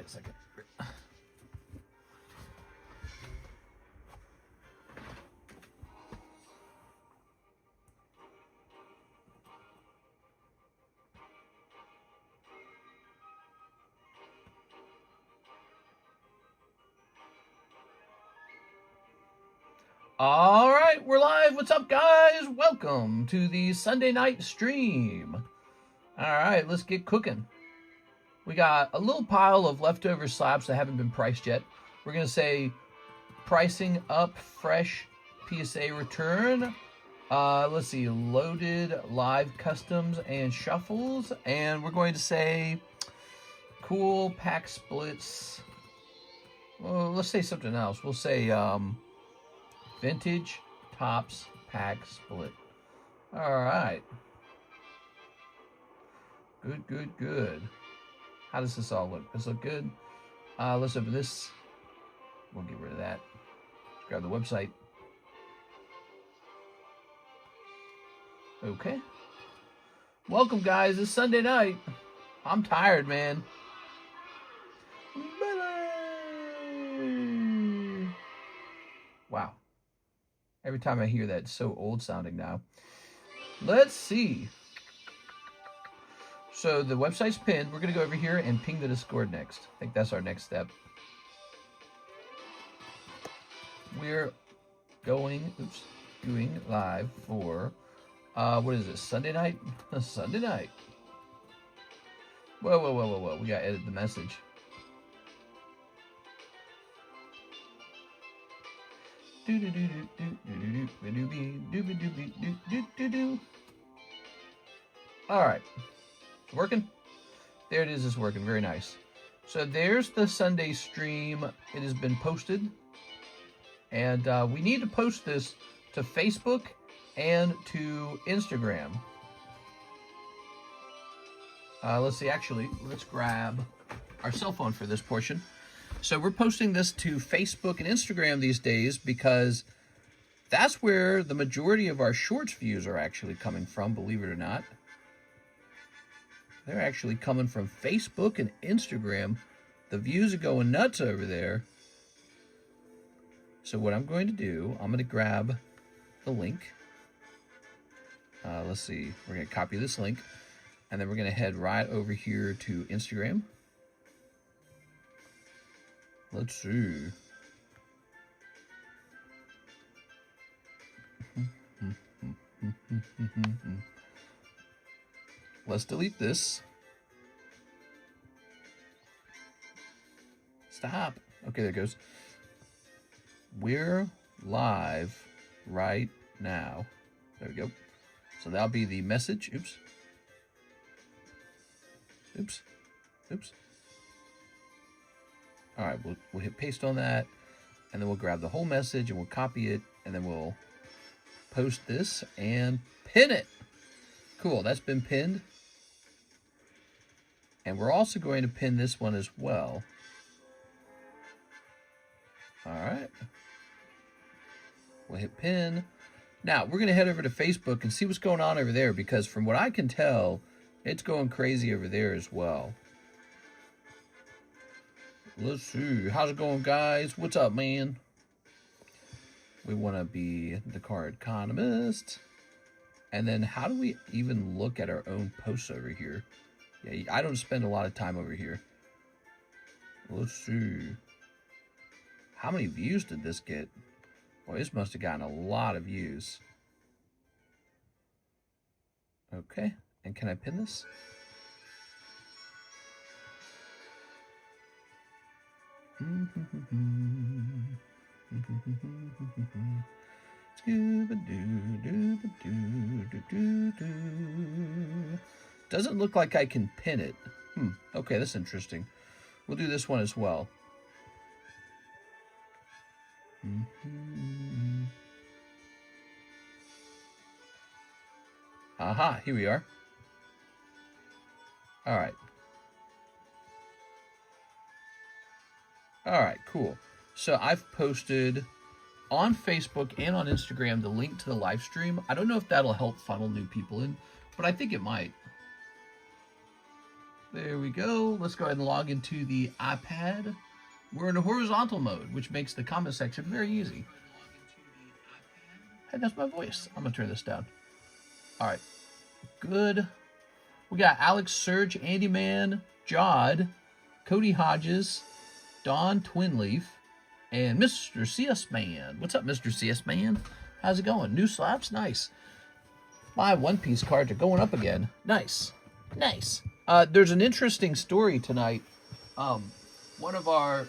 Wait a second. All right, we're live. What's up, guys? Welcome to the Sunday night stream. All right, let's get cooking. We got a little pile of leftover slabs that haven't been priced yet. We're going to say pricing up, fresh PSA return. Let's see, loaded live customs and shuffles. And we're going to say cool pack splits. Well, let's say something else. We'll say vintage tops pack split. All right. Good. How does this all look? Does this look good? Let's open this. We'll get rid of that. Grab the website. Okay. Welcome, guys. It's Sunday night. I'm tired, man. Wow. Every time I hear that, it's so old sounding now. Let's see. So the website's pinned. We're going to go over here and ping the Discord next. I think that's our next step. We're going, doing live for, what is this, Sunday night? Sunday night. Whoa. We got to edit the message. All right, it's working. There it is. It's working. Very nice. So there's the Sunday stream. It has been posted, and we need to post this to Facebook and to Instagram. Let's see. Actually, let's grab our cell phone for this portion. So we're posting this to Facebook and Instagram these days because that's where the majority of our shorts views are actually coming from, believe it or not. They're actually coming from Facebook and Instagram. The views are going nuts over there. So what I'm going to do, I'm going to grab the link. Let's see. We're going to copy this link, and then we're going to head right over here to Instagram. Let's see. Let's delete this. Stop. Okay, there it goes. We're live right now. There we go. So that'll be the message. Oops. All right, we'll hit paste on that, and then we'll grab the whole message and we'll copy it, and then we'll post this and pin it. Cool, that's been pinned. And we're also going to pin this one as well. All right. We'll hit pin. Now, we're going to head over to Facebook and see what's going on over there, because from what I can tell, it's going crazy over there as well. Let's see. How's it going, guys? What's up, man? We want to be TheCardconomist. And then how do we even look at our own posts over here? Yeah, I don't spend a lot of time over here. Let's see. How many views did this get? Boy, this must have gotten a lot of views. Okay. And can I pin this? Doesn't look like I can pin it. Okay, that's interesting. We'll do this one as well. Aha, here we are. All right. All right, cool. So I've posted on Facebook and on Instagram the link to the live stream. I don't know if that'll help funnel new people in, but I think it might. There we go. Let's go ahead and log into the iPad. We're in a horizontal mode, which makes the comment section very easy. Hey, that's my voice. I'm going to turn this down. All right. Good. We got Alex Surge, Andy Man, Jod, Cody Hodges, Don Twinleaf, and Mr. CS Man. What's up, Mr. CS Man? How's it going? New slabs? Nice. My One Piece cards are going up again. Nice. Nice. There's an interesting story tonight. One of our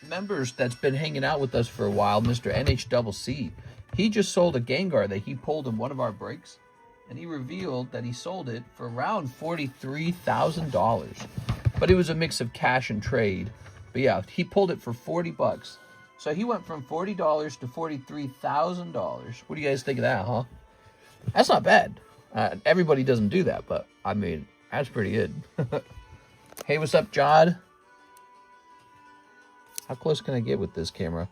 members that's been hanging out with us for a while, Mr. NHCC, he just sold a Gengar that he pulled in one of our breaks, and he revealed that he sold it for around $43,000. But it was a mix of cash and trade. But yeah, he pulled it for 40 bucks. So he went from $40 to $43,000. What do you guys think of that, huh? That's not bad. Everybody doesn't do that, but I mean, that's pretty good. Hey, what's up, Jod? How close can I get with this camera?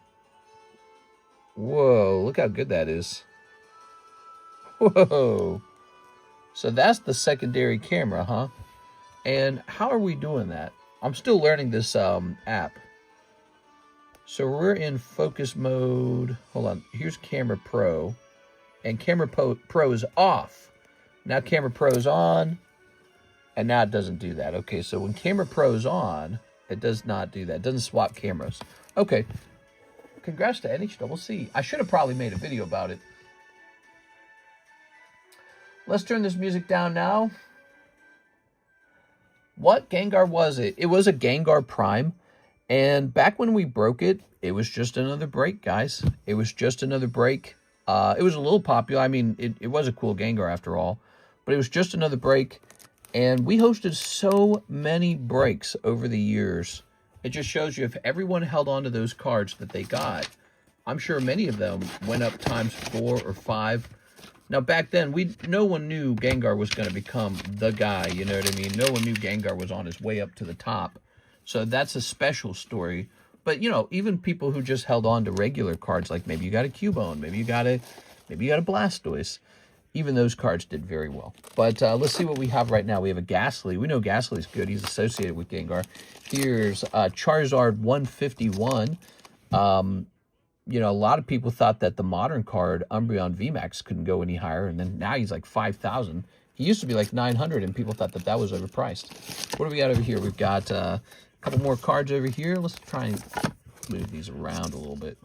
Whoa, look how good that is. Whoa. So that's the secondary camera, huh? And how are we doing that? I'm still learning this app. So we're in focus mode. Hold on. Here's Camera Pro. And Camera Pro is off. Now Camera Pro is on. And now it doesn't do that. Okay, so when Camera Pro is on, it does not do that. It doesn't swap cameras. Okay. Congrats to NHCC. I should have probably made a video about it. Let's turn this music down now. What Gengar was it? It was a Gengar Prime. And back when we broke it, it was just another break, guys. It was just another break. It was a little popular. I mean, it was a cool Gengar after all. But it was just another break. And we hosted so many breaks over the years. It just shows you if everyone held on to those cards that they got, I'm sure many of them went up times 4 or 5. Now, back then, no one knew Gengar was going to become the guy, you know what I mean? No one knew Gengar was on his way up to the top. So that's a special story. But, you know, even people who just held on to regular cards, like maybe you got a Cubone, maybe you got a Blastoise, even those cards did very well. But let's see what we have right now. We have a Ghastly. We know Ghastly's good. He's associated with Gengar. Here's Charizard 151. You know, a lot of people thought that the modern card, Umbreon VMAX, couldn't go any higher. And then now he's like 5,000. He used to be like 900, and people thought that was overpriced. What do we got over here? We've got a couple more cards over here. Let's try and move these around a little bit.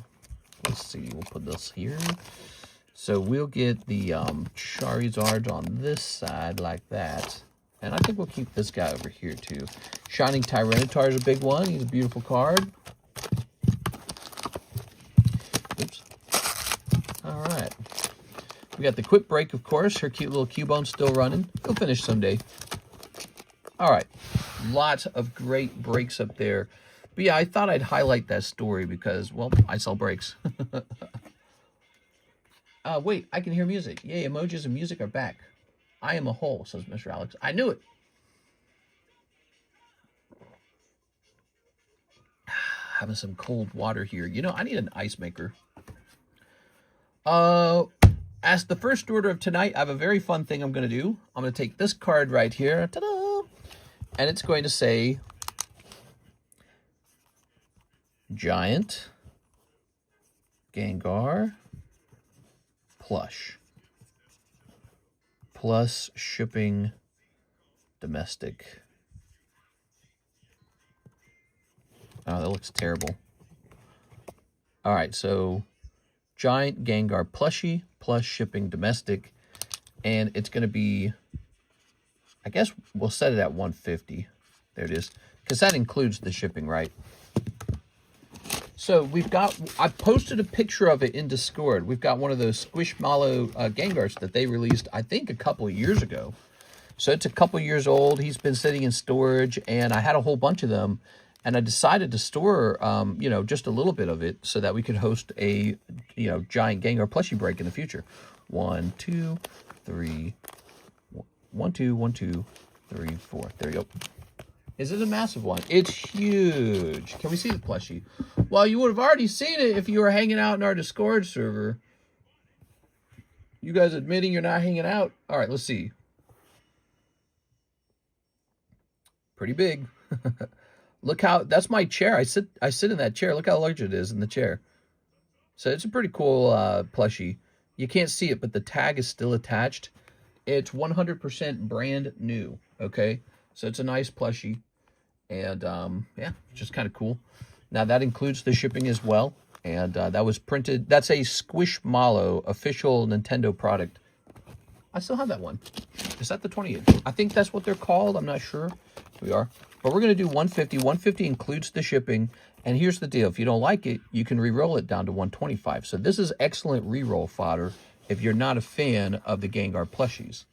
Let's see. We'll put this here. So we'll get the Charizards on this side like that. And I think we'll keep this guy over here too. Shining Tyranitar is a big one. He's a beautiful card. Oops. All right. We got the Quick Break, of course. Her cute little Cubone still running. He'll finish someday. All right. Lots of great breaks up there. But yeah, I thought I'd highlight that story because, well, I sell breaks. Wait, I can hear music. Yay, emojis and music are back. I am a hole, says Mr. Alex. I knew it. Having some cold water here. You know, I need an ice maker. As the first order of tonight, I have a very fun thing I'm going to do. I'm going to take this card right here. Ta-da! And it's going to say Giant Gengar Plush plus shipping domestic. Oh, that looks terrible. All right, so Giant Gengar plushie plus shipping domestic, and it's going to be, I guess we'll set it at 150. There it is, because that includes the shipping, right? So we've got, I posted a picture of it in Discord. We've got one of those Squishmallow Gengars that they released, I think, a couple of years ago. So it's a couple years old. He's been sitting in storage, and I had a whole bunch of them. And I decided to store, you know, just a little bit of it so that we could host a, you know, giant Gengar plushie break in the future. 1, 2, 3. 1, 2, 1, 2, 3, 4. There you go. Is it a massive one? It's huge. Can we see the plushie? Well, you would have already seen it if you were hanging out in our Discord server. You guys admitting you're not hanging out? All right, let's see. pretty big. Look how, that's my chair. I sit in that chair. Look how large it is in the chair. So it's a pretty cool plushie. You can't see it, but the tag is still attached. It's 100% brand new, okay? So it's a nice plushie. And, yeah, just kind of cool. Now, that includes the shipping as well. And that was printed. That's a Squishmallow official Nintendo product. I still have that one. Is that the 28? I think that's what they're called. I'm not sure. Here we are. But we're going to do 150. 150 includes the shipping. And here's the deal. If you don't like it, you can re-roll it down to 125. So this is excellent re-roll fodder if you're not a fan of the Gengar plushies.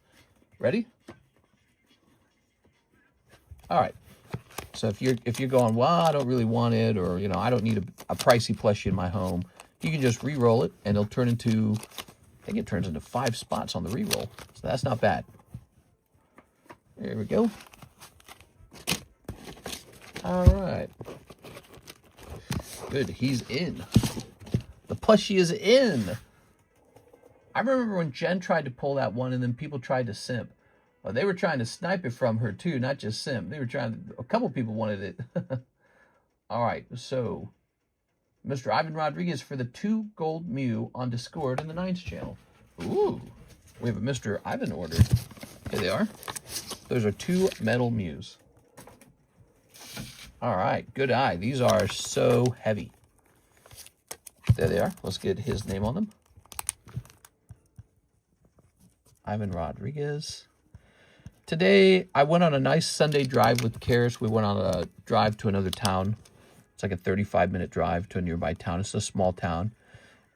Ready? All right. So if you're going, well, I don't really want it, or, you know, I don't need a pricey plushie in my home, you can just re-roll it, and it'll turn into, I think it turns into 5 spots on the re-roll. So that's not bad. There we go. All right. Good, he's in. The plushie is in. I remember when Jen tried to pull that one and then people tried to simp. Well, they were trying to snipe it from her too, not just simp. They were trying to, a couple people wanted it. All right, so Mr. Ivan Rodriguez for the 2 gold Mew on Discord in the 9th channel. Ooh, we have a Mr. Ivan order. Here they are. Those are 2 metal Mews. All right, good eye. These are so heavy. There they are. Let's get his name on them. Ivan Rodriguez. Today, I went on a nice Sunday drive with Karis. We went on a drive to another town. It's like a 35-minute drive to a nearby town. It's a small town.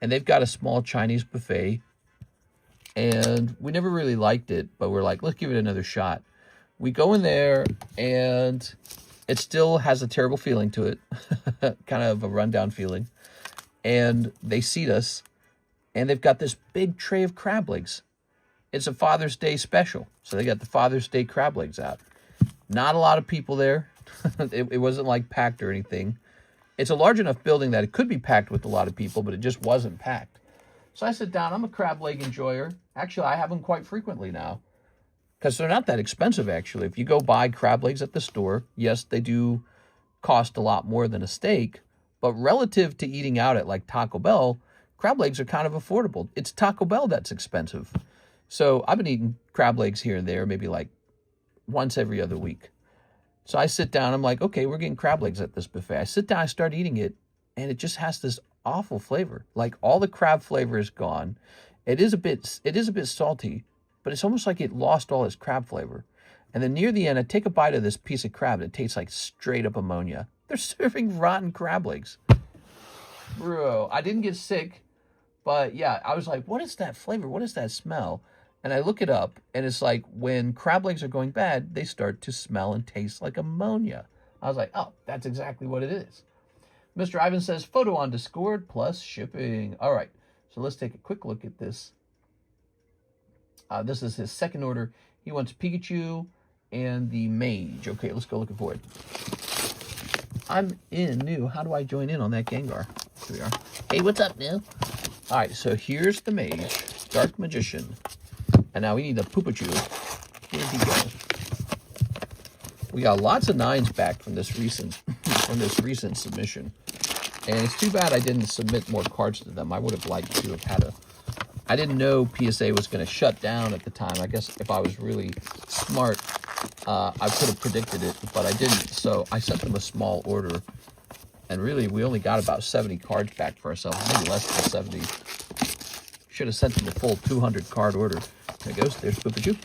And they've got a small Chinese buffet. And we never really liked it, but we're like, let's give it another shot. We go in there, and it still has a terrible feeling to it. Kind of a rundown feeling. And they seat us, and they've got this big tray of crab legs. It's a Father's Day special. So they got the Father's Day crab legs out. Not a lot of people there. It wasn't like packed or anything. It's a large enough building that it could be packed with a lot of people, but it just wasn't packed. So I sit down. I'm a crab leg enjoyer. Actually, I have them quite frequently now because they're not that expensive, actually. If you go buy crab legs at the store, yes, they do cost a lot more than a steak, but relative to eating out at like Taco Bell, crab legs are kind of affordable. It's Taco Bell that's expensive. So I've been eating crab legs here and there, maybe like once every other week. So I sit down, I'm like, okay, we're getting crab legs at this buffet. I sit down, I start eating it, and it just has this awful flavor. Like all the crab flavor is gone. It is a bit salty, but it's almost like it lost all its crab flavor. And then near the end, I take a bite of this piece of crab, and it tastes like straight up ammonia. They're serving rotten crab legs. Bro, I didn't get sick, but yeah, I was like, what is that flavor? What is that smell? And I look it up, and it's like when crab legs are going bad, they start to smell and taste like ammonia. I was like, oh, that's exactly what it is. Mr. Ivan says, photo on Discord plus shipping. All right, so let's take a quick look at this. This is his second order. He wants Pikachu and the Mage. Okay, let's go looking for it. I'm in new. How do I join in on that Gengar? Here we are. Hey, what's up, new? All right, so here's the Mage, Dark Magician. And now we need the Poopachu. Where'd he go? We got lots of 9s back from this recent submission. And it's too bad I didn't submit more cards to them. I would have liked to have had I didn't know PSA was going to shut down at the time. I guess if I was really smart, I could have predicted it, but I didn't. So I sent them a small order. And really, we only got about 70 cards back for ourselves. Maybe less than 70. Should have sent them a full 200 card order. There it goes. There's Poopachu.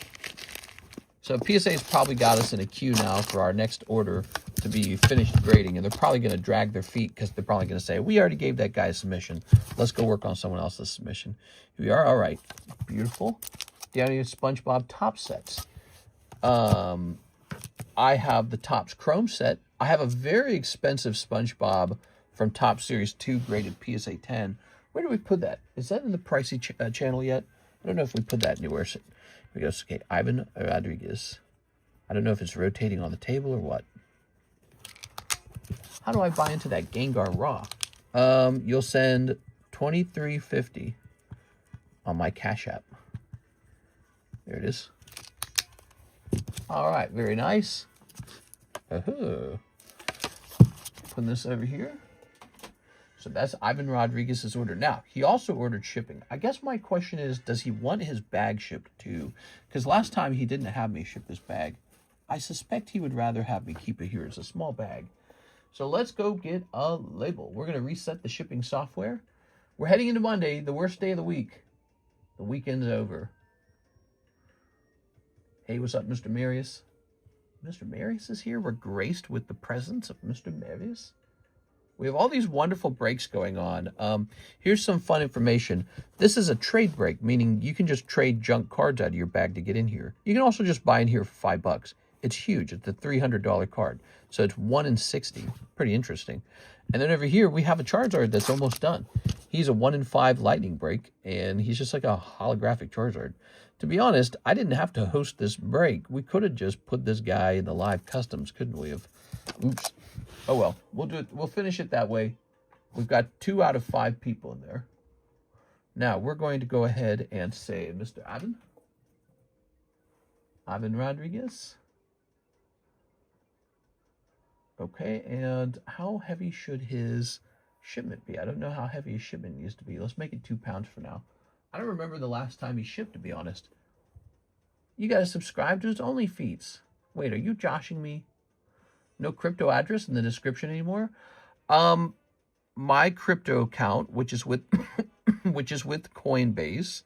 So PSA's probably got us in a queue now for our next order to be finished grading. And they're probably going to drag their feet because they're probably going to say, we already gave that guy a submission. Let's go work on someone else's submission. Here we are. All right. Beautiful. Do you have any SpongeBob top sets? I have the Topps Chrome set. I have a very expensive SpongeBob from Top Series 2 graded PSA 10. Where do we put that? Is that in the pricey channel yet? I don't know if we put that anywhere. Here we go. Okay, Ivan Rodriguez. I don't know if it's rotating on the table or what. How do I buy into that Gengar Raw? You'll send $23.50 on my Cash App. There it is. All right, very nice. Putting this over here. So that's Ivan Rodriguez's order. Now, he also ordered shipping. I guess my question is, does he want his bag shipped too? Because last time he didn't have me ship this bag. I suspect he would rather have me keep it here. It's a small bag. So let's go get a label. We're going to reset the shipping software. We're heading into Monday, the worst day of the week. The weekend's over. Hey, what's up, Mr. Marius? Mr. Marius is here. We're graced with the presence of Mr. Marius. We have all these wonderful breaks going on. Here's some fun information. This is a trade break, meaning you can just trade junk cards out of your bag to get in here. You can also just buy in here for $5. It's huge. It's a $300 card. So it's 1 in 60. Pretty interesting. And then over here, we have a Charizard that's almost done. He's a 1 in 5 lightning break, and he's just like a holographic Charizard. To be honest, I didn't have to host this break. We could have just put this guy in the live customs, couldn't we have? Oops. Oh, well, we'll do it. We'll finish it that way. We've got 2 out of 5 people in there. Now, we're going to go ahead and say, Mr. Ivan Rodriguez. Okay, and how heavy should his shipment be? I don't know how heavy his shipment needs to be. Let's make it 2 pounds for now. I don't remember the last time he shipped, to be honest. You got to subscribe to his OnlyFeeds. Wait, are you joshing me? No crypto address in the description anymore. My crypto account, which is with Coinbase,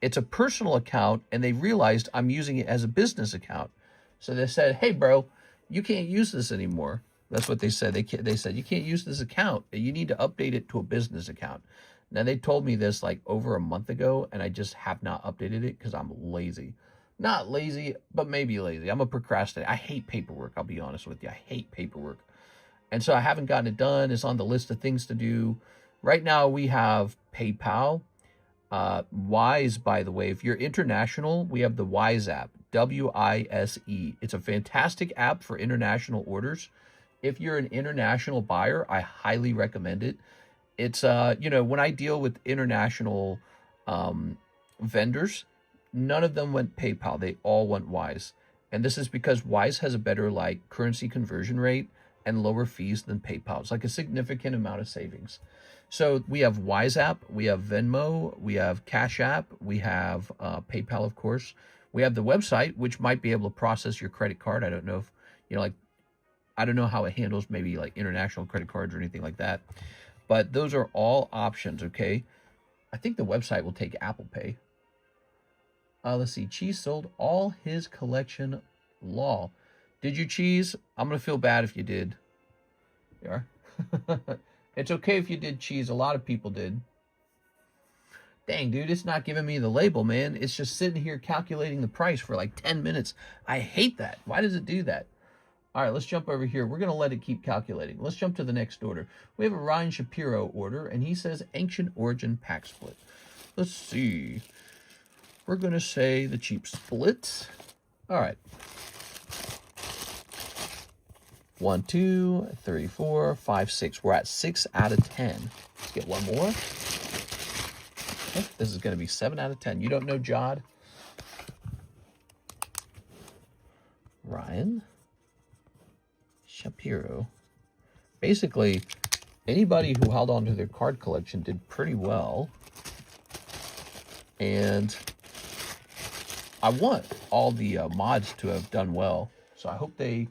it's a personal account, and they realized I'm using it as a business account. So they said, "Hey, bro, you can't use this anymore." That's what they said. They said you can't use this account. You need to update it to a business account. Now they told me this like over a month ago, and I just have not updated it because I'm lazy. Not lazy, but maybe lazy. I'm a procrastinator. I hate paperwork, I'll be honest with you. I hate paperwork. And so I haven't gotten it done. It's on the list of things to do. Right now we have PayPal. Wise, by the way, if you're international, we have the Wise app. W-I-S-E. It's a fantastic app for international orders. If you're an international buyer, I highly recommend it. It's, when I deal with international vendors, none of them went PayPal. They all went Wise. And this is because Wise has a better currency conversion rate and lower fees than PayPal. It's like a significant amount of savings. So we have Wise app, we have Venmo, we have CASHAPP, we have PayPal, of course. We have the website, which might be able to process your credit card. I don't know if, I don't know how it handles maybe international credit cards or anything like that. But those are all options, okay? I think the website will take Apple Pay. Let's see. Cheese sold all his collection. Law. Did you, Cheese? I'm going to feel bad if you did. You are. It's okay if you did, Cheese. A lot of people did. Dang, dude, it's not giving me the label, man. It's just sitting here calculating the price for 10 minutes. I hate that. Why does it do that? All right, let's jump over here. We're going to let it keep calculating. Let's jump to the next order. We have a Ryan Shapiro order, and he says Ancient Origin Pack Split. Let's see. We're going to say the cheap split. All right. 1, 2, 3, 4, 5, 6. We're at 6 out of 10. Let's get one more. Okay, this is going to be 7 out of 10. You don't know Jod? Ryan Shapiro. Basically, anybody who held on to their card collection did pretty well. And I want all the mods to have done well. So I hope they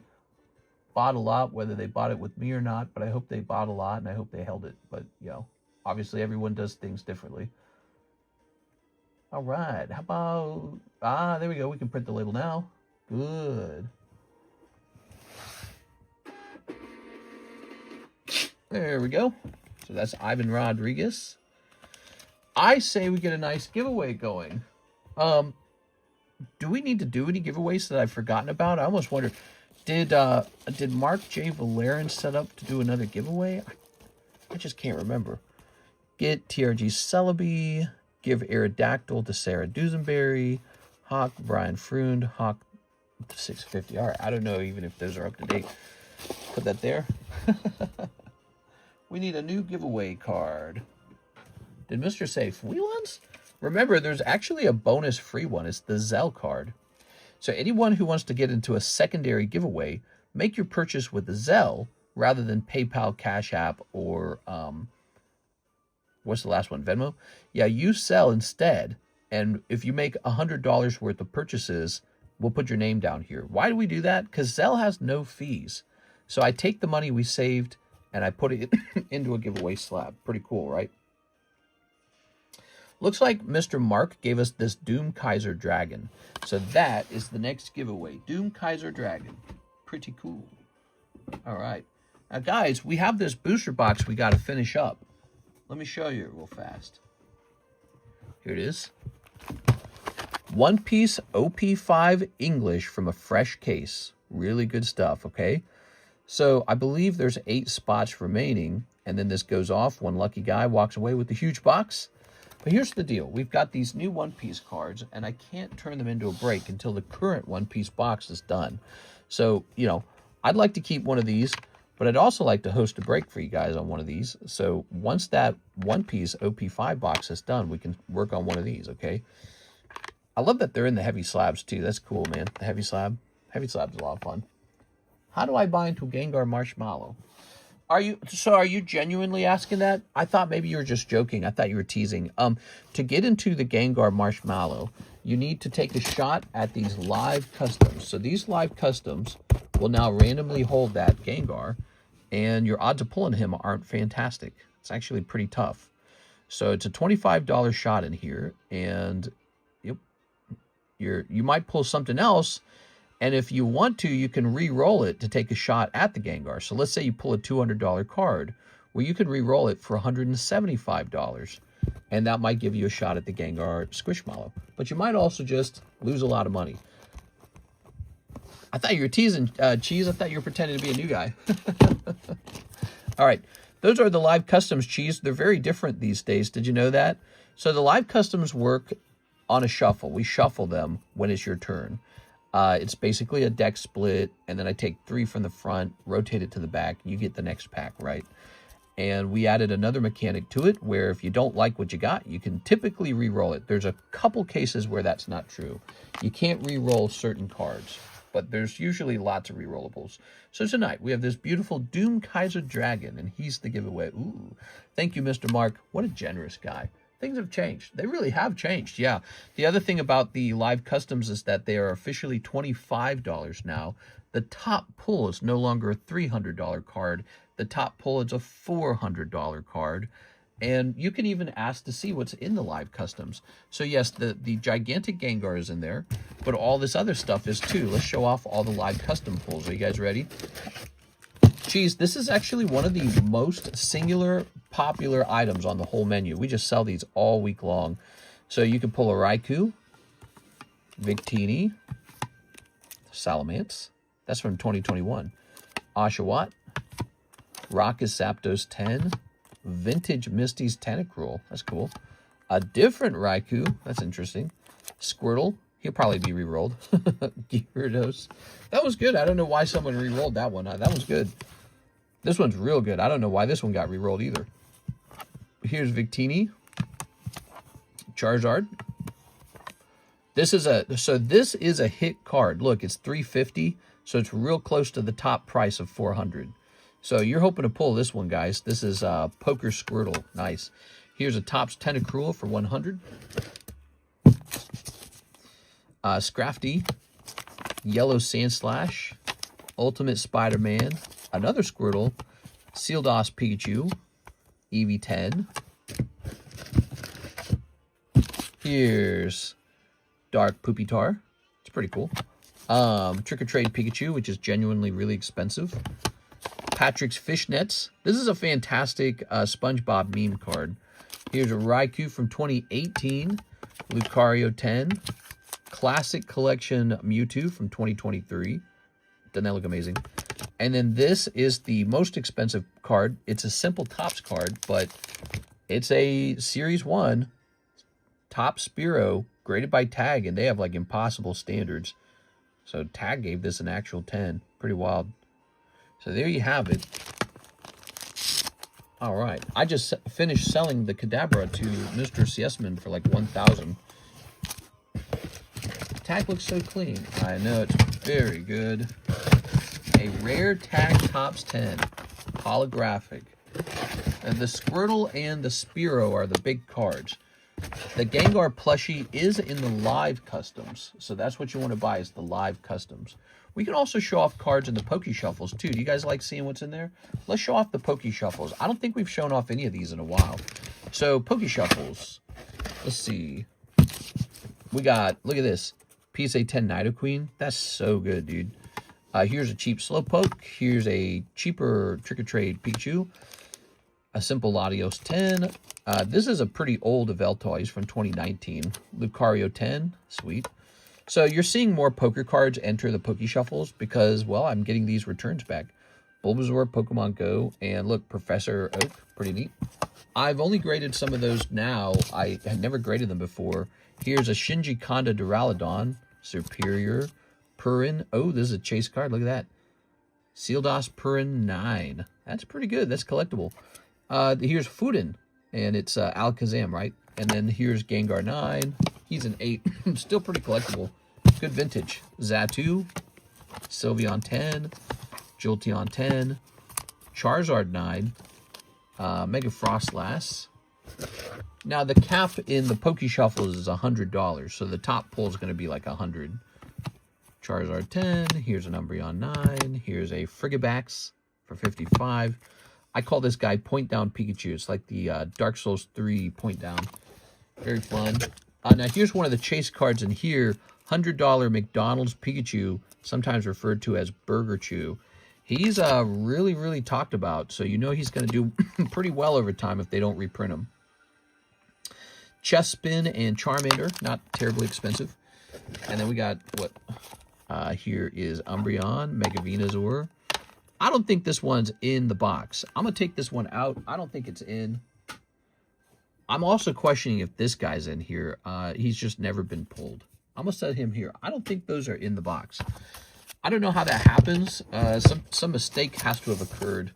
bought a lot, whether they bought it with me or not. But I hope they bought a lot, and I hope they held it. But, obviously everyone does things differently. All right. How about... there we go. We can print the label now. Good. There we go. So that's Ivan Rodriguez. I say we get a nice giveaway going. Do we need to do any giveaways that I've forgotten about? I almost wonder, did Mark J. Valerian set up to do another giveaway? I just can't remember. Get TRG Celebi, give Aerodactyl to Sarah Dusenberry, Hawk Brian Freund, Hawk to 650. All right, I don't know even if those are up to date. Put that there. We need a new giveaway card. Did Mr. say free ones? Remember, there's actually a bonus free one. It's the ZELLE card. So anyone who wants to get into a secondary giveaway, make your purchase with ZELLE rather than PayPal, Cash App, or what's the last one? Venmo? Yeah, use ZELLE instead. And if you make $100 worth of purchases, we'll put your name down here. Why do we do that? Because ZELLE has no fees. So I take the money we saved and I put it into a giveaway slab. Pretty cool, right? Looks like Mr. Mark gave us this Doom Kaiser Dragon. So that is the next giveaway. Doom Kaiser Dragon. Pretty cool. All right. Now, guys, we have this booster box we got to finish up. Let me show you real fast. Here it is. One Piece OP5 English from a fresh case. Really good stuff, okay? So I believe there's 8 spots remaining, and then this goes off. One lucky guy walks away with the huge box. But here's the deal. We've got these new One Piece cards, and I can't turn them into a break until the current One Piece box is done. So, you know, I'd like to keep one of these, but I'd also like to host a break for you guys on one of these. So once that One Piece OP5 box is done, we can work on one of these, okay? I love that they're in the heavy slabs, too. That's cool, man. The heavy slab. Heavy slab's a lot of fun. How do I buy into Gengar Marshmallow? Are you genuinely asking that? I thought maybe you were just joking. I thought you were teasing. To get into the Gengar Marshmallow, you need to take a shot at these live customs. So these live customs will now randomly hold that Gengar, and your odds of pulling him aren't fantastic. It's actually pretty tough. So it's a $25 shot in here, and yep, you might pull something else. And if you want to, you can re-roll it to take a shot at the Gengar. So let's say you pull a $200 card, well, you can re-roll it for $175. And that might give you a shot at the Gengar Squishmallow. But you might also just lose a lot of money. I thought you were teasing, Cheese. I thought you were pretending to be a new guy. All right. Those are the live customs, Cheese. They're very different these days. Did you know that? So the live customs work on a shuffle. We shuffle them when it's your turn. It's basically a deck split, and then I take 3 from the front, rotate it to the back, you get the next pack, right? And we added another mechanic to it, where if you don't like what you got, you can typically re-roll it. There's a couple cases where that's not true. You can't re-roll certain cards, but there's usually lots of re-rollables. So tonight, we have this beautiful Doom Kaiser Dragon, and he's the giveaway. Ooh, thank you, Mr. Mark. What a generous guy. Things have changed. They really have changed, yeah. The other thing about the live customs is that they are officially $25 now. The top pull is no longer a $300 card. The top pull is a $400 card. And you can even ask to see what's in the live customs. So yes, the gigantic Gengar is in there, but all this other stuff is too. Let's show off all the live custom pulls. Are you guys ready? Cheese, this is actually one of the most singular popular items on the whole menu. We just sell these all week long. So you can pull a Raikou, Victini, Salamence, that's from 2021, Oshawott, Raucous Zapdos 10, Vintage Misty's Tentacruel, that's cool, a different Raikou, that's interesting, Squirtle, he'll probably be re-rolled, Gyarados, that was good. I don't know why someone re-rolled that one. That was good. This one's real good. I don't know why this one got re-rolled either. Here's Victini, Charizard. This is a hit card. Look, it's $350, so it's real close to the top price of $400. So you're hoping to pull this one, guys. This is Poker Squirtle. Nice. Here's a Topps Tentacruel for $100. Scrafty, Yellow Sandslash, Ultimate Spider-Man, another Squirtle, Sealdos Pikachu, EV10. Here's Dark Pupitar. It's pretty cool. Trick or Trade Pikachu, which is genuinely really expensive. Patrick's Fishnets. This is a fantastic SpongeBob meme card. Here's a Raikou from 2018, Lucario 10, Classic Collection Mewtwo from 2023. Doesn't that look amazing? And then this is the most expensive card. It's a simple Topps card, but it's a Series 1 Topps Spearow graded by Tag, and they have like impossible standards. So Tag gave this an actual 10. Pretty wild. So there you have it. All right. I just finished selling the Kadabra to Mr. Siesman for like 1,000. Tag looks so clean. I know, it's very good. a rare tag tops 10 holographic. And the Squirtle and the Spearow are the big cards. The Gengar plushie is in the live customs, so that's what you want to buy, is the live customs. We can also show off cards in the Poke Shuffles too. Do you guys like seeing what's in there? Let's show off the Poke Shuffles. I don't think we've shown off any of these in a while. So Poke Shuffles, let's see. We got, look at this, PSA 10 Nidoqueen. That's so good, dude. Here's a cheap Slowpoke. Here's a cheaper Trick or Trade Pikachu. A simple Latios 10. This is a pretty old Yveltal from 2019. Lucario 10. Sweet. So you're seeing more poker cards enter the Poke Shuffles because, well, I'm getting these returns back. Bulbasaur, Pokemon Go, and look, Professor Oak. Pretty neat. I've only graded some of those now. I had never graded them before. Here's a Shinji Kanda Duraludon. Superior. Purin. Oh, this is a chase card. Look at that. Sealdos Purin 9. That's pretty good. That's collectible. Here's Fuden, and it's Alakazam, right? And then here's Gengar 9. He's an 8. Still pretty collectible. Good vintage. Xatu, Sylveon 10, Jolteon 10, Charizard 9, Mega Frostlass. Now, the cap in the Poke Shuffles is $100, so the top pull is going to be like 100. Charizard 10. Here's an Umbreon 9. Here's a Frigibax for 55. I call this guy Point Down Pikachu. It's like the Dark Souls 3 Point Down. Very fun. Now, here's one of the chase cards in here. $100 McDonald's Pikachu, sometimes referred to as Burger Chew. He's really, really talked about, so you know he's going to do pretty well over time if they don't reprint him. Chespin and Charmander, not terribly expensive. And then we got what? Here is Umbreon, Mega Venusaur. I don't think this one's in the box. I'm going to take this one out. I don't think it's in. I'm also questioning if this guy's in here. He's just never been pulled. I'm going to set him here. I don't think those are in the box. I don't know how that happens. Some mistake has to have occurred.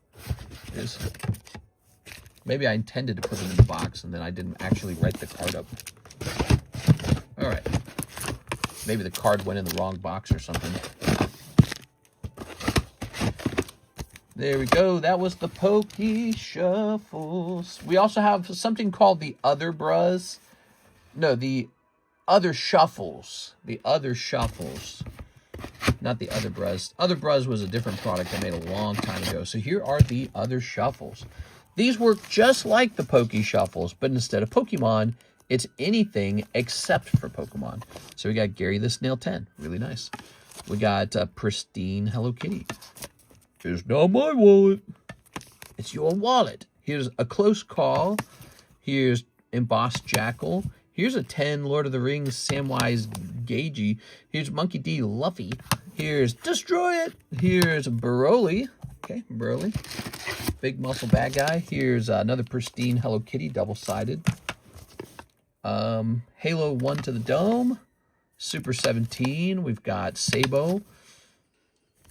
Maybe I intended to put them in the box and then I didn't actually write the card up. All right. Maybe the card went in the wrong box or something. There we go. That was the Poke Shuffles. We also have something called the Other Bros. No, the Other Shuffles. The Other Shuffles. Not the Other Bros. Other Bros was a different product I made a long time ago. So here are the Other Shuffles. These work just like the Poke Shuffles, but instead of Pokemon, it's anything except for Pokemon. So we got Gary the Snail 10. Really nice. We got pristine Hello Kitty. It's not my wallet. It's your wallet. Here's a Close Call. Here's Embossed Jackal. Here's a 10 Lord of the Rings Samwise Gagey. Here's Monkey D. Luffy. Here's Destroy It. Here's Broly. Okay, Broly. Big muscle bad guy. Here's another pristine Hello Kitty, double-sided. Halo 1 to the Dome. Super 17. We've got Sabo.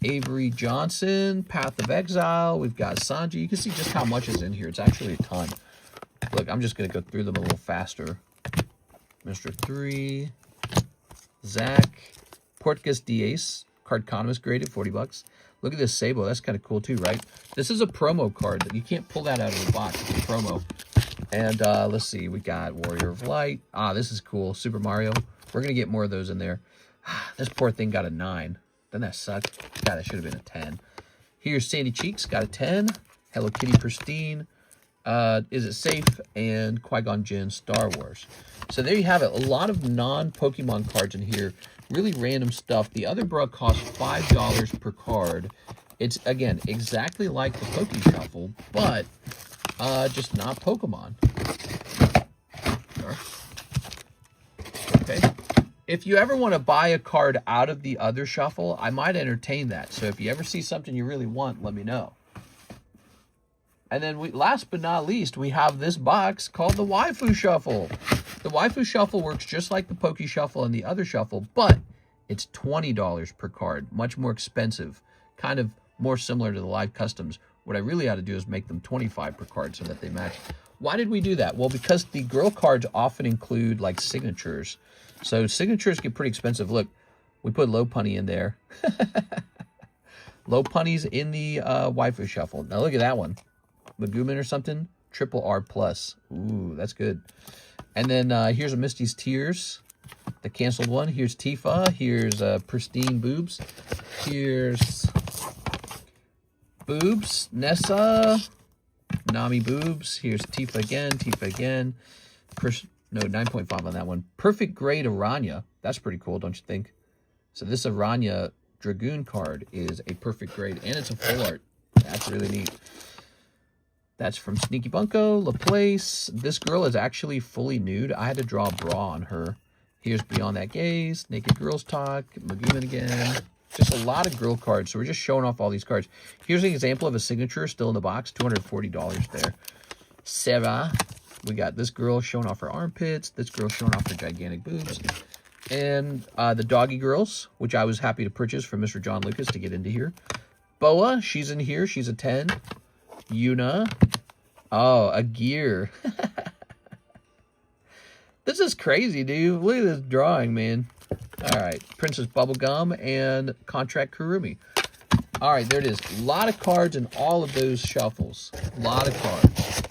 Avery Johnson, Path of Exile. We've got Sanji. You can see just how much is in here. It's actually a ton. Look, I'm just going to go through them a little faster. Mr. 3. Zach. Portgas Diaz. Cardconomist graded, 40 bucks. Look at this Sabo. That's kind of cool too, right? This is a promo card. You can't pull that out of the box. It's a promo. And let's see. We got Warrior of Light. This is cool. Super Mario. We're going to get more of those in there. This poor thing got a 9. Doesn't that suck? God, that should have been a 10. Here's Sandy Cheeks, got a 10. Hello Kitty Pristine. Is It Safe? And Qui-Gon Jinn Star Wars. So there you have it. A lot of non-Pokemon cards in here. Really random stuff. The Other Bro costs $5 per card. It's, again, exactly like the Poke Shuffle, but just not Pokemon. Okay. If you ever want to buy a card out of the Other Shuffle, I might entertain that. So if you ever see something you really want, let me know. And then last but not least, we have this box called the Waifu Shuffle. The Waifu Shuffle works just like the Poke Shuffle and the Other Shuffle, but it's $20 per card. Much more expensive. Kind of more similar to the live customs. What I really ought to do is make them $25 per card so that they match. Why did we do that? Well, because the girl cards often include like signatures. So signatures get pretty expensive. Look, we put Lopunny in there. Low punnies in the Waifu shuffle. Now look at that one. Magumin or something. Triple R plus. Ooh, that's good. And then here's a Misty's Tears. The canceled one. Here's Tifa. Here's Pristine Boobs. Here's Boobs. Nessa. Nami Boobs. Here's Tifa again. Tifa again. No, 9.5 on that one. Perfect grade Aranya. That's pretty cool, don't you think? So this Aranya Dragoon card is a perfect grade, and it's a full art. That's really neat. That's from Sneaky Bunko, Laplace. This girl is actually fully nude. I had to draw a bra on her. Here's Beyond That Gaze, Naked Girls Talk, Magumin again. Just a lot of girl cards, so we're just showing off all these cards. Here's an example of a signature still in the box, $240 there. Sarah. We got this girl showing off her armpits, this girl showing off her gigantic boobs, and the Doggy Girls, which I was happy to purchase from Mr. John Lucas to get into here. Boa, she's in here. She's a 10. Yuna. Oh, a gear. This is crazy, dude. Look at this drawing, man. All right. Princess Bubblegum and Contract Kurumi. All right, there it is. A lot of cards in all of those shuffles. A lot of cards.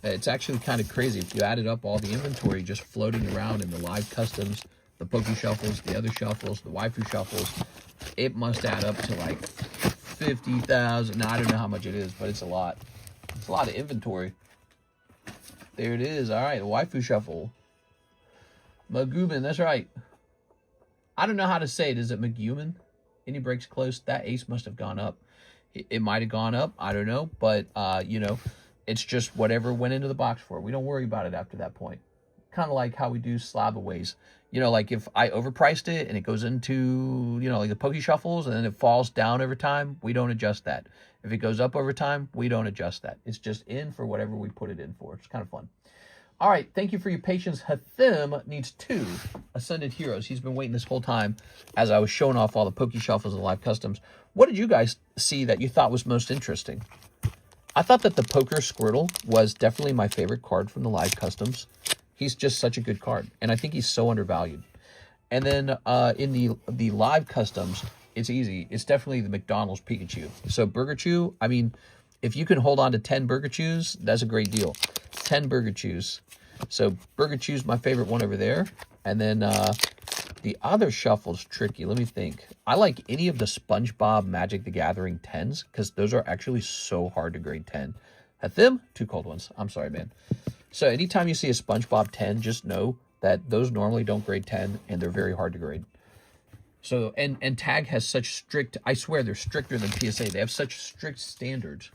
It's actually kind of crazy. If you added up all the inventory just floating around in the live customs, the Poke shuffles, the other shuffles, the Waifu shuffles, it must add up to like 50,000. Now, I don't know how much it is, but it's a lot. It's a lot of inventory. There it is. All right, the Waifu shuffle. Magumin, that's right. I don't know how to say it. Is it Magumin? Any breaks close? That ace must have gone up. It might have gone up. I don't know. But, you know, it's just whatever went into the box for it. We don't worry about it after that point. Kind of like how we do slab-aways. You know, like if I overpriced it and it goes into, you know, like the Poke shuffles and then it falls down over time, we don't adjust that. If it goes up over time, we don't adjust that. It's just in for whatever we put it in for. It's kind of fun. All right, thank you for your patience. Hathim needs 2 Ascended Heroes. He's been waiting this whole time as I was showing off all the Poke shuffles and live customs. What did you guys see that you thought was most interesting? I thought that the Poker Squirtle was definitely my favorite card from the live customs. He's just such a good card, and I think he's so undervalued. And then in the live customs, it's easy. It's definitely the McDonald's Pikachu. So Burger Chew, I mean, if you can hold on to 10 Burger Chews, that's a great deal. 10 Burger Chews. So Burger Chew's my favorite one over there. And then the other shuffle's tricky. Let me think. I like any of the SpongeBob Magic the Gathering 10s because those are actually so hard to grade 10. Hathim, 2 cold ones. I'm sorry, man. So anytime you see a SpongeBob 10, just know that those normally don't grade 10 and they're very hard to grade. So, and Tag has such strict, I swear they're stricter than PSA. They have such strict standards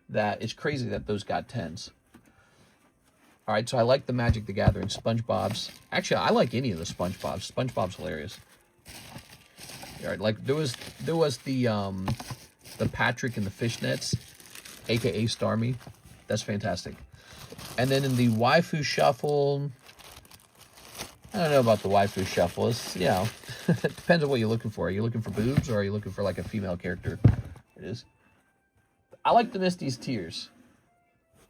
that it's crazy that those got 10s. All right, so I like the Magic the Gathering SpongeBob's. Actually, I like any of the SpongeBob's. SpongeBob's hilarious. All right, like there was the Patrick and the Fishnets, aka Starmie. That's fantastic. And then in the Waifu shuffle, I don't know about the Waifu shuffle. It's, you know, it depends on what you're looking for. Are you looking for boobs or are you looking for like a female character? It is. I like the Misty's Tears.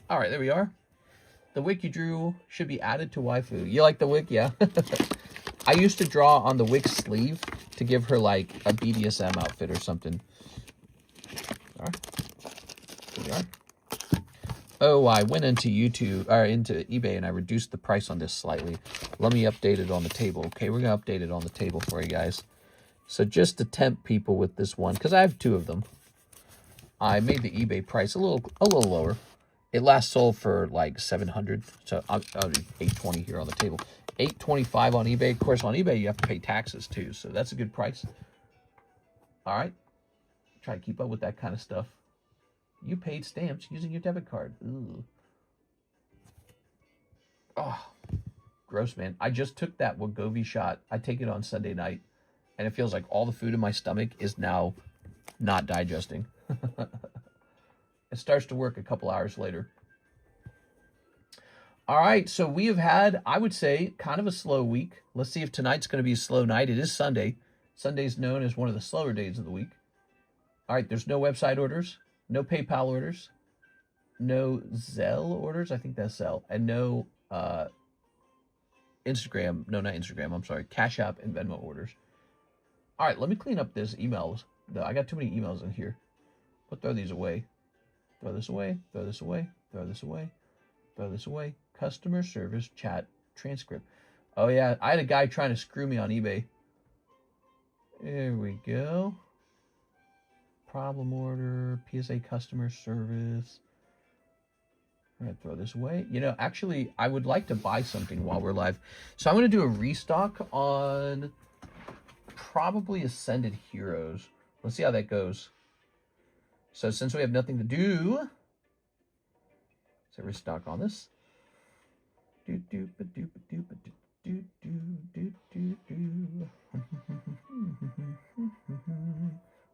All right, there we are. The wick you drew should be added to Waifu. You like the wick? Yeah. I used to draw on the wick sleeve to give her like a BDSM outfit or something. All right. There we are. Oh, I went into YouTube or into eBay and I reduced the price on this slightly. Let me update it on the table. Okay, we're gonna update it on the table for you guys. So just to tempt people with this one, because I have 2 of them, I made the eBay price a little lower. It last sold for like $700, so I'll do $820 here on the table. $825 on eBay. Of course, on eBay you have to pay taxes too, so that's a good price. All right, try to keep up with that kind of stuff. You paid stamps using your debit card. Ooh. Oh, gross, man. I just took that Wegovy shot. I take it on Sunday night, and it feels like all the food in my stomach is now not digesting. It starts to work a couple hours later. All right, so we have had, I would say, kind of a slow week. Let's see if tonight's going to be a slow night. It is Sunday. Sunday's known as one of the slower days of the week. All right, there's no website orders, no PayPal orders, no ZELLE orders. I think that's ZELLE. And no Instagram. No, not Instagram. I'm sorry. Cash App and Venmo orders. All right, let me clean up this emails No, I got too many emails in here. But throw these away. Throw this away. Throw this away. Throw this away. Throw this away. Customer service chat transcript. Oh, yeah. I had a guy trying to screw me on eBay. There we go. Problem order. PSA customer service. I'm going to throw this away. You know, actually, I would like to buy something while we're live. So I'm going to do a restock on probably Ascended Heroes. Let's see how that goes. So since we have nothing to do, so restock on this.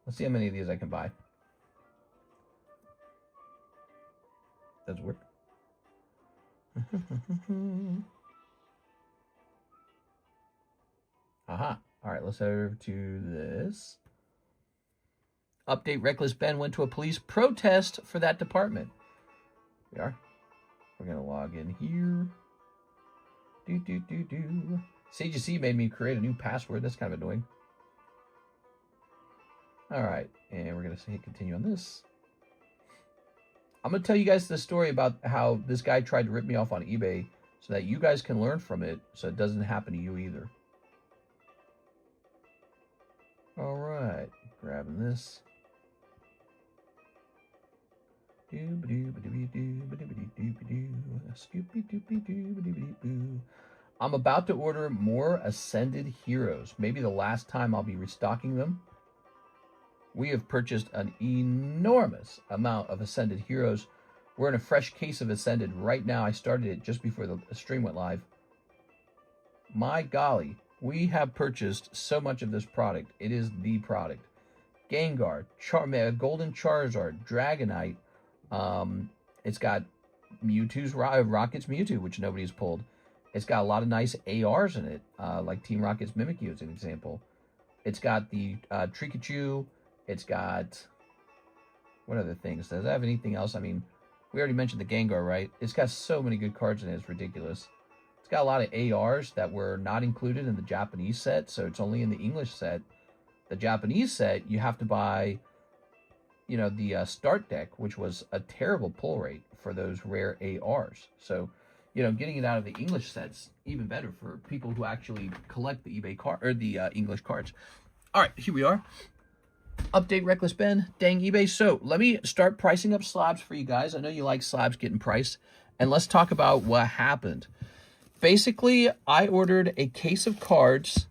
Let's see how many of these I can buy. Does it work? Aha. All right, let's head over to this. Update, Reckless Ben went to a police protest for that department. We are. We're going to log in here. CGC made me create a new password. That's kind of annoying. All right, and we're going to hit continue on this. I'm going to tell you guys the story about how this guy tried to rip me off on eBay so that you guys can learn from it so it doesn't happen to you either. All right, grabbing this. I'm about to order more Ascended Heroes. Maybe the last time I'll be restocking them. We have purchased an enormous amount of Ascended Heroes. We're in a fresh case of Ascended right now. I started it just before the stream went live. My golly, we have purchased so much of this product. It is the product. Gengar, Golden Charizard, Dragonite. It's got Mewtwo's Rocket's Mewtwo, which nobody's pulled. It's got a lot of nice ARs in it, like Team Rocket's Mimikyu as an example. It's got the Trikachu. It's got, what other things? Does it have anything else? I mean, we already mentioned the Gengar, right? It's got so many good cards in it, it's ridiculous. It's got a lot of ARs that were not included in the Japanese set, so it's only in the English set. The Japanese set, you have to buy, you know, the start deck, which was a terrible pull rate for those rare ARs. So, you know, getting it out of the English sets even better for people who actually collect the eBay card or the English cards. All right, here we are. Update, Reckless Ben, dang eBay. So let me start pricing up slabs for you guys. I know you like slabs getting priced, and let's talk about what happened. Basically, I ordered a case of cards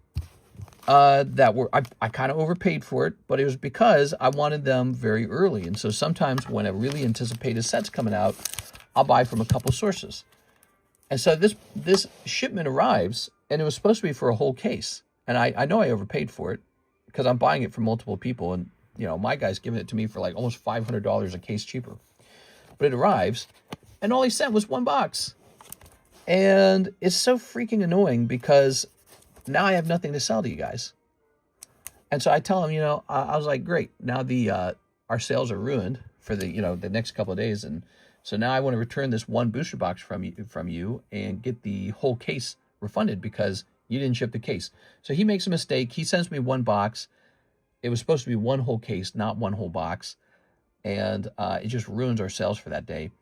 that were, I kind of overpaid for it, but it was because I wanted them very early. And so sometimes when a really anticipated set's coming out, I'll buy from a couple sources. And so this shipment arrives, and it was supposed to be for a whole case. And I know I overpaid for it because I'm buying it from multiple people. And, you know, my guy's giving it to me for like almost $500 a case cheaper. But it arrives, and all he sent was one box. And it's so freaking annoying because now I have nothing to sell to you guys. And so I tell him, you know, I was like, great. Now our sales are ruined for the, you know, the next couple of days. And so now I want to return this one booster box from you and get the whole case refunded because you didn't ship the case. So he makes a mistake. He sends me one box. It was supposed to be one whole case, not one whole box. And it just ruins our sales for that day.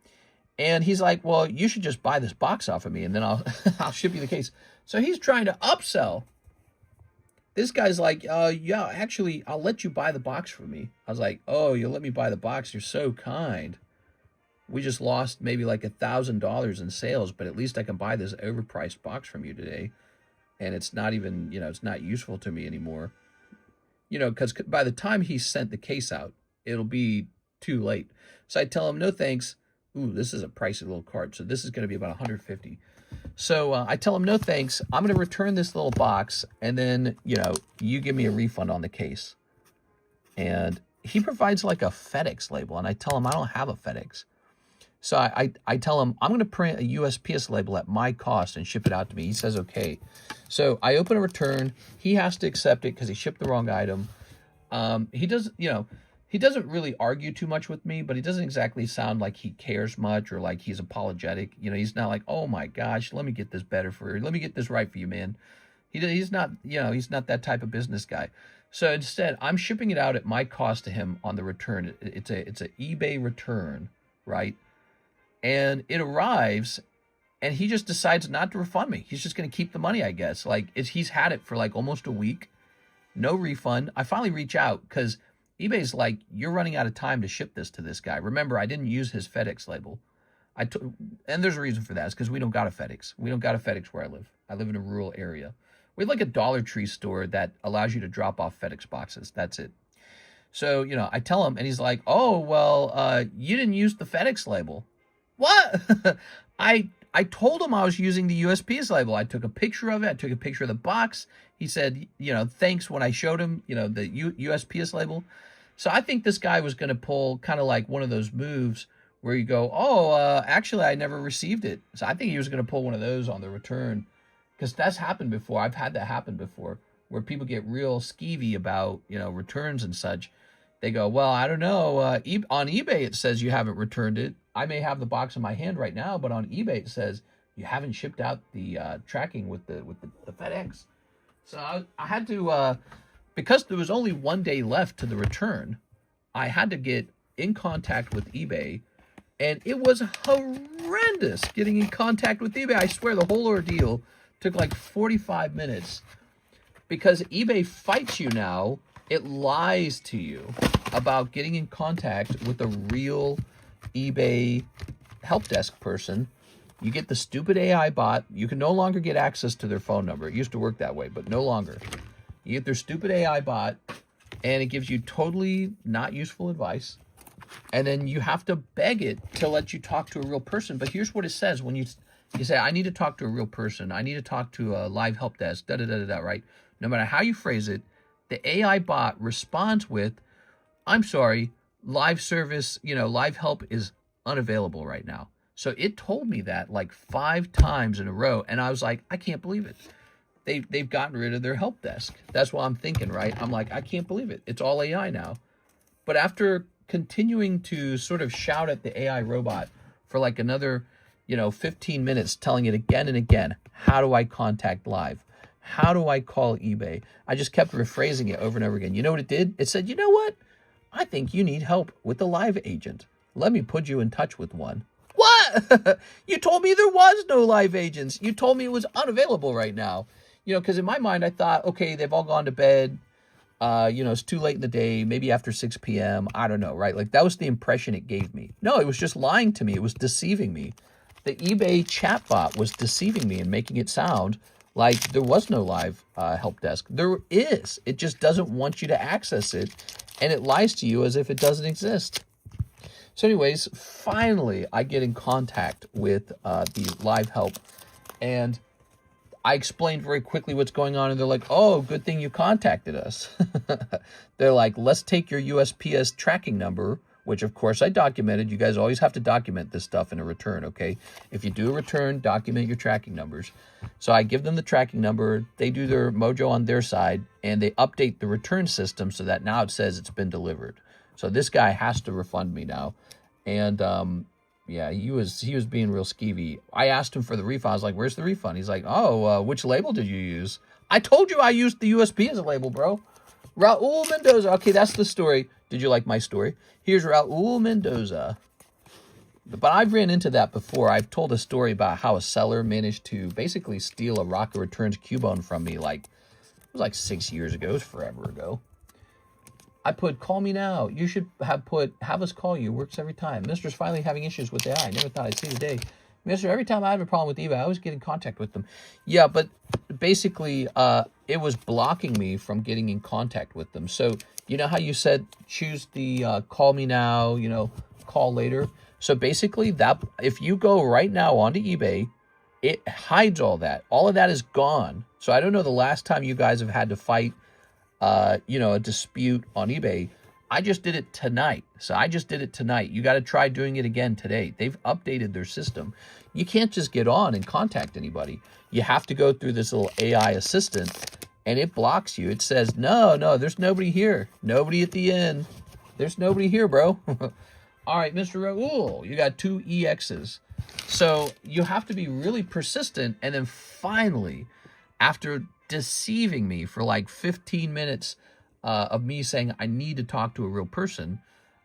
And he's like, well, you should just buy this box off of me, and then I'll I'll ship you the case. So he's trying to upsell. This guy's like, yeah, actually, I'll let you buy the box from me. I was like, oh, you'll let me buy the box? You're so kind. We just lost maybe like $1,000 in sales, but at least I can buy this overpriced box from you today. And it's not even, you know, it's not useful to me anymore. You know, because by the time he sent the case out, it'll be too late. So I tell him, no thanks. Ooh, this is a pricey little card. So this is going to be about $150. So I tell him, no thanks. I'm going to return this little box, and then, you know, you give me a refund on the case. And he provides like a FedEx label, and I tell him I don't have a FedEx. So I tell him I'm going to print a USPS label at my cost and ship it out to me. He says, okay. So I open a return. He has to accept it because he shipped the wrong item. He does, you know, he doesn't really argue too much with me, but he doesn't exactly sound like he cares much or like he's apologetic. You know, he's not like, oh my gosh, let me get this better for you. Let me get this right for you, man. He's not, you know, he's not that type of business guy. So instead, I'm shipping it out at my cost to him on the return. It's a eBay return, right? And it arrives, and he just decides not to refund me. He's just going to keep the money, I guess. Like, he's had it for like almost a week, no refund. I finally reach out because eBay's like, you're running out of time to ship this to this guy. Remember, I didn't use his FedEx label. And there's a reason for that. It's because we don't got a FedEx. We don't got a FedEx where I live. I live in a rural area. We have like a Dollar Tree store that allows you to drop off FedEx boxes. That's it. So, you know, I tell him, and he's like, oh, well, you didn't use the FedEx label. What? I told him I was using the USPS label. I took a picture of it. I took a picture of the box. He said, you know, thanks when I showed him, you know, the USPS label. So I think this guy was going to pull kind of like one of those moves where you go, oh, actually, I never received it. So I think he was going to pull one of those on the return, because that's happened before. I've had that happen before, where people get real skeevy about, you know, returns and such. They go, well, I don't know. On eBay, it says you haven't returned it. I may have the box in my hand right now, but on eBay, it says you haven't shipped out the tracking with the FedEx. So I had to, because there was only 1 day left to the return, I had to get in contact with eBay. And it was horrendous getting in contact with eBay. I swear the whole ordeal took like 45 minutes because eBay fights you now. It lies to you about getting in contact with a real eBay help desk person. You get the stupid AI bot. You can no longer get access to their phone number. It used to work that way, but no longer. You get their stupid AI bot, and it gives you totally not useful advice. And then you have to beg it to let you talk to a real person. But here's what it says when you say, I need to talk to a real person. I need to talk to a live help desk, da-da-da-da-da, right? No matter how you phrase it, the AI bot responds with, I'm sorry, live service, you know, live help is unavailable right now. So it told me that like 5 times in a row. And I was like, I can't believe it. They've gotten rid of their help desk. That's what I'm thinking, right? I'm like, I can't believe it. It's all AI now. But after continuing to sort of shout at the AI robot for like another, 15 minutes, telling it again and again, how do I contact live? How do I call eBay? I just kept rephrasing it over and over again. You know what it did? It said, you know what? I think you need help with the live agent. Let me put you in touch with one. What? You told me there was no live agents. You told me it was unavailable right now. Because in my mind, I thought, okay, they've all gone to bed. It's too late in the day, maybe after 6 p.m. I don't know, right? Like that was the impression it gave me. No, it was just lying to me. It was deceiving me. The eBay chatbot was deceiving me and making it sound like there was no live help desk. There is. It just doesn't want you to access it, and it lies to you as if it doesn't exist. So anyways, finally, I get in contact with the live help, and I explained very quickly what's going on, and they're like, oh, good thing you contacted us. They're like, let's take your USPS tracking number, which, of course, I documented. You guys always have to document this stuff in a return, okay? If you do a return, document your tracking numbers. So I give them the tracking number. They do their mojo on their side, and they update the return system so that now it says it's been delivered. So this guy has to refund me now. And yeah, he was being real skeevy. I asked him for the refund. I was like, where's the refund? He's like, oh, which label did you use? I told you I used the USPS label, bro. Raul Mendoza. Okay, that's the story. Did you like my story? Here's Raul Mendoza. But I've ran into that before. I've told a story about how a seller managed to basically steal a Rocket Returns Cubone from me. It was like 6 years ago. It was forever ago. I put, call me now. You should have us call you. Works every time. Mister's finally having issues with AI. I never thought I'd see the day. Mister, every time I have a problem with eBay, I always get in contact with them. Yeah, but basically, it was blocking me from getting in contact with them. So, you know how you said, choose the call me now, call later? So basically, that if you go right now onto eBay, it hides all that. All of that is gone. So I don't know the last time you guys have had to fight a dispute on eBay. I just did it tonight. So I just did it tonight. You got to try doing it again today. They've updated their system. You can't just get on and contact anybody. You have to go through this little AI assistant, and it blocks you. It says, no, there's nobody here. Nobody at the end. There's nobody here, bro. All right, Mr. Raul, you got 2 EXs. So you have to be really persistent, and then finally, after deceiving me for like 15 minutes, of me saying I need to talk to a real person,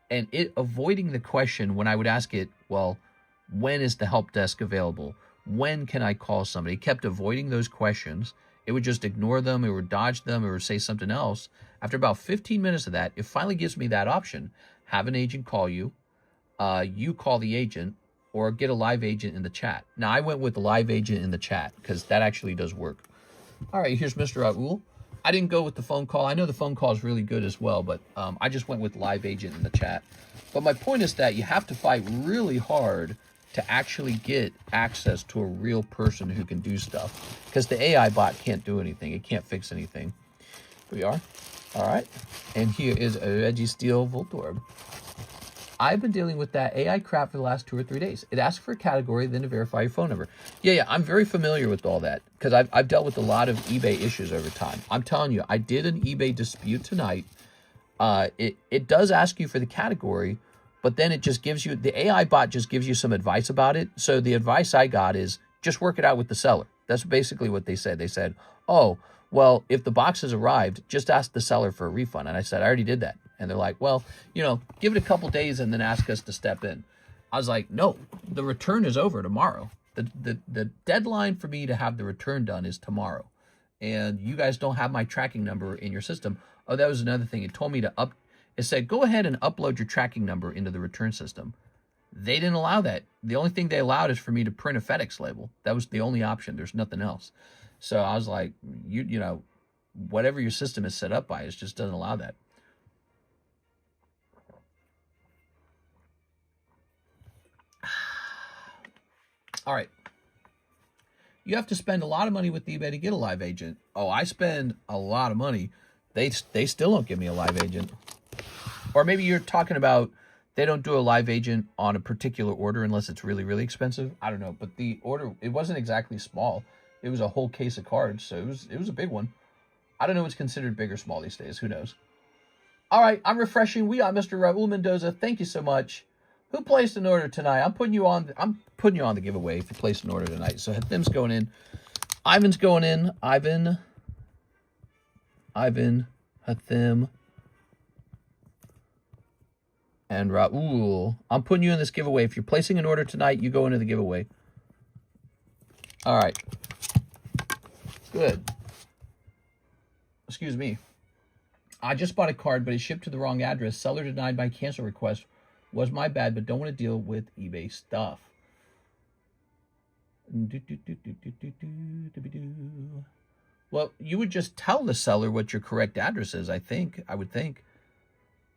and it avoiding the question when I would ask it, well, when is the help desk available? When can I call somebody? It kept avoiding those questions. It would just ignore them. It would dodge them. It would say something else. After about 15 minutes of that, it finally gives me that option. Have an agent call you. You call the agent, or get a live agent in the chat. Now, I went with the live agent in the chat because that actually does work. All right, here's Mr. Raul. I didn't go with the phone call. I know the phone call is really good as well, but I just went with live agent in the chat. But my point is that you have to fight really hard to actually get access to a real person who can do stuff, because the AI bot can't do anything. It can't fix anything. Here we are. All right. And here is a Reggie Steel Voltorb. I've been dealing with that AI crap for the last 2 or 3 days. It asks for a category, then to verify your phone number. Yeah, I'm very familiar with all that because I've dealt with a lot of eBay issues over time. I'm telling you, I did an eBay dispute tonight. It does ask you for the category, but then it just gives you, the AI bot just gives you some advice about it. So the advice I got is just work it out with the seller. That's basically what they said. They said, oh, well, if the box has arrived, just ask the seller for a refund. And I said, I already did that. And they're like, well, you know, give it a couple days and then ask us to step in. I was like, no, the return is over tomorrow. The deadline for me to have the return done is tomorrow. And you guys don't have my tracking number in your system. Oh, that was another thing. It told me to it said, go ahead and upload your tracking number into the return system. They didn't allow that. The only thing they allowed is for me to print a FedEx label. That was the only option. There's nothing else. So I was like, you know, whatever your system is set up by, it just doesn't allow that. All right. You have to spend a lot of money with eBay to get a live agent. Oh, I spend a lot of money. They still don't give me a live agent. Or maybe you're talking about they don't do a live agent on a particular order unless it's really, really expensive. I don't know. But the order, it wasn't exactly small. It was a whole case of cards. So it was a big one. I don't know what's considered big or small these days. Who knows? All right. I'm refreshing. We got Mr. Raul Mendoza. Thank you so much. Who placed an order tonight? I'm putting you on the giveaway if you place an order tonight. So Hathim's going in. Ivan's going in. Ivan, Hathim, and Raul. I'm putting you in this giveaway. If you're placing an order tonight, you go into the giveaway. All right. Good. Excuse me. I just bought a card, but it shipped to the wrong address. Seller denied my cancel request. Was my bad, but don't want to deal with eBay stuff. Well, you would just tell the seller what your correct address is, I would think.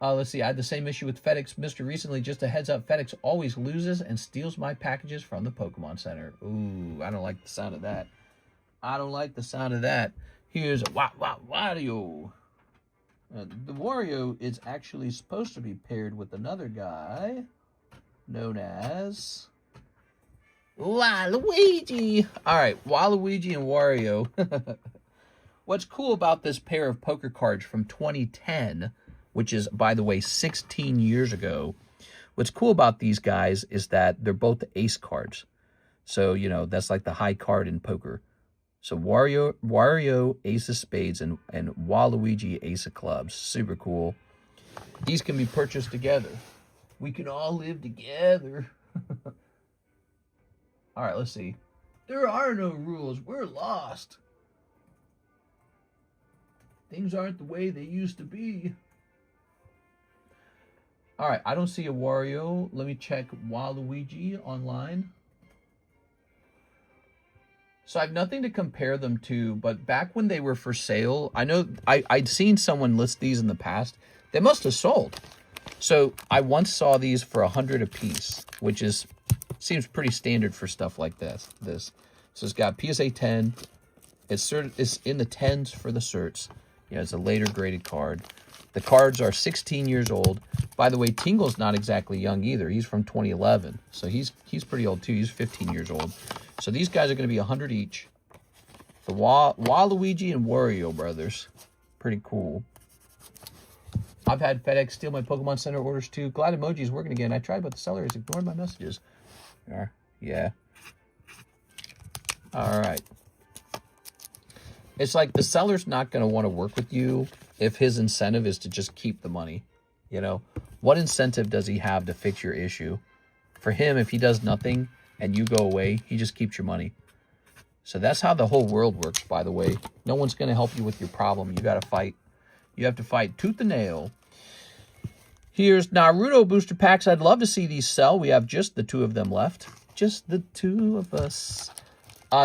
Let's see, I had the same issue with FedEx. Mr. Recently, just a heads up, FedEx always loses and steals my packages from the Pokemon Center. Ooh, I don't like the sound of that. I don't like the sound of that. Here's a Wario. The Wario is actually supposed to be paired with another guy known as Waluigi. All right, Waluigi and Wario. What's cool about this pair of poker cards from 2010, which is, by the way, 16 years ago, what's cool about these guys is that they're both ace cards. So, you know, that's like the high card in poker. So Wario, ace of spades, and Waluigi, ace of clubs. Super cool. These can be purchased together. We can all live together. All right, let's see. There are no rules. We're lost. Things aren't the way they used to be. All right, I don't see a Wario. Let me check Waluigi online. So I have nothing to compare them to, but back when they were for sale, I know I'd seen someone list these in the past. They must have sold. So I once saw these for 100 a piece, which seems pretty standard for stuff like this. So it's got PSA 10. It's in the 10s for the certs. You know, it's a later graded card. The cards are 16 years old. By the way, Tingle's not exactly young either. He's from 2011. So he's pretty old too. He's 15 years old. So these guys are going to be 100 each. The Waluigi and Wario brothers. Pretty cool. I've had FedEx steal my Pokemon Center orders too. Glad emoji is working again. I tried, but the seller has ignored my messages. Yeah. All right. It's like the seller's not going to want to work with you if his incentive is to just keep the money. You know, what incentive does he have to fix your issue? For him, if he does nothing and you go away, he just keeps your money. So that's how the whole world works, by the way. No one's going to help you with your problem. You got to fight. You have to fight tooth and nail. Here's Naruto booster packs. I'd love to see these sell. We have just the 2 of them left. Just the 2 of us.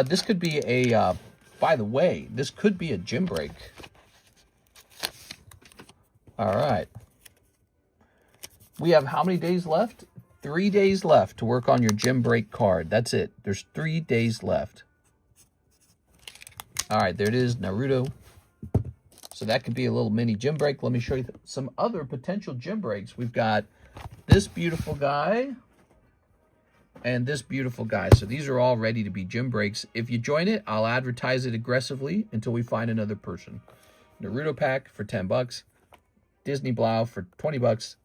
This could be a, by the way, this could be a gym break. All right. We have how many days left? 3 days left to work on your gym break card. That's it. There's 3 days left. All right, there it is, Naruto. So that could be a little mini gym break. Let me show you some other potential gym breaks. We've got this beautiful guy and this beautiful guy. So these are all ready to be gym breaks. If you join it, I'll advertise it aggressively until we find another person. Naruto pack for 10 bucks. Disney Blau for 20 bucks.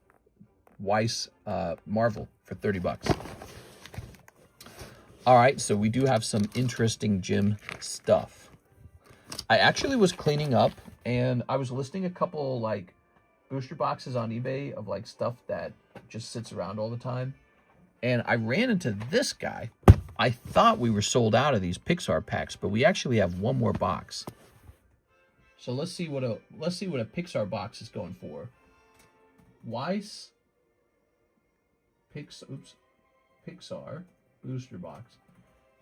Weiss Marvel for 30 bucks. All right, so we do have some interesting gym stuff. I actually was cleaning up and I was listing a couple like booster boxes on eBay of like stuff that just sits around all the time. And I ran into this guy. I thought we were sold out of these Pixar packs, but we actually have one more box. So let's see what a Pixar box is going for. Weiss Pixar booster box.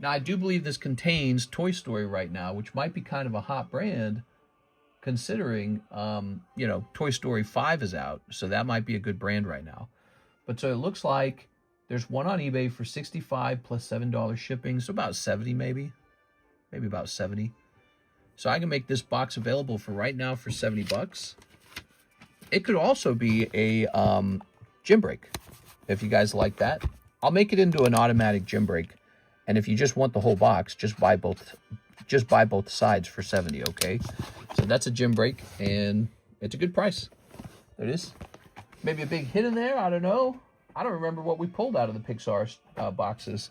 Now, I do believe this contains Toy Story right now, which might be kind of a hot brand, considering, you know, Toy Story 5 is out, so that might be a good brand right now. But so it looks like there's one on eBay for $65 plus $7 shipping, so about 70 maybe about 70. So I can make this box available for right now for 70 bucks. It could also be a gym break, if you guys like that. I'll make it into an automatic gym break. And if you just want the whole box, just buy both sides for 70, okay? So that's a gym break, and it's a good price. There it is. Maybe a big hit in there, I don't know. I don't remember what we pulled out of the Pixar boxes.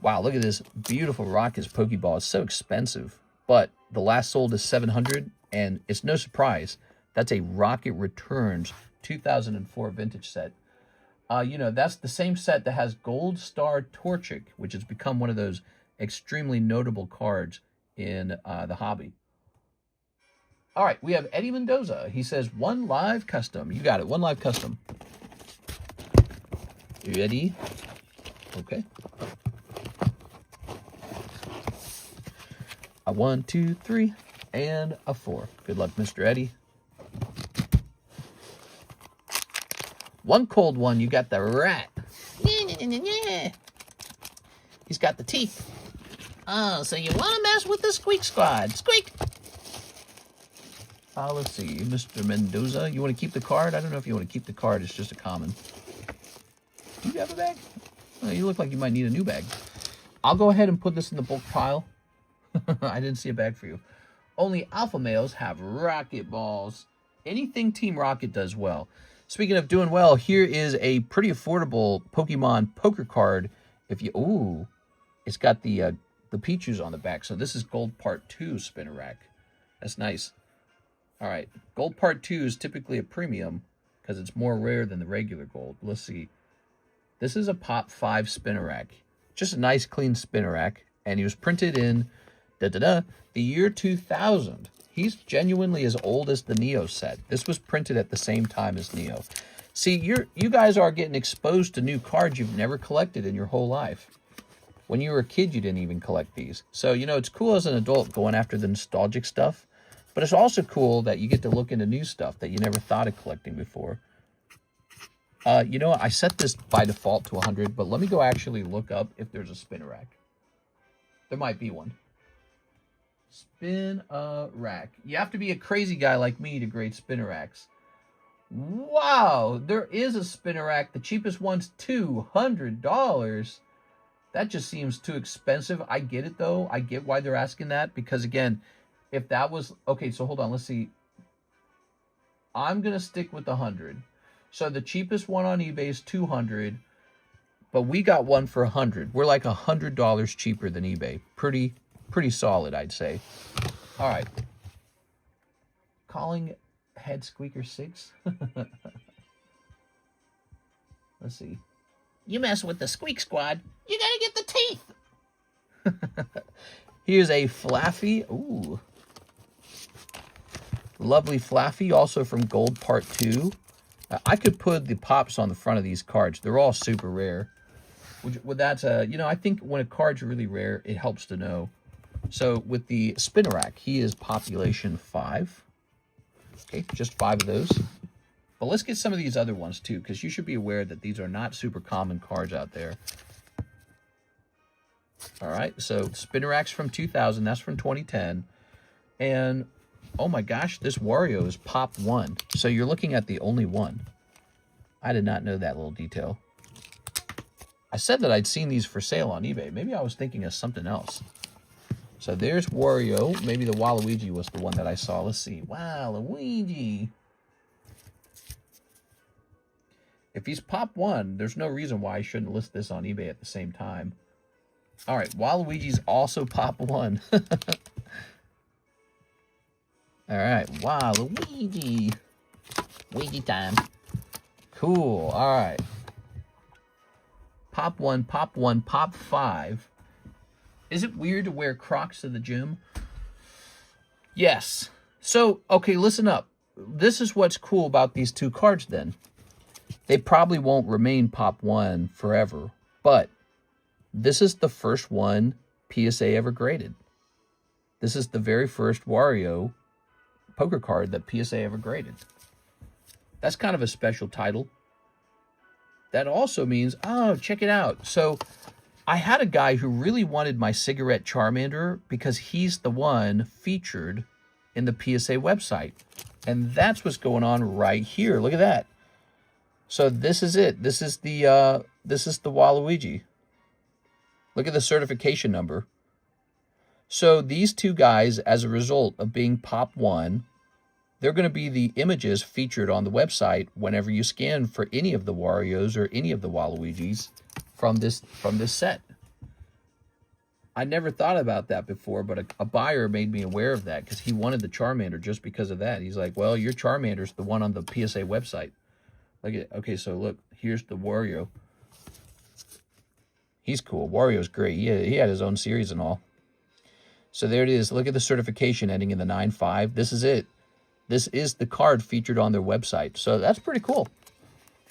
Wow, look at this beautiful Rockets Pokeball. It's so expensive, but the last sold is $700, and it's no surprise. That's a Rocket Returns 2004 vintage set. You know, that's the same set that has Gold Star Torchic, which has become one of those extremely notable cards in the hobby. All right, we have Eddie Mendoza. He says, 1 live custom. You got it, 1 live custom. You ready? Okay. A 1, 2, 3, and a 4. Good luck, Mr. Eddie. 1 cold one, you got the rat. He's got the teeth. Oh, so you want to mess with the Squeak Squad. Squeak! Let's see, Mr. Mendoza, you want to keep the card? I don't know if you want to keep the card. It's just a common. Do you have a bag? Oh, you look like you might need a new bag. I'll go ahead and put this in the bulk pile. I didn't see a bag for you. Only alpha males have rocket balls. Anything Team Rocket does well. Speaking of doing well, here is a pretty affordable Pokemon poker card. If you, ooh, it's got the Pichus on the back. So this is Gold Part 2 spinner rack. That's nice. All right, Gold Part 2 is typically a premium because it's more rare than the regular gold. Let's see. This is a Pop 5 spinner rack. Just a nice clean spinner rack. And he was printed in the year 2000. He's genuinely as old as the Neo set. This was printed at the same time as Neo. See, you guys are getting exposed to new cards you've never collected in your whole life. When you were a kid, you didn't even collect these. So, you know, it's cool as an adult going after the nostalgic stuff. But it's also cool that you get to look into new stuff that you never thought of collecting before. You know what? I set this by default to 100, but let me go actually look up if there's a spinner rack. There might be one. Spin a rack. You have to be a crazy guy like me to grade spinner racks. Wow, there is a spinner rack. The cheapest one's $200. That just seems too expensive. I get it, though. I get why they're asking that. Because, again, if that was... Okay, so hold on. Let's see. I'm going to stick with the 100. So the cheapest one on eBay is $200. But we got one for $100. We're like $100 cheaper than eBay. Pretty solid, I'd say. All right. Calling Head Squeaker 6. Let's see. You mess with the Squeak Squad, you gotta get the teeth. Here's a Flaffy. Ooh. Lovely Flaffy, also from Gold Part 2. I could put the pops on the front of these cards. They're all super rare. Would that, you know, I think when a card's really rare, it helps to know. So with the Spinnerack, he is population 5. Okay, just 5 of those. But let's get some of these other ones too, because you should be aware that these are not super common cards out there. All right, so Spinnerack's from 2000. That's from 2010. And oh my gosh, this Wario is pop 1. So you're looking at the only one. I did not know that little detail. I said that I'd seen these for sale on eBay. Maybe I was thinking of something else. So there's Wario. Maybe the Waluigi was the one that I saw. Let's see. Waluigi. If he's pop 1, there's no reason why I shouldn't list this on eBay at the same time. All right, Waluigi's also pop 1. All right, Waluigi. Ouija time. Cool, all right. Pop 1, pop 1, pop 5. Is it weird to wear Crocs to the gym? Yes. So, okay, listen up. This is what's cool about these two cards then. They probably won't remain pop 1 forever, but this is the first one PSA ever graded. This is the very first Wario poker card that PSA ever graded. That's kind of a special title. That also means, oh, check it out. So I had a guy who really wanted my cigarette Charmander because he's the one featured in the PSA website. And that's what's going on right here. Look at that. So this is it. This is the Waluigi. Look at the certification number. So these two guys, as a result of being pop 1, they're going to be the images featured on the website whenever you scan for any of the Warios or any of the Waluigis from this set. I never thought about that before, but a buyer made me aware of that because he wanted the Charmander just because of that. He's like, well, your Charmander's the one on the PSA website. Like, okay, so look, here's the Wario. He's cool. Wario's great. He had his own series and all. So there it is. Look at the certification ending in the 9.5. This is it. This is the card featured on their website. So that's pretty cool.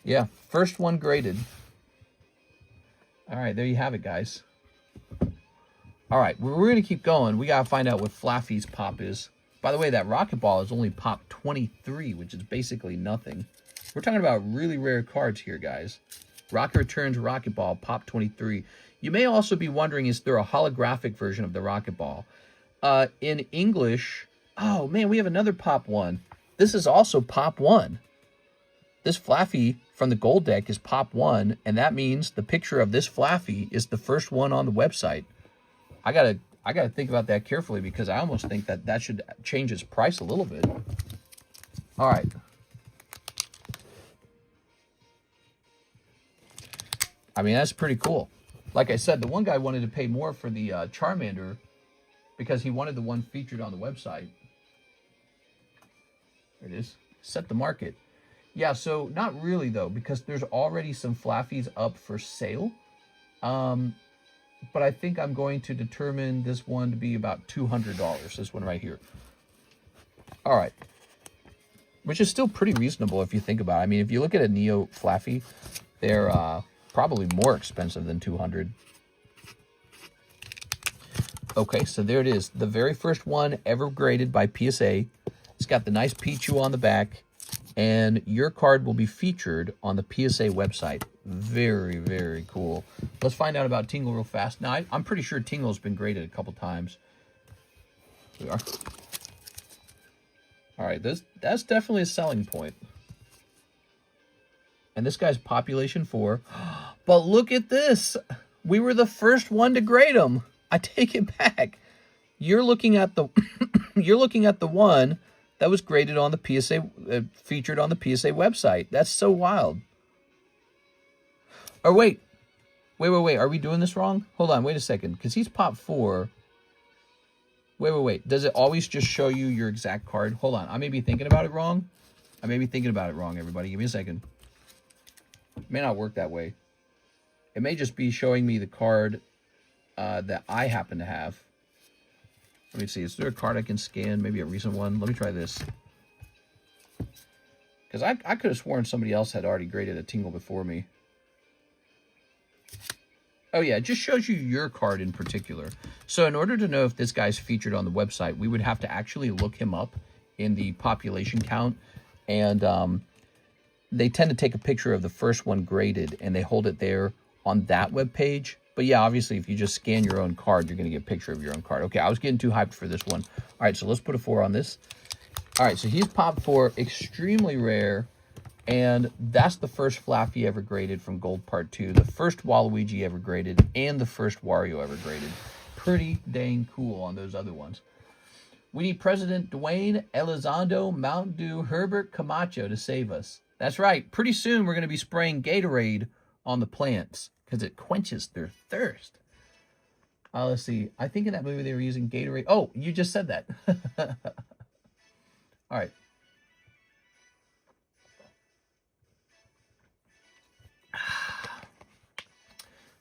Yeah, first one graded. All right, there you have it, guys. All right, we're going to keep going. We got to find out what Flaffy's pop is. By the way, that Rocket Ball is only pop 23, which is basically nothing. We're talking about really rare cards here, guys. Rocket Returns Rocket Ball, pop 23. You may also be wondering, is there a holographic version of the Rocket Ball? In English, oh man, we have another pop 1. This is also pop 1. This Flaffy from the gold deck is pop 1, and that means the picture of this Flaffy is the first one on the website. I gotta think about that carefully because I almost think that should change its price a little bit. All right. I mean, that's pretty cool. Like I said, the one guy wanted to pay more for the Charmander because he wanted the one featured on the website. There it is. Set the market. Yeah, so not really, though, because there's already some Flaffies up for sale. But I think I'm going to determine this one to be about $200, this one right here. All right. Which is still pretty reasonable if you think about it. I mean, if you look at a Neo Flaffy, they're probably more expensive than $200. Okay, so there it is. The very first one ever graded by PSA. It's got the nice Pichu on the back. And your card will be featured on the PSA website. Very, very cool. Let's find out about Tingle real fast. Now, I'm pretty sure Tingle's been graded a couple times. Here we are. All right, that's definitely a selling point. And this guy's population 4. But look at this. We were the first one to grade him. I take it back. You're looking at the you're looking at the one that was graded on the PSA, featured on the PSA website. That's so wild. Or wait. Are we doing this wrong? Hold on, wait a second. Because he's pop 4. Wait. Does it always just show you your exact card? Hold on. I may be thinking about it wrong. Everybody. Give me a second. It may not work that way. It may just be showing me the card that I happen to have. Let me see. Is there a card I can scan? Maybe a recent one? Let me try this. Because I could have sworn somebody else had already graded a tingle before me. Oh, yeah. It just shows you your card in particular. So in order to know if this guy's featured on the website, we would have to actually look him up in the population count. And they tend to take a picture of the first one graded, and they hold it there on that web page. But yeah, obviously, if you just scan your own card, you're going to get a picture of your own card. Okay, I was getting too hyped for this one. All right, so let's put a 4 on this. All right, so he's popped 4, extremely rare. And that's the first Flappy ever graded from Gold Part 2, the first Waluigi ever graded, and the first Wario ever graded. Pretty dang cool on those other ones. We need President Dwayne Elizondo Mountain Dew Herbert Camacho to save us. That's right. Pretty soon we're going to be spraying Gatorade on the plants because it quenches their thirst. Let's see. I think in that movie they were using Gatorade. Oh, you just said that. All right.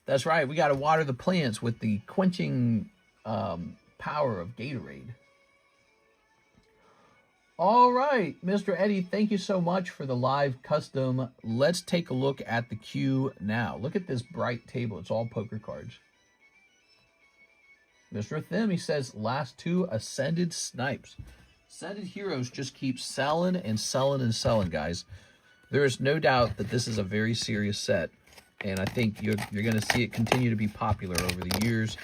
That's right. We got to water the plants with the quenching power of Gatorade. All right, Mr. Eddie, thank you so much for the live custom. Let's take a look at the queue now. Look at this bright table. It's all poker cards. Mr. Thim, he says, last 2 Ascended Snipes. Ascended Heroes just keep selling and selling and selling, guys. There is no doubt that this is a very serious set. And I think you're going to see it continue to be popular over the years.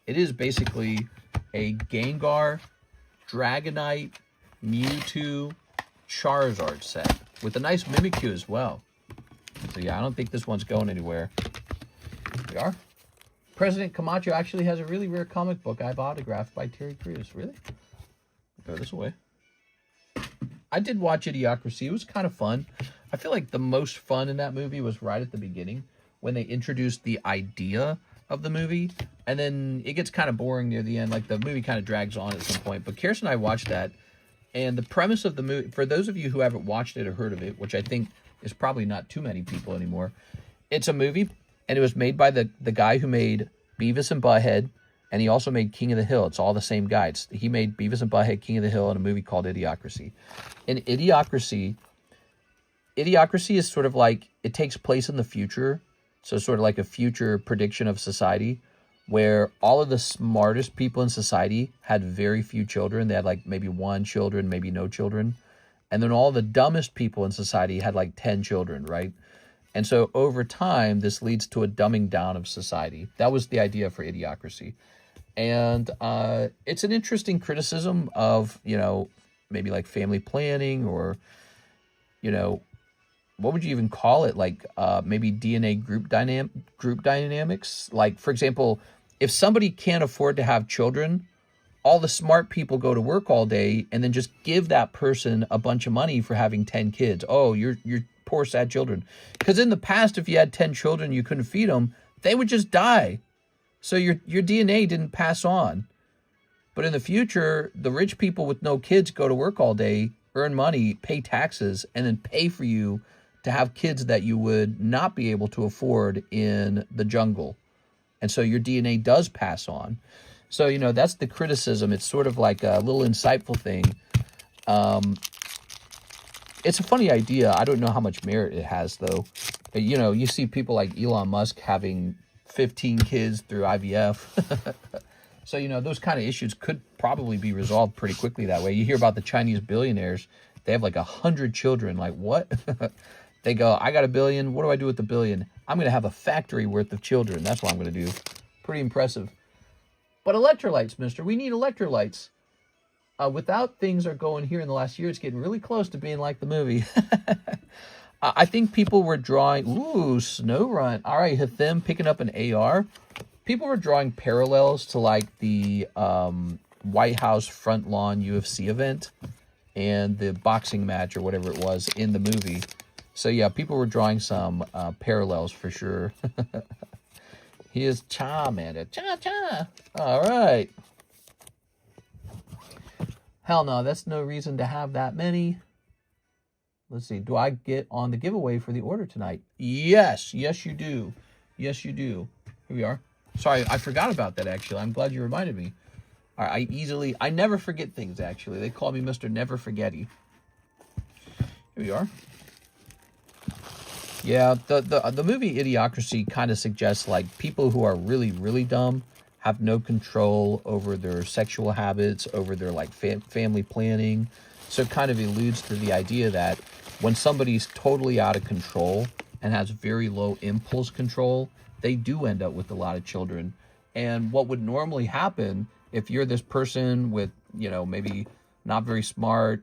It is basically a Gengar, Dragonite, Mewtwo, Charizard set with a nice Mimikyu as well. So yeah, I don't think this one's going anywhere. Here we are. President Camacho actually has a really rare comic book I've autographed by Terry Crews. Really? Throw this away. I did watch Idiocracy. It was kind of fun. I feel like the most fun in that movie was right at the beginning when they introduced the idea of the movie, and then it gets kind of boring near the end. Like, the movie kind of drags on at some point. But Kirsten and I watched that, and the premise of the movie, for those of you who haven't watched it or heard of it, which I think is probably not too many people anymore, it's a movie, and it was made by the guy who made Beavis and Butthead, and he also made King of the Hill. It's all the same guy. He made Beavis and Butthead, King of the Hill, in a movie called Idiocracy. In Idiocracy is sort of like, it takes place in the future, so sort of like a future prediction of society, where all of the smartest people in society had very few children. They had like maybe 1 children, maybe no children. And then all the dumbest people in society had like 10 children, right? And so over time, this leads to a dumbing down of society. That was the idea for Idiocracy. And it's an interesting criticism of, maybe like family planning, or, what would you even call it? Like maybe DNA group dynamics. Like, for example, if somebody can't afford to have children, all the smart people go to work all day and then just give that person a bunch of money for having 10 kids. Oh, you're poor, sad children. Because in the past, if you had 10 children, you couldn't feed them, they would just die. So your DNA didn't pass on. But in the future, the rich people with no kids go to work all day, earn money, pay taxes, and then pay for you to have kids that you would not be able to afford in the jungle. And so your DNA does pass on. So, that's the criticism. It's sort of like a little insightful thing. It's a funny idea. I don't know how much merit it has, though. You see people like Elon Musk having 15 kids through IVF. So, those kind of issues could probably be resolved pretty quickly that way. You hear about the Chinese billionaires. They have like 100 children. Like, what? They go, I got $1 billion. What do I do with the $1 billion? I'm going to have a factory worth of children. That's what I'm going to do. Pretty impressive. But electrolytes, mister. We need electrolytes. Without things are going here in the last year, it's getting really close to being like the movie. I think people were drawing... Ooh, Snowrun. All right, Hathim picking up an AR. People were drawing parallels to like the White House front lawn UFC event and the boxing match or whatever it was in the movie. So yeah, people were drawing some parallels for sure. He is Charmander. Cha-cha. All right. Hell no, that's no reason to have that many. Let's see. Do I get on the giveaway for the order tonight? Yes. Yes, you do. Yes, you do. Here we are. Sorry, I forgot about that, actually. I'm glad you reminded me. All right, I never forget things, actually. They call me Mr. Never Forgetty. Here we are. Yeah, the movie Idiocracy kind of suggests, like, people who are really, really dumb have no control over their sexual habits, over their, like, family planning. So it kind of alludes to the idea that when somebody's totally out of control and has very low impulse control, they do end up with a lot of children. And what would normally happen if you're this person with, you know, maybe not very smart,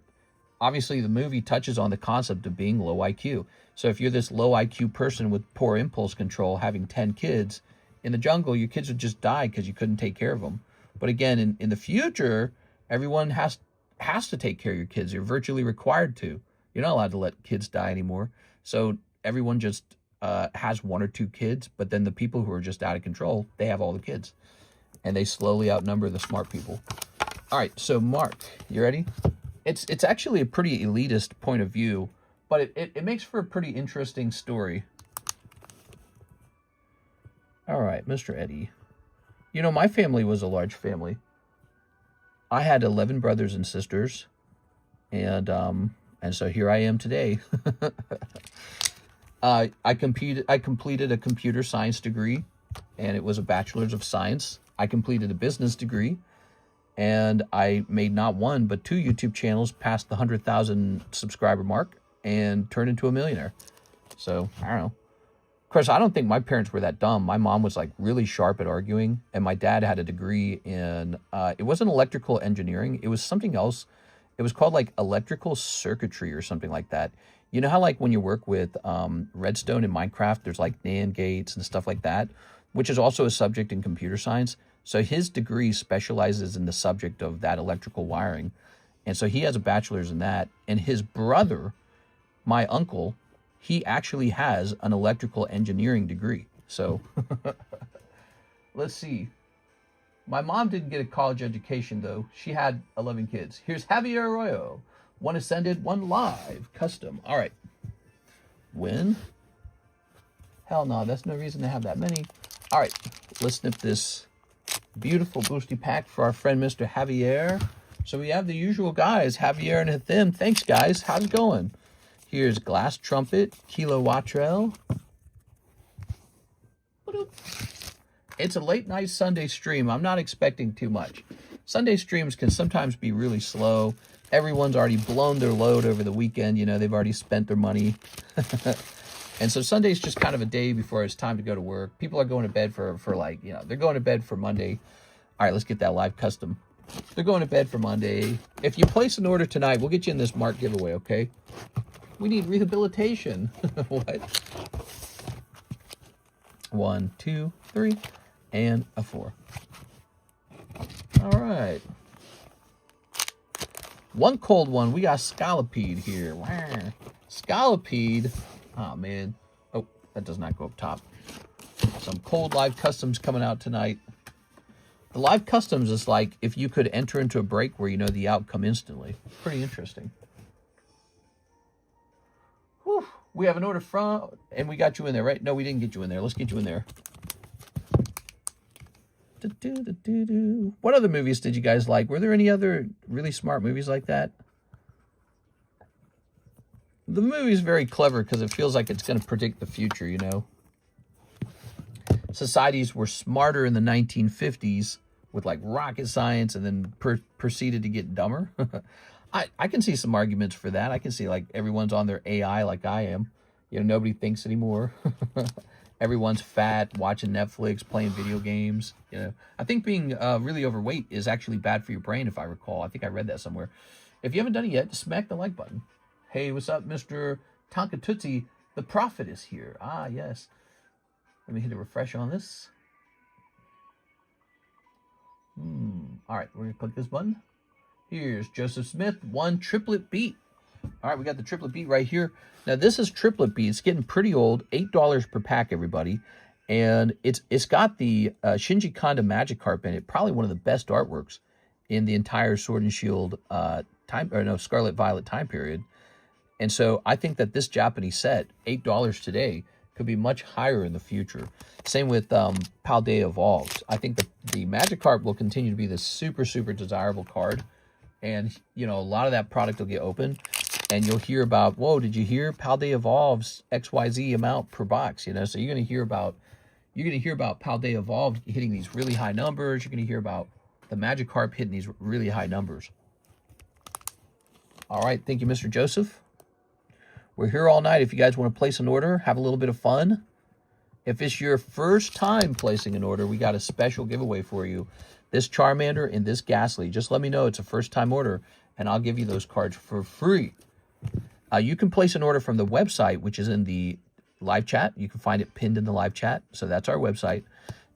obviously the movie touches on the concept of being low IQ. So if you're this low IQ person with poor impulse control having 10 kids, in the jungle, your kids would just die because you couldn't take care of them. But again, in the future, everyone has to take care of your kids. You're virtually required to. You're not allowed to let kids die anymore. So everyone just has 1 or 2 kids, but then the people who are just out of control, they have all the kids. And they slowly outnumber the smart people. All right, so Mark, you ready? It's actually a pretty elitist point of view, but it makes for a pretty interesting story. All right, Mr. Eddie. You know, my family was a large family. I had 11 brothers and sisters, and so here I am today. I completed a computer science degree, and it was a bachelor's of science. I completed a business degree, and I made not 1 but 2 YouTube channels past the 100,000 subscriber mark and turned into a millionaire. So I don't know. Of course, I don't think my parents were that dumb. My mom was, like, really sharp at arguing, and my dad had a degree in, it wasn't electrical engineering. It was something else. It was called, like, electrical circuitry or something like that. You know how, like, when you work with redstone in Minecraft, there's, like, NAND gates and stuff like that, which is also a subject in computer science. So his degree specializes in the subject of that electrical wiring. And so he has a bachelor's in that. And his brother, my uncle, he actually has an electrical engineering degree. So let's see. My mom didn't get a college education, though. She had 11 kids. Here's Javier Arroyo. 1 ascended, 1 live. Custom. All right. Win. Hell no, that's no reason to have that many. All right. Let's snip this beautiful boosty pack for our friend Mr. Javier. So we have the usual guys, Javier and Hathim. Thanks, guys. How's it going? Here's Glass Trumpet, Kilo Wattrell. It's a late night Sunday stream. I'm not expecting too much. Sunday streams can sometimes be really slow. Everyone's already blown their load over the weekend. You know, they've already spent their money. And so Sunday's just kind of a day before it's time to go to work. People are going to bed for like, you know, they're going to bed for Monday. All right, let's get that live custom. They're going to bed for Monday. If you place an order tonight, we'll get you in this Mark giveaway, okay? We need rehabilitation. What? 1, 2, 3, and a 4. All right. 1 cold one. We got Scallopede here. Wow. Scallopede. Oh, man. Oh, that does not go up top. Some cold live customs coming out tonight. The live customs is like if you could enter into a break where you know the outcome instantly. Pretty interesting. Whew. We have an order from, and we got you in there, right? No, we didn't get you in there. Let's get you in there. What other movies did you guys like? Were there any other really smart movies like that? The movie is very clever because it feels like it's going to predict the future, you know? Societies were smarter in the 1950s with, like, rocket science and then proceeded to get dumber. I can see some arguments for that. I can see, like, everyone's on their AI like I am. You know, nobody thinks anymore. Everyone's fat, watching Netflix, playing video games. You know, I think being really overweight is actually bad for your brain, if I recall. I think I read that somewhere. If you haven't done it yet, smack the like button. Hey, what's up, Mr. Tonkatutsi? The Prophet is here. Ah, yes. Let me hit a refresh on this. All right, we're going to click this button. Here's Joseph Smith, 1 triplet beat. All right, we got the triplet beat right here. Now, this is triplet beat. It's getting pretty old. $8 per pack, everybody. And it's got the Shinji Kanda Magic Carp in it. Probably one of the best artworks in the entire Sword and Shield Scarlet Violet time period. And so I think that this Japanese set, $8 today, could be much higher in the future. Same with Paldea Evolved. I think that the Magikarp will continue to be this super, super desirable card. And, you know, a lot of that product will get open. And you'll hear about, whoa, did you hear Paldea Evolves XYZ amount per box? You know, so you're going to hear about Paldea Evolved hitting these really high numbers. You're going to hear about the Magikarp hitting these really high numbers. All right, thank you, Mr. Joseph. We're here all night. If you guys want to place an order, have a little bit of fun. If it's your first time placing an order, we got a special giveaway for you. This Charmander and this Ghastly. Just let me know it's a first-time order, and I'll give you those cards for free. You can place an order from the website, which is in the live chat. You can find it pinned in the live chat. So that's our website.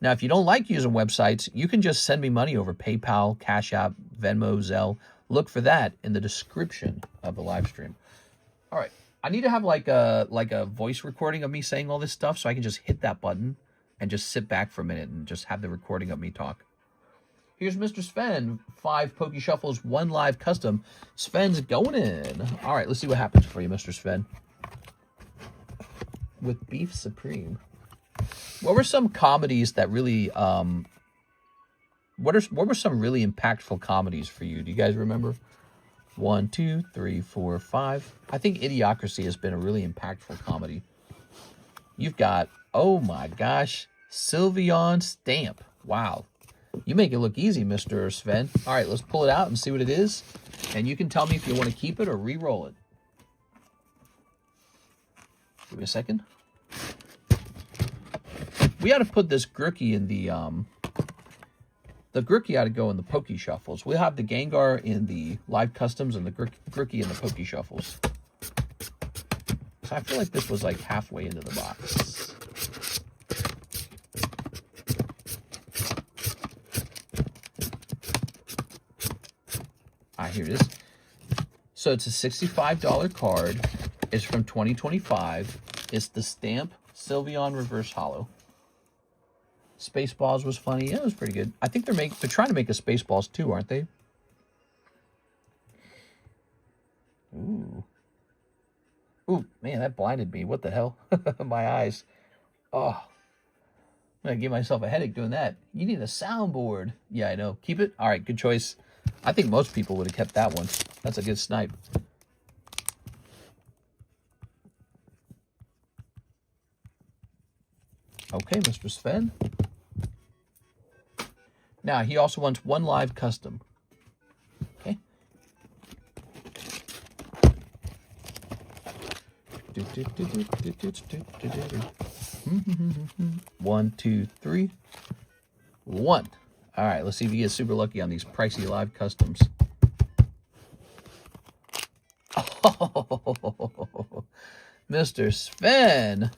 Now, if you don't like using websites, you can just send me money over PayPal, Cash App, Venmo, Zelle. Look for that in the description of the live stream. All right. I need to have like a voice recording of me saying all this stuff so I can just hit that button and just sit back for a minute and just have the recording of me talk. Here's Mr. Sven. 5 Poke Shuffles, 1 live custom. Sven's going in. All right, let's see what happens for you, Mr. Sven. With Beef Supreme. What were some comedies that really, what were some really impactful comedies for you? Do you guys remember? 1, 2, 3, 4, 5. I think Idiocracy has been a really impactful comedy. You've got, oh my gosh, Sylveon Stamp. Wow. You make it look easy, Mr. Sven. All right, let's pull it out and see what it is. And you can tell me if you want to keep it or re-roll it. Give me a second. We ought to put this Grookey in the Grookey ought to go in the Poke Shuffles. We'll have the Gengar in the live customs and the Grookey in the Poke Shuffles. So I feel like this was like halfway into the box. Here it is. So it's a $65 card. It's from 2025. It's the Stamp Sylveon Reverse Holo. Spaceballs was funny. Yeah, it was pretty good. I think they're trying to make a Spaceballs too, aren't they? Ooh. Ooh, man, that blinded me. What the hell? My eyes. Oh. I'm going to give myself a headache doing that. You need a soundboard. Yeah, I know. Keep it? All right, good choice. I think most people would have kept that one. That's a good snipe. Okay, Mr. Sven. Now, he also wants 1 live custom. Okay. 1, 2, 3. 1. All right, let's see if you get super lucky on these pricey live customs. Oh, Mr. Sven.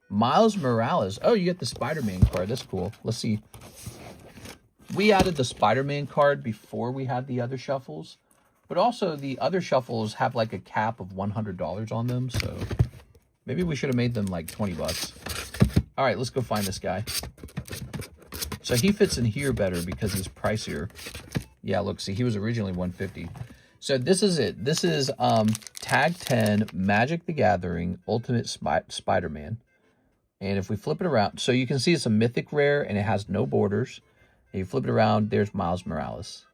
Miles Morales. Oh, you get the Spider-Man card. That's cool. Let's see. We added the Spider-Man card before we had the other shuffles. But also, the other shuffles have like a cap of $100 on them. So maybe we should have made them like 20 bucks. All right, let's go find this guy. So he fits in here better because he's pricier. Yeah, look, see, he was originally $150. So this is it. This is Tag 10 Magic the Gathering Ultimate Spider-Man. And if we flip it around, so you can see it's a mythic rare and it has no borders. And you flip it around, there's Miles Morales.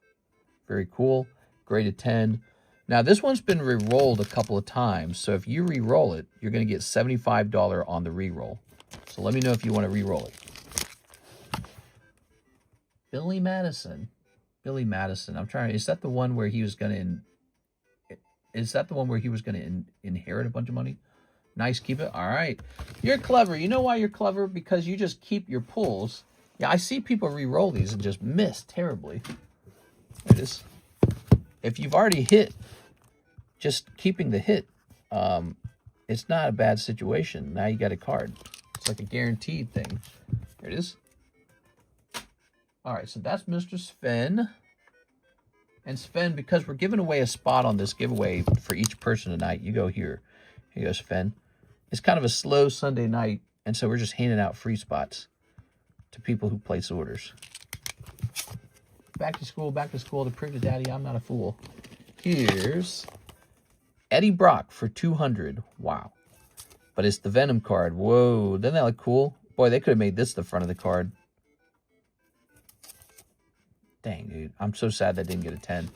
Very cool. Graded 10. Now, this one's been re-rolled a couple of times. So if you re-roll it, you're going to get $75 on the re-roll. So let me know if you want to re-roll it. Billy Madison. Billy Madison. I'm trying. Is that the one where he was going to? Is that the one where he was going to inherit a bunch of money? Nice, keep it. All right, you're clever. You know why you're clever? Because you just keep your pulls. Yeah, I see people re-roll these and just miss terribly. There it is. If you've already hit, just keeping the hit, it's not a bad situation. Now you got a card. It's like a guaranteed thing. There it is. All right, so that's Mr. Sven. And Sven, because we're giving away a spot on this giveaway for each person tonight, you go here. Here you go, Sven. It's kind of a slow Sunday night, and so we're just handing out free spots to people who place orders. Back to school to prove to Daddy I'm not a fool. Here's Eddie Brock for 200. Wow. But it's the Venom card. Whoa, doesn't that look cool? Boy, they could have made this the front of the card. Dang, dude. I'm so sad that didn't get a 10.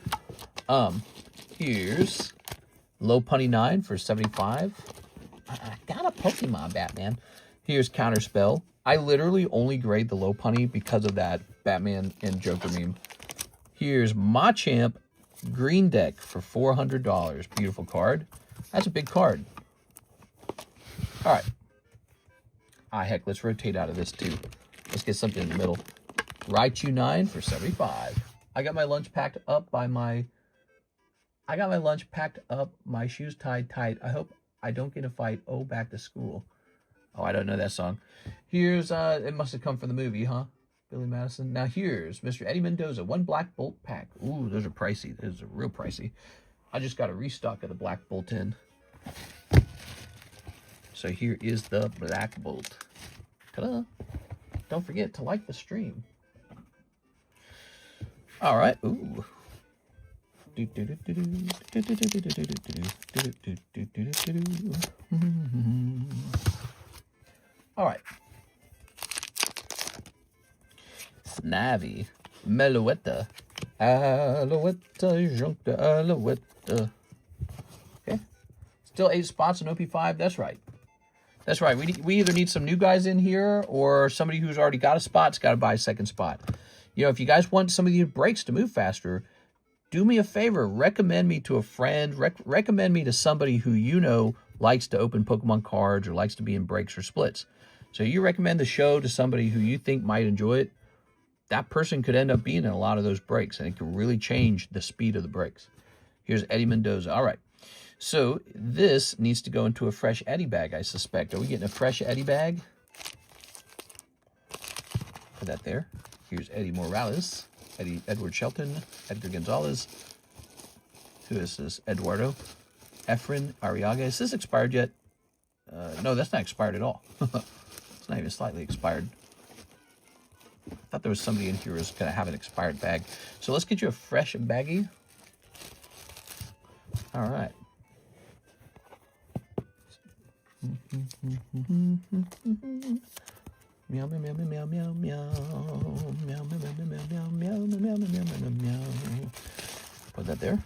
Here's Low Punny 9 for 75. I got a Pokemon Batman. Here's Counterspell. I literally only grade the Low Punny because of that Batman and Joker meme. Here's Machamp Green Deck for $400. Beautiful card. That's a big card. All right. Ah, heck, let's rotate out of this too. Let's get something in the middle. Raichu 9 for 75. I got my lunch packed up by my... my shoes tied tight. I hope I don't get a fight. Oh, back to school. Oh, I don't know that song. Here's, it must have come from the movie, huh? Billy Madison. Now here's Mr. Eddie Mendoza. 1 Black Bolt pack. Ooh, those are pricey. Those are real pricey. I just got a restock of the Black Bolt in. So here is the Black Bolt. Ta-da! Don't forget to like the stream. All right. Ooh. All right. Snavi. Melouetta. Alouetta. Juncta. Alouetta. Okay. Still 8 spots in OP5. That's right. That's right. We either need some new guys in here or somebody who's already got a spot's got to buy a second spot. You know, if you guys want some of these breaks to move faster, do me a favor. Recommend me to a friend. Recommend me to somebody who you know likes to open Pokemon cards or likes to be in breaks or splits. So you recommend the show to somebody who you think might enjoy it. That person could end up being in a lot of those breaks, and it could really change the speed of the breaks. Here's Eddie Mendoza. All right. So this needs to go into a fresh Eddie bag, I suspect. Are we getting a fresh Eddie bag? Put that there. Here's Eddie Morales, Edward Shelton, Edgar Gonzalez. Who is this? Eduardo. Efren Arriaga. Is this expired yet? No, that's not expired at all. It's not even slightly expired. I thought there was somebody in here who was going to have an expired bag. So let's get you a fresh baggie. All right. Meow, meow, meow, meow, meow, meow, meow, meow, meow, meow, meow, meow, meow, meow, meow, meow. Put that there.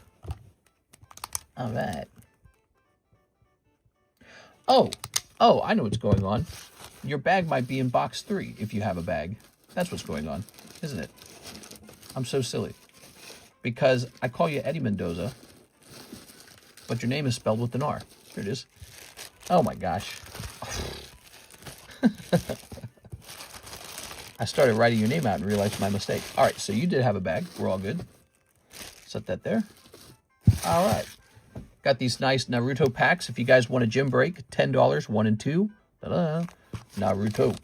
All right. Oh, I know what's going on. Your bag might be in box 3 if you have a bag. That's what's going on, isn't it? I'm so silly. Because I call you Eddie Mendoza, but your name is spelled with an R. Here it is. Oh my gosh. I started writing your name out and realized my mistake. All right, so you did have a bag. We're all good. Set that there. All right. Got these nice Naruto packs. If you guys want a gym break, $10, 1 and 2. Ta-da. Naruto.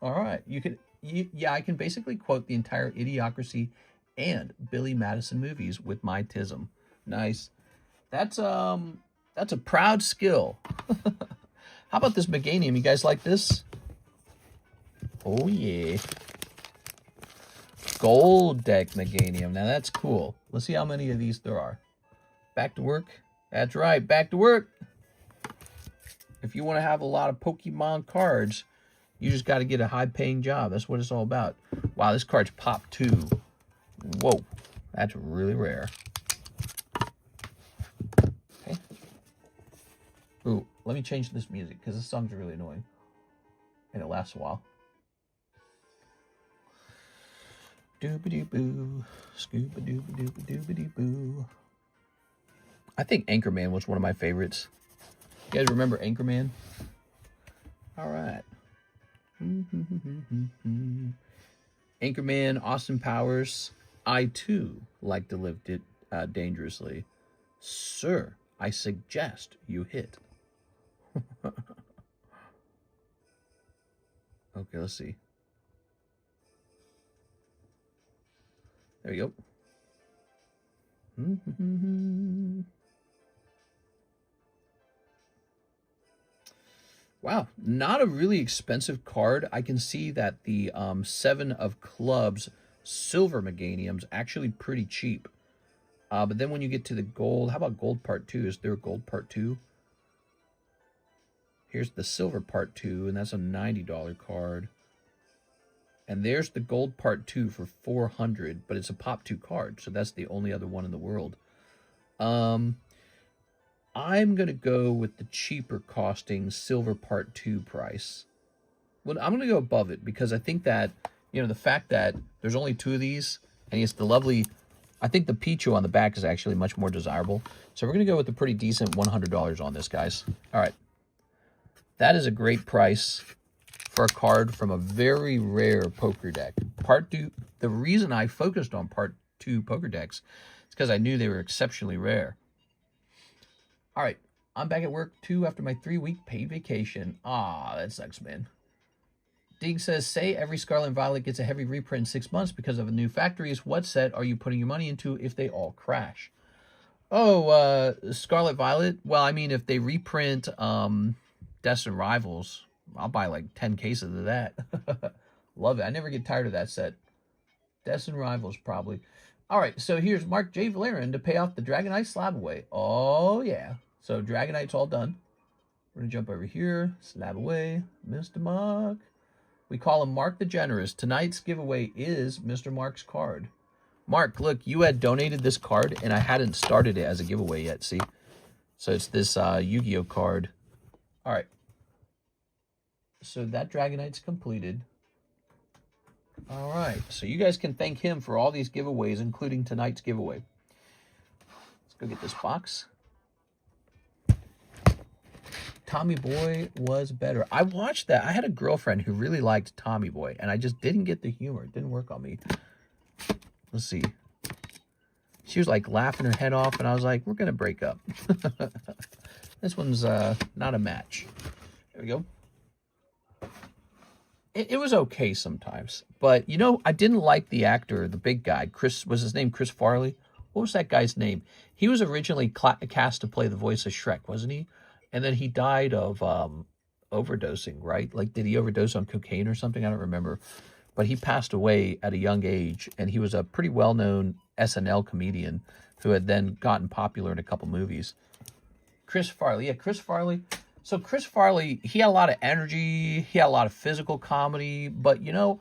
All right. Yeah, I can basically quote the entire Idiocracy and Billy Madison movies with my tism. Nice. That's a proud skill. How about this Meganium? You guys like this? Oh, yeah. Gold deck Meganium. Now, that's cool. Let's see how many of these there are. Back to work. That's right. Back to work. If you want to have a lot of Pokemon cards, you just got to get a high-paying job. That's what it's all about. Wow, this card's pop 2. Whoa. That's really rare. Okay. Ooh, let me change this music because this song's really annoying. And it lasts a while. Doobity-boo, scooba-dooba-dooba-doobity-boo. I think Anchorman was one of my favorites. You guys remember Anchorman? All right. Anchorman, Austin Powers. I, too, like to live dangerously. Sir, I suggest you hit. Okay, let's see. There you go. Wow, not a really expensive card. I can see that the 7 of Clubs Silver Meganium's actually pretty cheap. But then when you get to the gold, how about gold part 2? Is there a gold part 2? Here's the silver part 2, and that's a $90 card. And there's the gold part 2 for $400, but it's a pop 2 card, so that's the only other one in the world. I'm going to go with the cheaper costing silver part 2 price. Well, I'm going to go above it because I think that, you know, the fact that there's only 2 of these, and it's the lovely, I think the Pichu on the back is actually much more desirable. So we're going to go with a pretty decent $100 on this, guys. All right. That is a great price for a card from a very rare poker deck. Part 2, the reason I focused on part 2 poker decks is because I knew they were exceptionally rare. All right, I'm back at work too after my 3-week paid vacation. Ah, that sucks, man. Dig says, say every Scarlet and Violet gets a heavy reprint in 6 months because of the new factories. What set are you putting your money into if they all crash? Oh, Scarlet Violet? Well, I mean, if they reprint Destined Rivals, I'll buy like 10 cases of that. Love it. I never get tired of that set. Destined Rivals, probably. All right, so here's Mark J. Valerian to pay off the Dragonite slab away. Oh, yeah. So Dragonite's all done. We're going to jump over here. Slab away. Mr. Mark. We call him Mark the Generous. Tonight's giveaway is Mr. Mark's card. Mark, look, you had donated this card, and I hadn't started it as a giveaway yet, see? So it's this Yu-Gi-Oh card. All right. So that Dragonite's completed. All right. So you guys can thank him for all these giveaways, including tonight's giveaway. Let's go get this box. Tommy Boy was better. I watched that. I had a girlfriend who really liked Tommy Boy, and I just didn't get the humor. It didn't work on me. Let's see. She was like laughing her head off, and I was like, we're going to break up. This one's not a match. There we go. It was okay sometimes. But, you know, I didn't like the actor, the big guy. Chris, was his name Chris Farley? What was that guy's name? He was originally cast to play the voice of Shrek, wasn't he? And then he died of overdosing, right? Like, did he overdose on cocaine or something? I don't remember. But he passed away at a young age, and he was a pretty well-known SNL comedian who had then gotten popular in a couple movies. Chris Farley. Yeah, Chris Farley. So Chris Farley, he had a lot of energy. He had a lot of physical comedy. But, you know,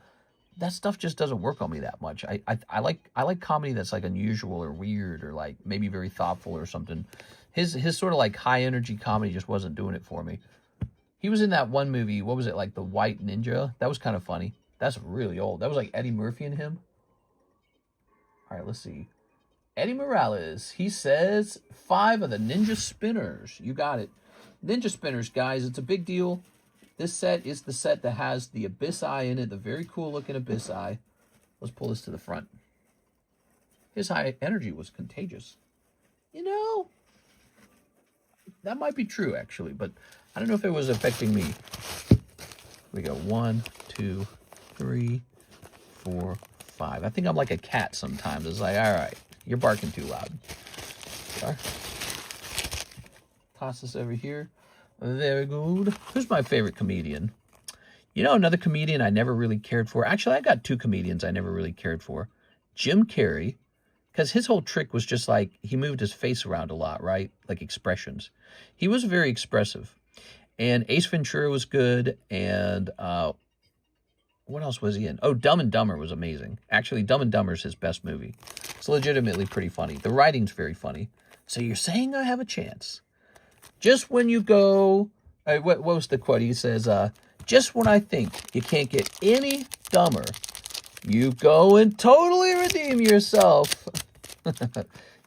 that stuff just doesn't work on me that much. I like comedy that's, like, unusual or weird or, like, maybe very thoughtful or something. His sort of, like, high-energy comedy just wasn't doing it for me. He was in that one movie, what was it, like The White Ninja? That was kind of funny. That's really old. That was like Eddie Murphy and him. All right, let's see. Eddie Morales. He says 5 of the Ninja Spinners. You got it. Ninja Spinners, guys. It's a big deal. This set is the set that has the Abyss Eye in it. The very cool looking Abyss Eye. Let's pull this to the front. His high energy was contagious. You know, that might be true, actually. But I don't know if it was affecting me. We go 1, 2, 3, 4, 5. I think I'm like a cat sometimes. It's like, all right, you're barking too loud. Okay. Toss this over here. Very good. Who's my favorite comedian? You know, another comedian I never really cared for. Actually, I got 2 comedians I never really cared for. Jim Carrey, because his whole trick was just like, he moved his face around a lot, right? Like expressions. He was very expressive. And Ace Ventura was good, and what else was he in? Oh, Dumb and Dumber was amazing. Actually, Dumb and Dumber is his best movie. It's legitimately pretty funny. The writing's very funny. So you're saying I have a chance. Just when you go... what was the quote? He says, just when I think you can't get any dumber, you go and totally redeem yourself.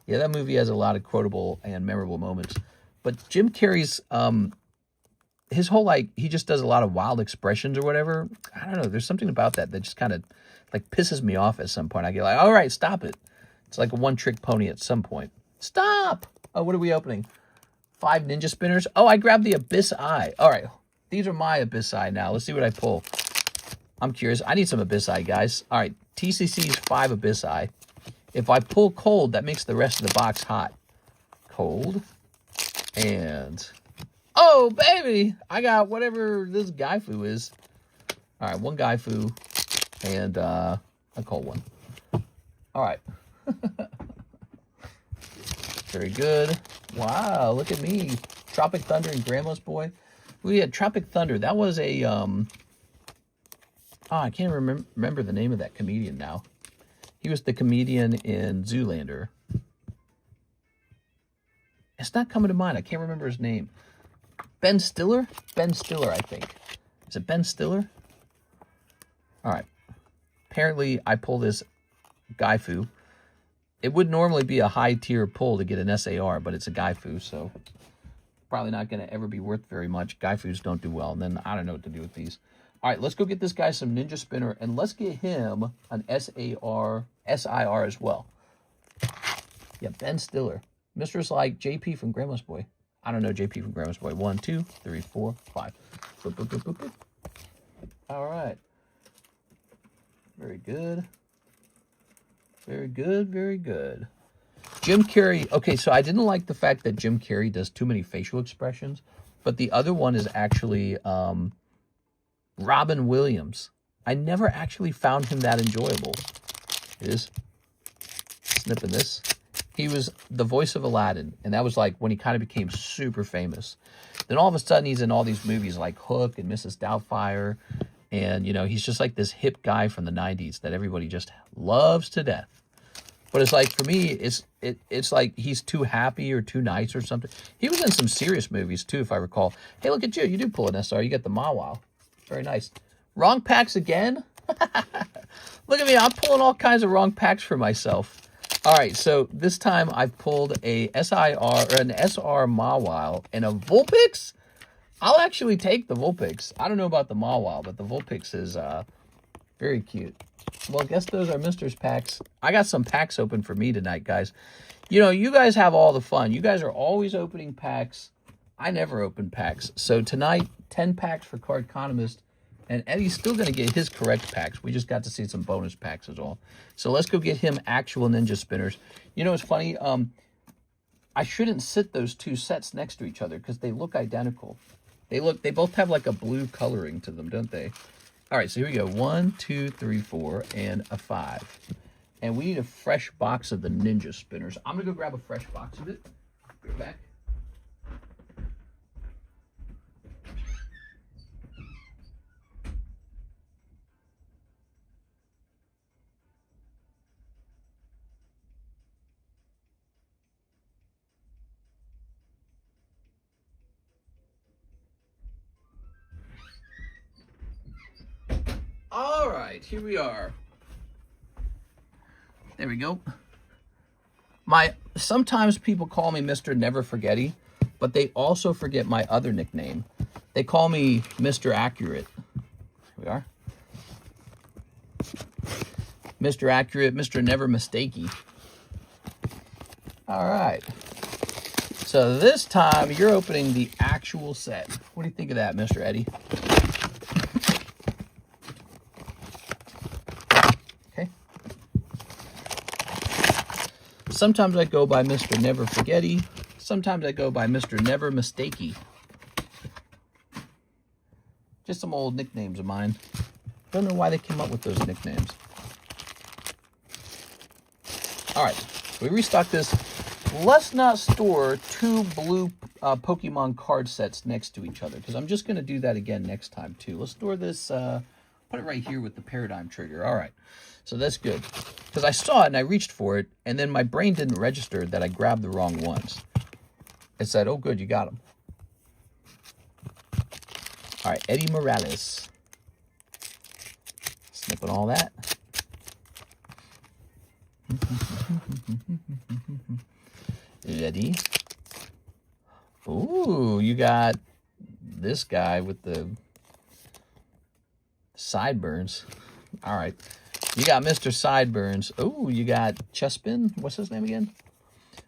Yeah, that movie has a lot of quotable and memorable moments. But Jim Carrey's... his whole, like, he just does a lot of wild expressions or whatever. I don't know. There's something about that just kind of, like, pisses me off at some point. I get like, all right, stop it. It's like a one-trick pony at some point. Stop! Oh, what are we opening? 5 Ninja Spinners. Oh, I grabbed the Abyss Eye. All right. These are my Abyss Eye now. Let's see what I pull. I'm curious. I need some Abyss Eye, guys. All right. TCC's 5 Abyss Eye. If I pull cold, that makes the rest of the box hot. Cold. And... Oh, baby! I got whatever this Waifu is. All right, one Waifu and a cold one. All right. Very good. Wow, look at me. Tropic Thunder and Grandma's Boy. We had Tropic Thunder. That was a, I can't remember the name of that comedian now. He was the comedian in Zoolander. It's not coming to mind. I can't remember his name. Ben Stiller? Ben Stiller, I think. Is it Ben Stiller? All right. Apparently, I pull this Waifu. It would normally be a high-tier pull to get an SAR, but it's a Waifu, so probably not going to ever be worth very much. Waifus don't do well, and then I don't know what to do with these. All right, let's go get this guy some Ninja Spinner, and let's get him an SIR as well. Yeah, Ben Stiller. Mistress like JP from Grandma's Boy. I don't know JP from Grandma's Boy. 1, 2, 3, 4, 5. Boop, boop, boop, boop, boop. All right. Very good. Very good, very good. Jim Carrey. Okay, so I didn't like the fact that Jim Carrey does too many facial expressions, but the other one is actually Robin Williams. I never actually found him that enjoyable. It is snipping this. He was the voice of Aladdin, and that was like when he kind of became super famous. Then all of a sudden he's in all these movies like Hook and Mrs. Doubtfire, and you know, he's just like this hip guy from the 90s that everybody just loves to death. But it's like, for me, it's like he's too happy or too nice or something. He was in some serious movies too, if I recall. Hey, look at you. You do pull an SR. You get the Mawa. Very nice. Wrong packs again? Look at me. I'm pulling all kinds of wrong packs for myself. All right, so this time I've pulled a SIR or an SR Mawile and a Vulpix. I'll actually take the Vulpix. I don't know about the Mawile, but the Vulpix is very cute. Well, I guess those are Mister's packs. I got some packs open for me tonight, guys. You know, you guys have all the fun. You guys are always opening packs. I never open packs. So tonight, 10 packs for Cardconomist. And Eddie's still going to get his correct packs. We just got to see some bonus packs is all. So let's go get him actual Ninja Spinners. You know, it's funny. I shouldn't sit those two sets next to each other because they look identical. They both have like a blue coloring to them, don't they? All right, so here we go. 1, 2, 3, 4, and a 5. And we need a fresh box of the Ninja Spinners. I'm going to go grab a fresh box of it. Go back. All right, here we are. There we go. Sometimes people call me Mr. Never Forgetty, but they also forget my other nickname. They call me Mr. Accurate. Here we are. Mr. Accurate, Mr. Never Mistakey. All right. So this time you're opening the actual set. What do you think of that, Mr. Eddie? Sometimes I go by Mr. Never Forgetty. Sometimes I go by Mr. Never Mistakey. Just some old nicknames of mine. Don't know why they came up with those nicknames. All right, we restocked this. Let's not store two blue Pokemon card sets next to each other because I'm just going to do that again next time too. Let's store this, put it right here with the Paradigm trigger. All right. So that's good, because I saw it and I reached for it, and then my brain didn't register that I grabbed the wrong ones. It said, oh, good, you got them. All right, Eddie Morales. Snipping all that. Eddie. Ooh, you got this guy with the sideburns. All right. You got Mr. Sideburns. Oh, you got Chespin. What's his name again?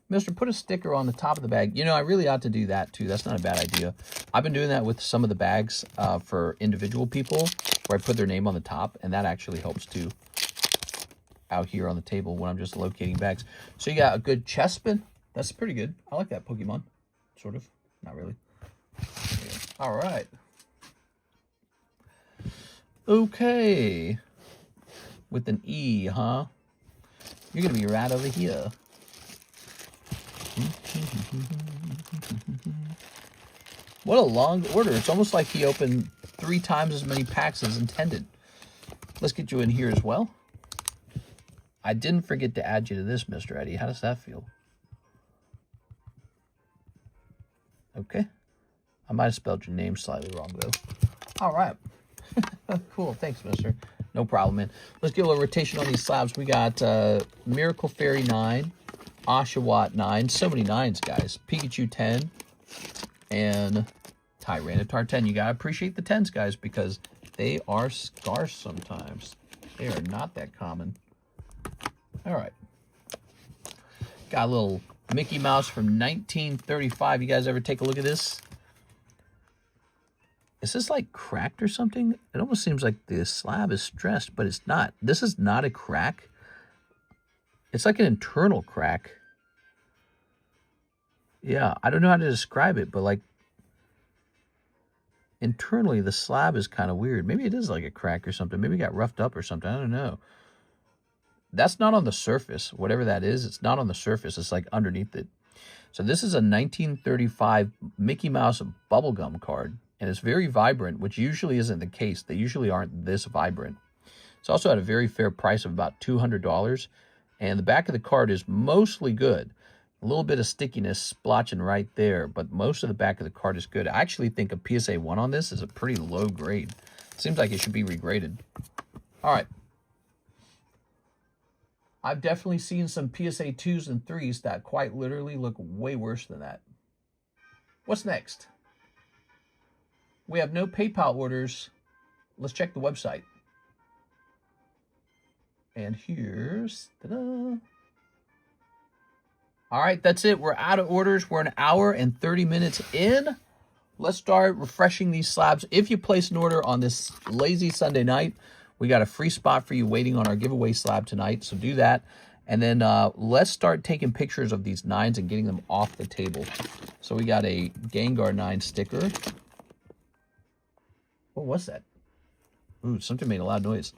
Mister, put a sticker on the top of the bag. You know, I really ought to do that, too. That's not a bad idea. I've been doing that with some of the bags for individual people, where I put their name on the top, and that actually helps, too, out here on the table when I'm just locating bags. So you got a good Chespin. That's pretty good. I like that Pokemon. Sort of. Not really. All right. Okay. With an E, huh? You're going to be right over here. What a long order. It's almost like he opened 3 times as many packs as intended. Let's get you in here as well. I didn't forget to add you to this, Mr. Eddie. How does that feel? Okay. I might have spelled your name slightly wrong, though. All right. Cool. Thanks, mister. No problem, man. Let's get a little rotation on these slabs. We got Miracle Fairy 9, Oshawott 9. So many 9s, guys. Pikachu 10, and Tyranitar 10. You got to appreciate the 10s, guys, because they are scarce sometimes. They are not that common. All right. Got a little Mickey Mouse from 1935. You guys ever take a look at this? Is this like cracked or something? It almost seems like the slab is stressed, but it's not. This is not a crack. It's like an internal crack. Yeah, I don't know how to describe it, but like internally the slab is kind of weird. Maybe it is like a crack or something. Maybe it got roughed up or something. I don't know. That's not on the surface. Whatever that is, it's not on the surface. It's like underneath it. So this is a 1935 Mickey Mouse bubblegum card. And it's very vibrant, which usually isn't the case. They usually aren't this vibrant. It's also at a very fair price of about $200. And the back of the card is mostly good. A little bit of stickiness splotching right there, but most of the back of the card is good. I actually think a PSA 1 on this is a pretty low grade. Seems like it should be regraded. All right. I've definitely seen some PSA 2s and 3s that quite literally look way worse than that. What's next? We have no PayPal orders. Let's check the website. And here's, ta-da. All right, that's it. We're out of orders. We're an hour and 30 minutes in. Let's start refreshing these slabs. If you place an order on this lazy Sunday night, we got a free spot for you waiting on our giveaway slab tonight. So do that. And then let's start taking pictures of these 9s and getting them off the table. So we got a Gengar 9 sticker. What was that? Ooh, something made a loud noise.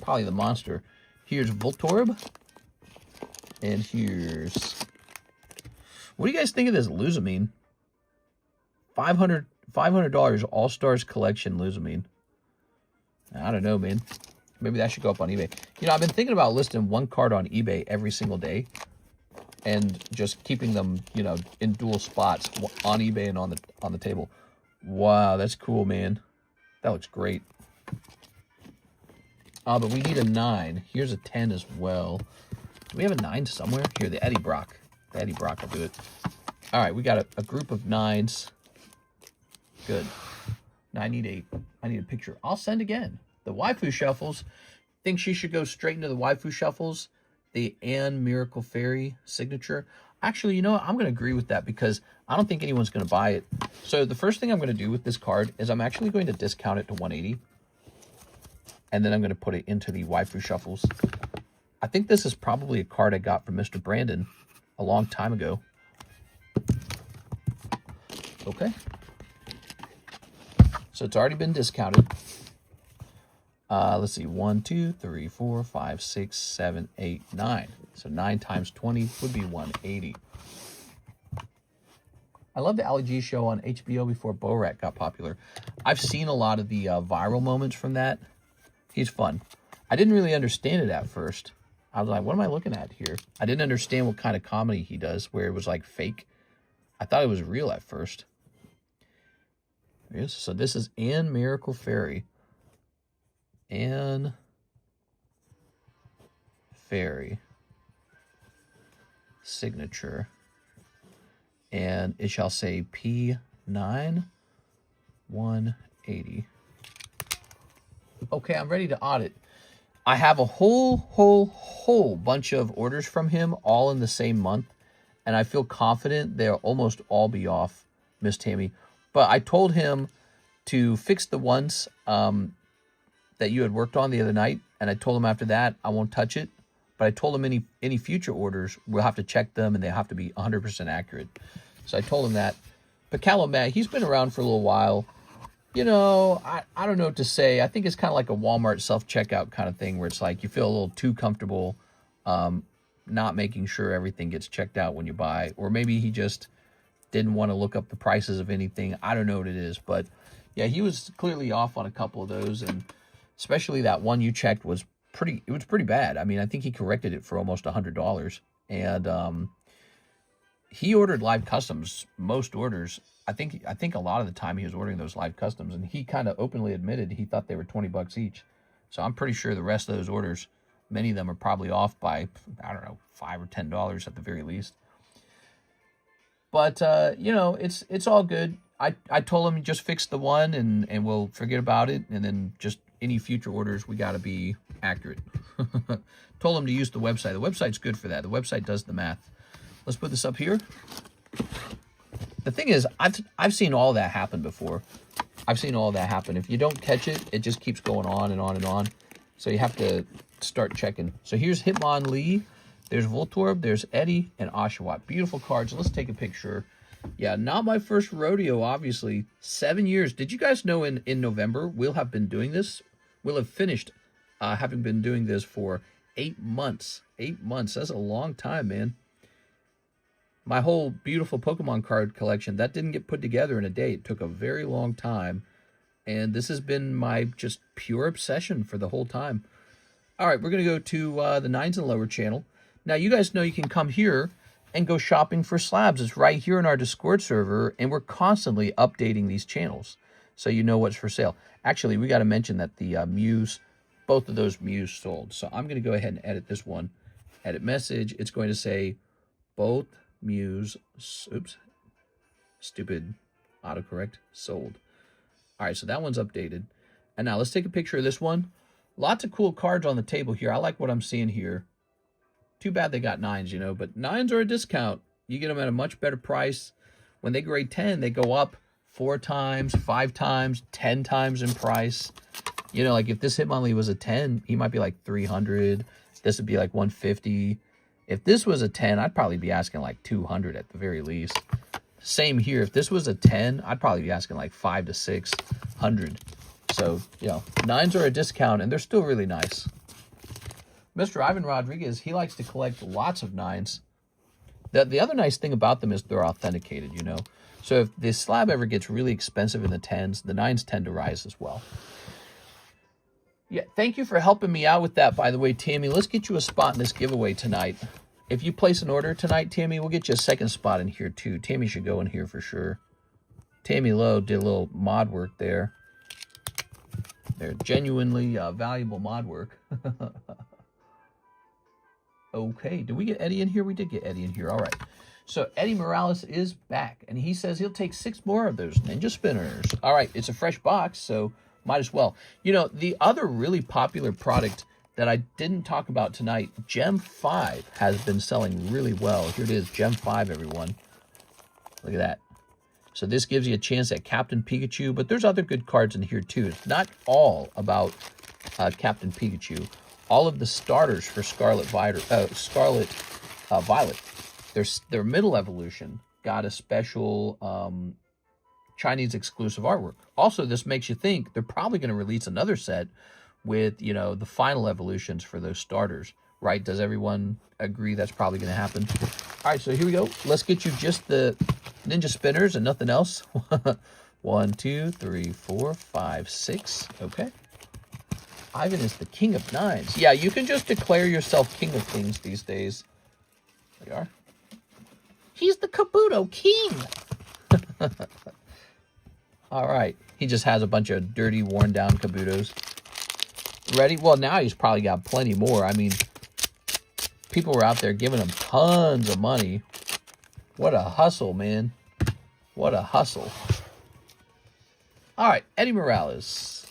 Probably the monster. Here's Voltorb. And here's... What do you guys think of this Luzamine? $500 All-Stars Collection Luzamine. I don't know, man. Maybe that should go up on eBay. You know, I've been thinking about listing one card on eBay every single day. And just keeping them, you know, in dual spots on eBay and on the table. Wow, that's cool, man. That looks great. Oh, but we need a 9. Here's a 10 as well. Do we have a 9 somewhere? Here, the Eddie Brock. The Eddie Brock will do it. All right, we got a group of 9s. Good. Now I need a picture. I'll send again. The Waifu Shuffles. Think she should go straight into the Waifu Shuffles. The Anne Miracle Fairy signature. Actually, you know what? I'm going to agree with that because I don't think anyone's going to buy it. So the first thing I'm going to do with this card is I'm actually going to discount it to 180. And then I'm going to put it into the Waifu Shuffles. I think this is probably a card I got from Mr. Brandon a long time ago. Okay. So it's already been discounted. Let's see. 1, 2, 3, 4, 5, 6, 7, 8, 9. So 9 times 20 would be 180. I love the Ali G show on HBO before Borat got popular. I've seen a lot of the viral moments from that. He's fun. I didn't really understand it at first. I was like, what am I looking at here? I didn't understand what kind of comedy he does, where it was like fake. I thought it was real at first. Yes, so this is Anne Miracle Fairy. Anne Fairy signature. And it shall say P9 180. Okay, I'm ready to audit. I have a whole bunch of orders from him all in the same month. And I feel confident they'll almost all be off, Miss Tammy. But I told him to fix the ones that you had worked on the other night. And I told him after that, I won't touch it. But I told him any future orders, we'll have to check them and they have to be 100% accurate. So I told him that. But Calumet, he's been around for a little while. You know, I don't know what to say. I think it's kind of like a Walmart self-checkout kind of thing where it's like you feel a little too comfortable not making sure everything gets checked out when you buy. Or maybe he just didn't want to look up the prices of anything. I don't know what it is. But, yeah, he was clearly off on a couple of those. And especially that one you checked was pretty bad. I mean, I think he corrected it for almost $100. And he ordered live customs, most orders. I think a lot of the time he was ordering those live customs, and he kind of openly admitted he thought they were $20 each. So I'm pretty sure the rest of those orders, many of them are probably off by, I don't know, $5 or $10 at the very least. But you know, it's all good. I told him just fix the one and we'll forget about it, and then just any future orders we got to be accurate. Told him to use the website. The website's good for that. The website does the math. Let's put this up here. The thing is, I've seen all that happen before. I've seen all that happen. If you don't catch it, it just keeps going on and on and on. So you have to start checking. So here's Hitmonlee. There's Voltorb. There's Eddie and Oshawott. Beautiful cards. Let's take a picture. Yeah, not my first rodeo, obviously. 7 years. Did you guys know in November we'll have been doing this? We'll have finished having been doing this for 8 months. 8 months. That's a long time, man. My whole beautiful Pokemon card collection, that didn't get put together in a day. It took a very long time. And this has been my just pure obsession for the whole time. All right, we're going to go to the 9s and Lower channel. Now, you guys know you can come here and go shopping for slabs. It's right here in our Discord server, and we're constantly updating these channels so you know what's for sale. Actually, we got to mention that the Mews, both of those Mews sold. So I'm going to go ahead and edit this one. Edit message. It's going to say both Mews, oops, stupid autocorrect, sold. All right, so that one's updated. And now let's take a picture of this one. Lots of cool cards on the table here. I like what I'm seeing here. Too bad they got 9s, you know, but 9s are a discount. You get them at a much better price. When they grade 10, they go up 4 times, 5 times, 10 times in price. You know, like if this Hitmonlee was a 10, he might be like 300. This would be like 150. If this was a 10, I'd probably be asking like 200 at the very least. Same here. If this was a 10, I'd probably be asking like 500 to 600. So, you know, 9s are a discount, and they're still really nice. Mr. Ivan Rodriguez, he likes to collect lots of 9s. The other nice thing about them is they're authenticated, you know. So if this slab ever gets really expensive in the 10s, the 9s tend to rise as well. Yeah, thank you for helping me out with that, by the way, Tammy. Let's get you a spot in this giveaway tonight. If you place an order tonight, Tammy, we'll get you a second spot in here, too. Tammy should go in here for sure. Tammy Lowe did a little mod work there. They're genuinely valuable mod work. Okay, did we get Eddie in here? We did get Eddie in here. All right. So Eddie Morales is back, and he says he'll take 6 more of those Ninja Spinners. All right, it's a fresh box, so might as well. You know, the other really popular product that I didn't talk about tonight, Gem 5, has been selling really well. Here it is, Gem 5, everyone. Look at that. So this gives you a chance at Captain Pikachu, but there's other good cards in here too. It's not all about Captain Pikachu. All of the starters for Scarlet Violet, their middle evolution got a special Chinese exclusive artwork. Also, this makes you think they're probably going to release another set with, you know, the final evolutions for those starters, right? Does everyone agree that's probably going to happen? All right, so here we go. Let's get you just the Ninja Spinners and nothing else. 1, 2, 3, 4, 5, 6. Okay. Ivan is the king of 9s. Yeah, you can just declare yourself king of things these days. There you are. He's the Kabuto king. All right. He just has a bunch of dirty, worn-down Kabutos. Ready? Well, now he's probably got plenty more. I mean, people were out there giving him tons of money. What a hustle, man. What a hustle. All right, Eddie Morales.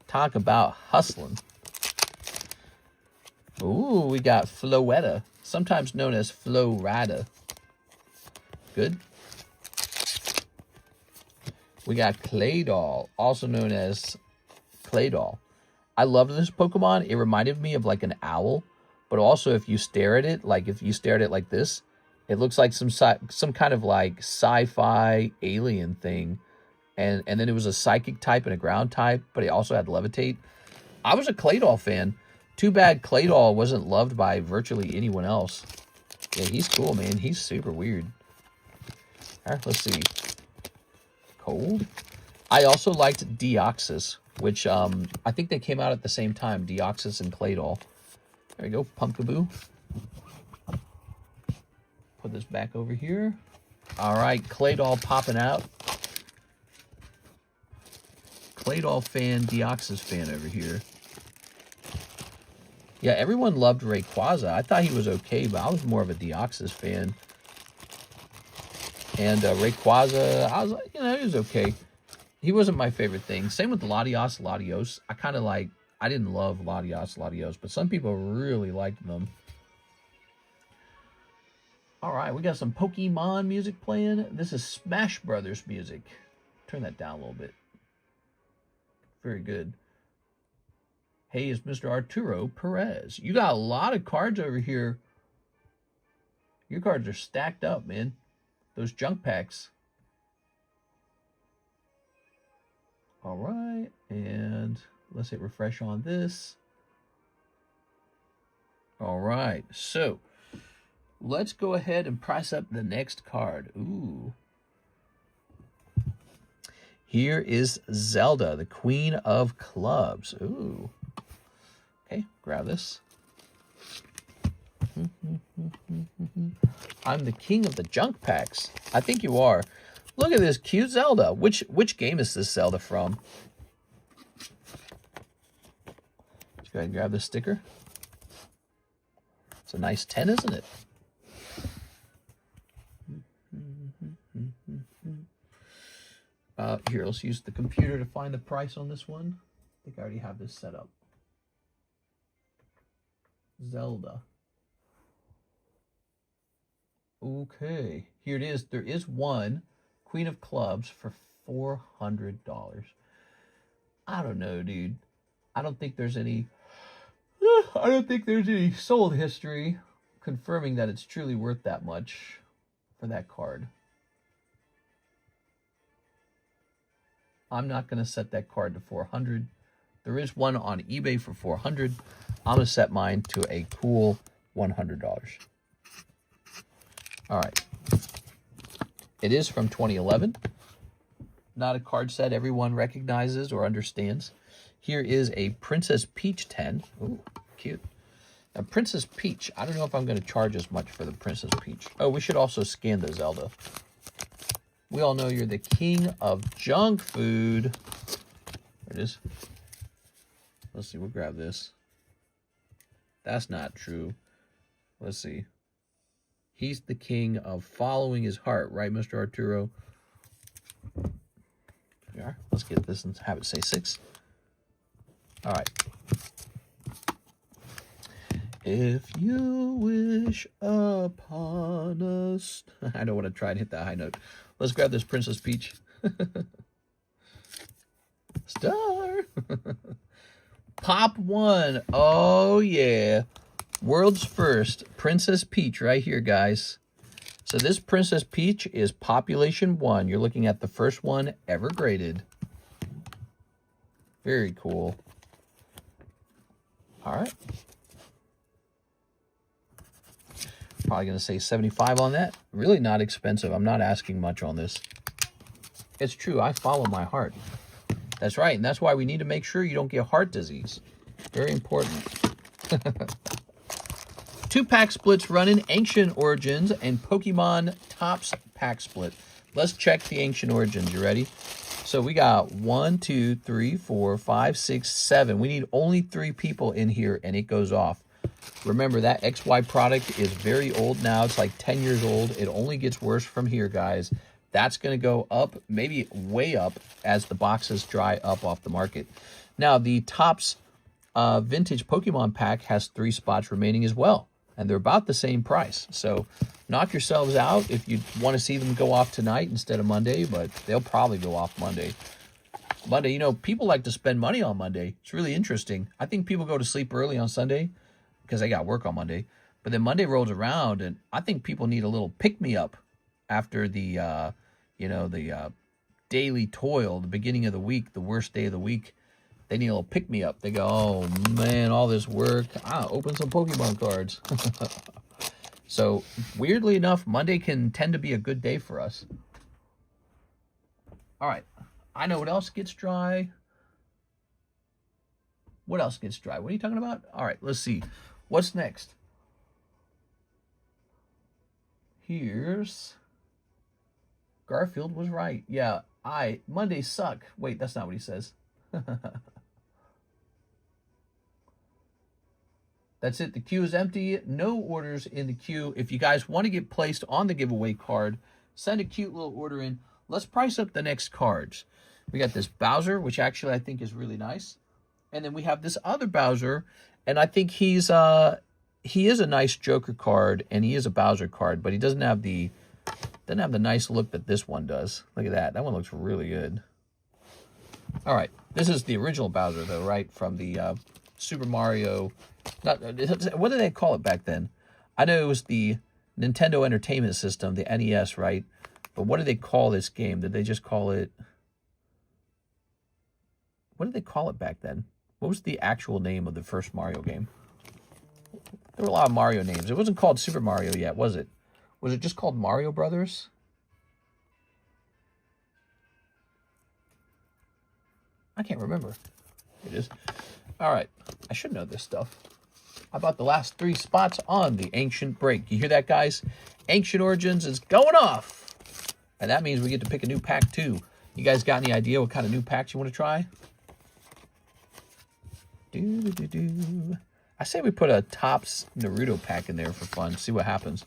Talk about hustling. Ooh, we got Floetta, sometimes known as Florada. Good. We got Claydol, also known as Claydol. I love this Pokemon. It reminded me of like an owl, but also if you stare at it, like if you stare at it like this, It looks like some kind of like sci-fi alien thing. And then it was a psychic type and a ground type, but it also had levitate. I was a Claydol fan. Too bad Claydol wasn't loved by virtually anyone else. Yeah, he's cool, man. He's super weird. All right, let's see. Cold. I also liked Deoxys, which I think they came out at the same time, Deoxys and Claydol. There we go, Pumpkaboo. Put this back over here. All right, Claydol popping out. Claydol fan, Deoxys fan over here. Yeah, everyone loved Rayquaza. I thought he was okay, but I was more of a Deoxys fan. And Rayquaza, I was like, you know, he was okay. He wasn't my favorite thing. Same with Latios. I kind of like, I didn't love Latios, but some people really liked them. All right, we got some Pokemon music playing. This is Smash Brothers music. Turn that down a little bit. Very good. Hey, it's Mr. Arturo Perez. You got a lot of cards over here. Your cards are stacked up, man. Those junk packs. All right, and let's hit refresh on this. All right, so let's go ahead and price up the next card. Ooh. Here is Zelda, the Queen of Clubs. Ooh. Okay, grab this. I'm the king of the junk packs. I think you are. Look at this cute Zelda. Which game is this Zelda from? Let's go ahead and grab this sticker. It's a nice 10, isn't it? Here, let's use the computer to find the price on this one. I think I already have this set up. Zelda. Okay, here it is. There is one Queen of Clubs for $400. I don't know, dude. I don't think there's any sold history confirming that it's truly worth that much for that card. I'm not going to set that card to $400. There is one on eBay for $400. I'm going to set mine to a cool $100. All right. It is from 2011. Not a card set everyone recognizes or understands. Here is a Princess Peach 10. Ooh, cute. Now, Princess Peach. I don't know if I'm going to charge as much for the Princess Peach. Oh, we should also scan the Zelda. We all know you're the king of junk food. There it is. Let's see. We'll grab this. That's not true. Let's see. He's the king of following his heart, right, Mr. Arturo? There we are. Let's get this and have it say 6. All right. If you wish upon us... I don't want to try and hit that high note. Let's grab this Princess Peach. Star. Pop 1. Oh, yeah. World's first Princess Peach right here, guys. So this Princess Peach is population 1. You're looking at the first one ever graded. Very cool. All right. Probably going to say 75 on that. Really not expensive. I'm not asking much on this. It's true. I follow my heart. That's right. And that's why we need to make sure you don't get heart disease. Very important. 2 pack splits running, Ancient Origins and Pokemon Tops pack split. Let's check the Ancient Origins. You ready? So we got 1, 2, 3, 4, 5, 6, 7. We need only 3 people in here and it goes off. Remember, that XY product is very old now. It's like 10 years old. It only gets worse from here, guys. That's going to go up, maybe way up, as the boxes dry up off the market. Now, the Topps Vintage Pokemon pack has 3 spots remaining as well. And they're about the same price. So knock yourselves out if you want to see them go off tonight instead of Monday. But they'll probably go off Monday. Monday, you know, people like to spend money on Monday. It's really interesting. I think people go to sleep early on Sunday because they got work on Monday. But then Monday rolls around, and I think people need a little pick-me-up after the, the daily toil, the beginning of the week, the worst day of the week. They need a little pick-me-up. They go, oh, man, all this work. I'll open some Pokemon cards. So, weirdly enough, Monday can tend to be a good day for us. All right. I know what else gets dry. What else gets dry? What are you talking about? All right, let's see. What's next? Here's... Garfield was right. Yeah, Mondays suck. Wait, that's not what he says. That's it. The queue is empty. No orders in the queue. If you guys want to get placed on the giveaway card, send a cute little order in. Let's price up the next cards. We got this Bowser, which actually I think is really nice. And then we have this other Bowser, and I think he is a nice Joker card, and he is a Bowser card, but he doesn't have the nice look that this one does. Look at that. That one looks really good. All right. This is the original Bowser, though, right? From the Super Mario... what did they call it back then? I know it was the Nintendo Entertainment System, the NES, right? But what did they call this game? Did they just call it... What did they call it back then? What was the actual name of the first Mario game? There were a lot of Mario names. It wasn't called Super Mario yet, was it? Was it just called Mario Brothers? I can't remember. It is. All right. I should know this stuff. How about the last 3 spots on the Ancient Break? You hear that, guys? Ancient Origins is going off. And that means we get to pick a new pack, too. You guys got any idea what kind of new packs you want to try? I say we put a Topps Naruto pack in there for fun. See what happens.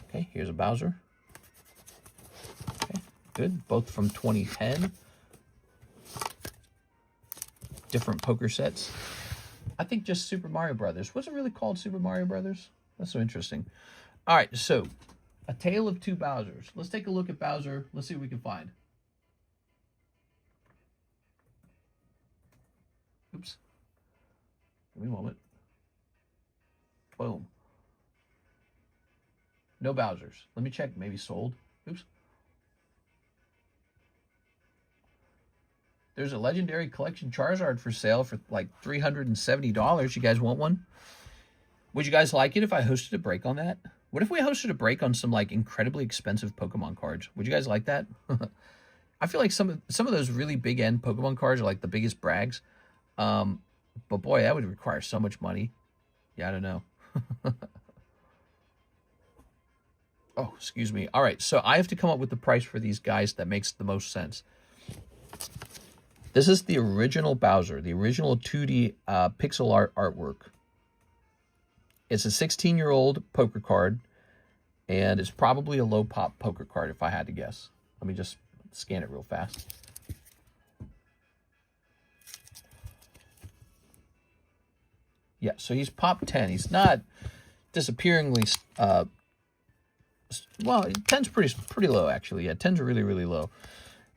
Okay, here's a Bowser. Okay, good. Both from 2010. Different poker sets. I think just Super Mario Brothers. Was it really called Super Mario Brothers? That's so interesting. All right, so A Tale of Two Bowsers. Let's take a look at Bowser. Let's see what we can find. Oops. Give me a moment. Boom. No Bowsers. Let me check. Maybe sold. Oops. There's a Legendary Collection Charizard for sale for like $370. You guys want one? Would you guys like it if I hosted a break on that? What if we hosted a break on some like incredibly expensive Pokemon cards? Would you guys like that? I feel like some of those really big end Pokemon cards are like the biggest brags. But boy, that would require so much money. Yeah, I don't know. Oh, excuse me. All right, so I have to come up with the price for these guys that makes the most sense. This is the original Bowser, the original 2D pixel art artwork. It's a 16-year-old poker card, and it's probably a low-pop poker card if I had to guess. Let me just scan it real fast. Yeah, so he's pop 10. He's not disappearingly... well, 10's pretty low, actually. Yeah, 10's really, really low.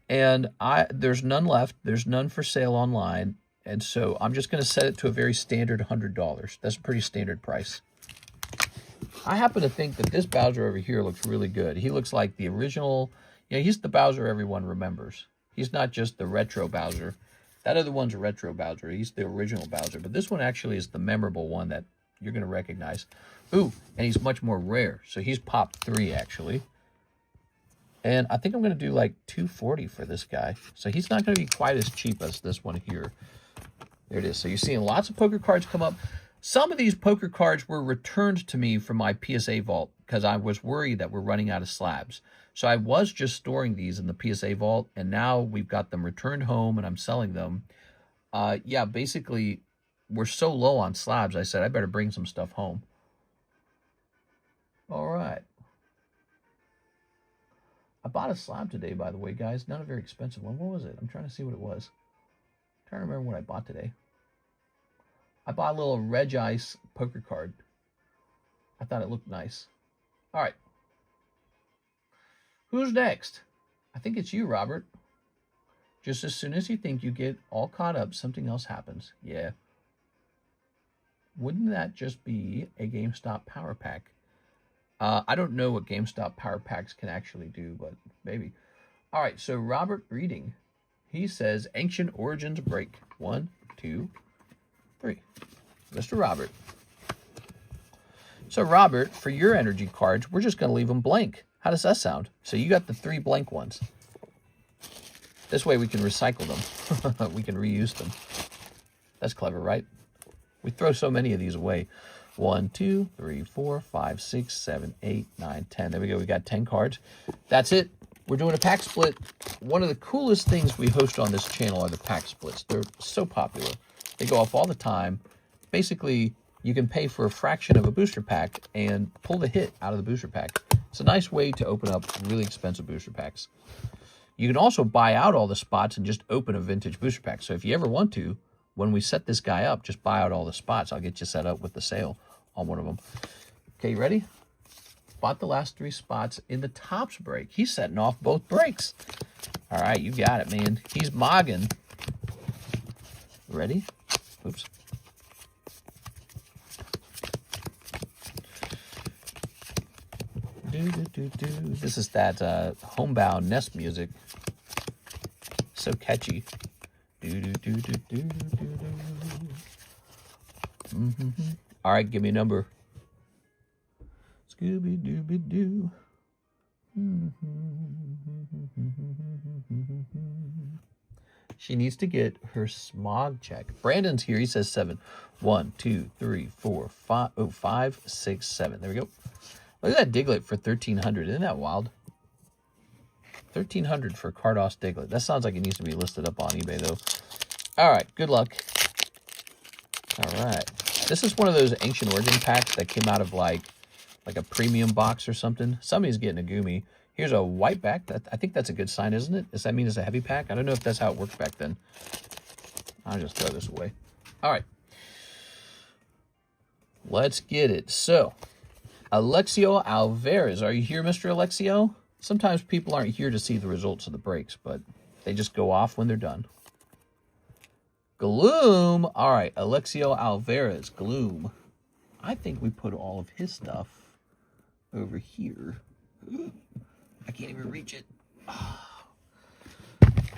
And there's none left. There's none for sale online. And so I'm just going to set it to a very standard $100. That's a pretty standard price. I happen to think that this Bowser over here looks really good. He looks like the original. You know, he's the Bowser everyone remembers. He's not just the retro Bowser. That other one's a retro Bowser. He's the original Bowser. But this one actually is the memorable one that you're going to recognize. Ooh, and he's much more rare. So he's pop 3, actually. And I think I'm going to do like $240 for this guy. So he's not going to be quite as cheap as this one here. There it is. So you're seeing lots of poker cards come up. Some of these poker cards were returned to me from my PSA vault because I was worried that we're running out of slabs. So I was just storing these in the PSA vault, and now we've got them returned home, and I'm selling them. Yeah, basically, we're so low on slabs, I said I better bring some stuff home. All right. I bought a slab today, by the way, guys. Not a very expensive one. What was it? I'm trying to see what it was. I'm trying to remember what I bought today. I bought a little Reg Ice poker card. I thought it looked nice. All right. Who's next? I think it's you, Robert. Just as soon as you think you get all caught up, something else happens. Yeah. wouldn't that just be a GameStop Power Pack? I don't know what GameStop Power Packs can actually do, but maybe. All right, so Robert Reading, he says Ancient Origins break. 1, 2, 3. Mr. Robert. So Robert, for your energy cards, we're just going to leave them blank. How does that sound? So you got the 3 blank ones. This way we can recycle them. We can reuse them. That's clever, right? We throw so many of these away. 1, 2, 3, 4, 5, 6, 7, 8, 9, 10. There we go. We got 10 cards. That's it. We're doing a pack split. One of the coolest things we host on this channel are the pack splits. They're so popular. They go off all the time. Basically, you can pay for a fraction of a booster pack and pull the hit out of the booster pack. It's a nice way to open up really expensive booster packs. You can also buy out all the spots and just open a vintage booster pack. So if you ever want to, when we set this guy up, just buy out all the spots. I'll get you set up with the sale on one of them. Okay, you ready? Bought the last 3 spots in the tops break. He's setting off both breaks. All right, you got it, man. He's mogging. Ready? Oops. This is that homebound Nest music. So catchy. All right, give me a number. Scooby-Dooby-Doo. She needs to get her smog check. Brandon's here. He says 7. 1, 2, 3, 4, 5. Oh, 5, 6, 7. There we go. Look at that Diglett for 1,300. Isn't that wild? 1,300 for Cardos Diglett. That sounds like it needs to be listed up on eBay, though. All right, good luck. All right. This is one of those Ancient Origin packs that came out of like a premium box or something. Somebody's getting a Gumi. Here's a white back. I think that's a good sign, isn't it? Does that mean it's a heavy pack? I don't know if that's how it worked back then. I'll just throw this away. All right. Let's get it. So, Alexio Alvarez. Are you here, Mr. Alexio? Sometimes people aren't here to see the results of the breaks, but they just go off when they're done. Gloom. All right, Alexio Alvarez. Gloom. I think we put all of his stuff over here. I can't even reach it. Oh.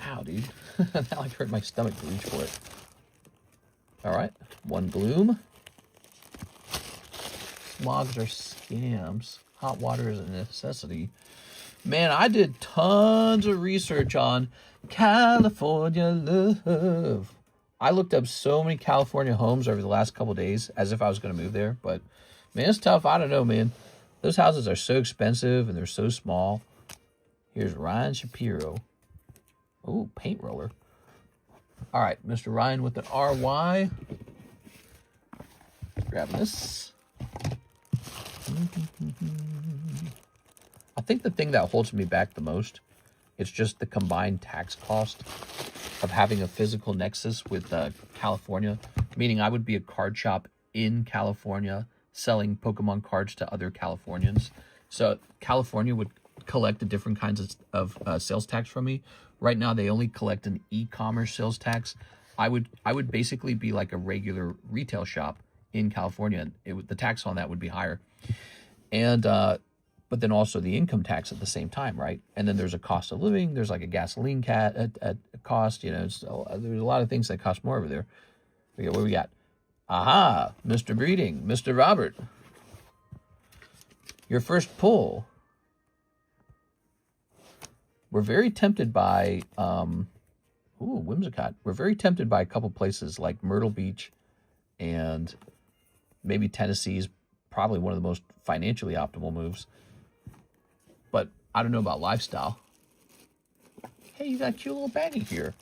Ow, dude. Now I've hurt my stomach to reach for it. All right, 1 Gloom. Smogs are scams. Hot water is a necessity. Man, I did tons of research on California love. I looked up so many California homes over the last couple of days as if I was going to move there. But, man, it's tough. I don't know, man. Those houses are so expensive and they're so small. Here's Ryan Shapiro. Oh, paint roller. All right, Mr. Ryan with an RY. Grabbing this. I think the thing that holds me back the most is just the combined tax cost of having a physical nexus with California, meaning I would be a card shop in California selling Pokemon cards to other Californians. So California would collect the different kinds of sales tax from me. Right now, they only collect an e-commerce sales tax. I would basically be like a regular retail shop in California. The tax on that would be higher. And but then also the income tax at the same time, right? And then there's a cost of living. There's like a gasoline at cost. You know, there's a lot of things that cost more over there. What do we got? Aha, Mr. Breeding, Mr. Robert. Your first pull. We're very tempted by, Whimsicott. We're very tempted by a couple places like Myrtle Beach and maybe Tennessee's probably one of the most financially optimal moves. But I don't know about lifestyle. Hey, you got a cute little baggie here.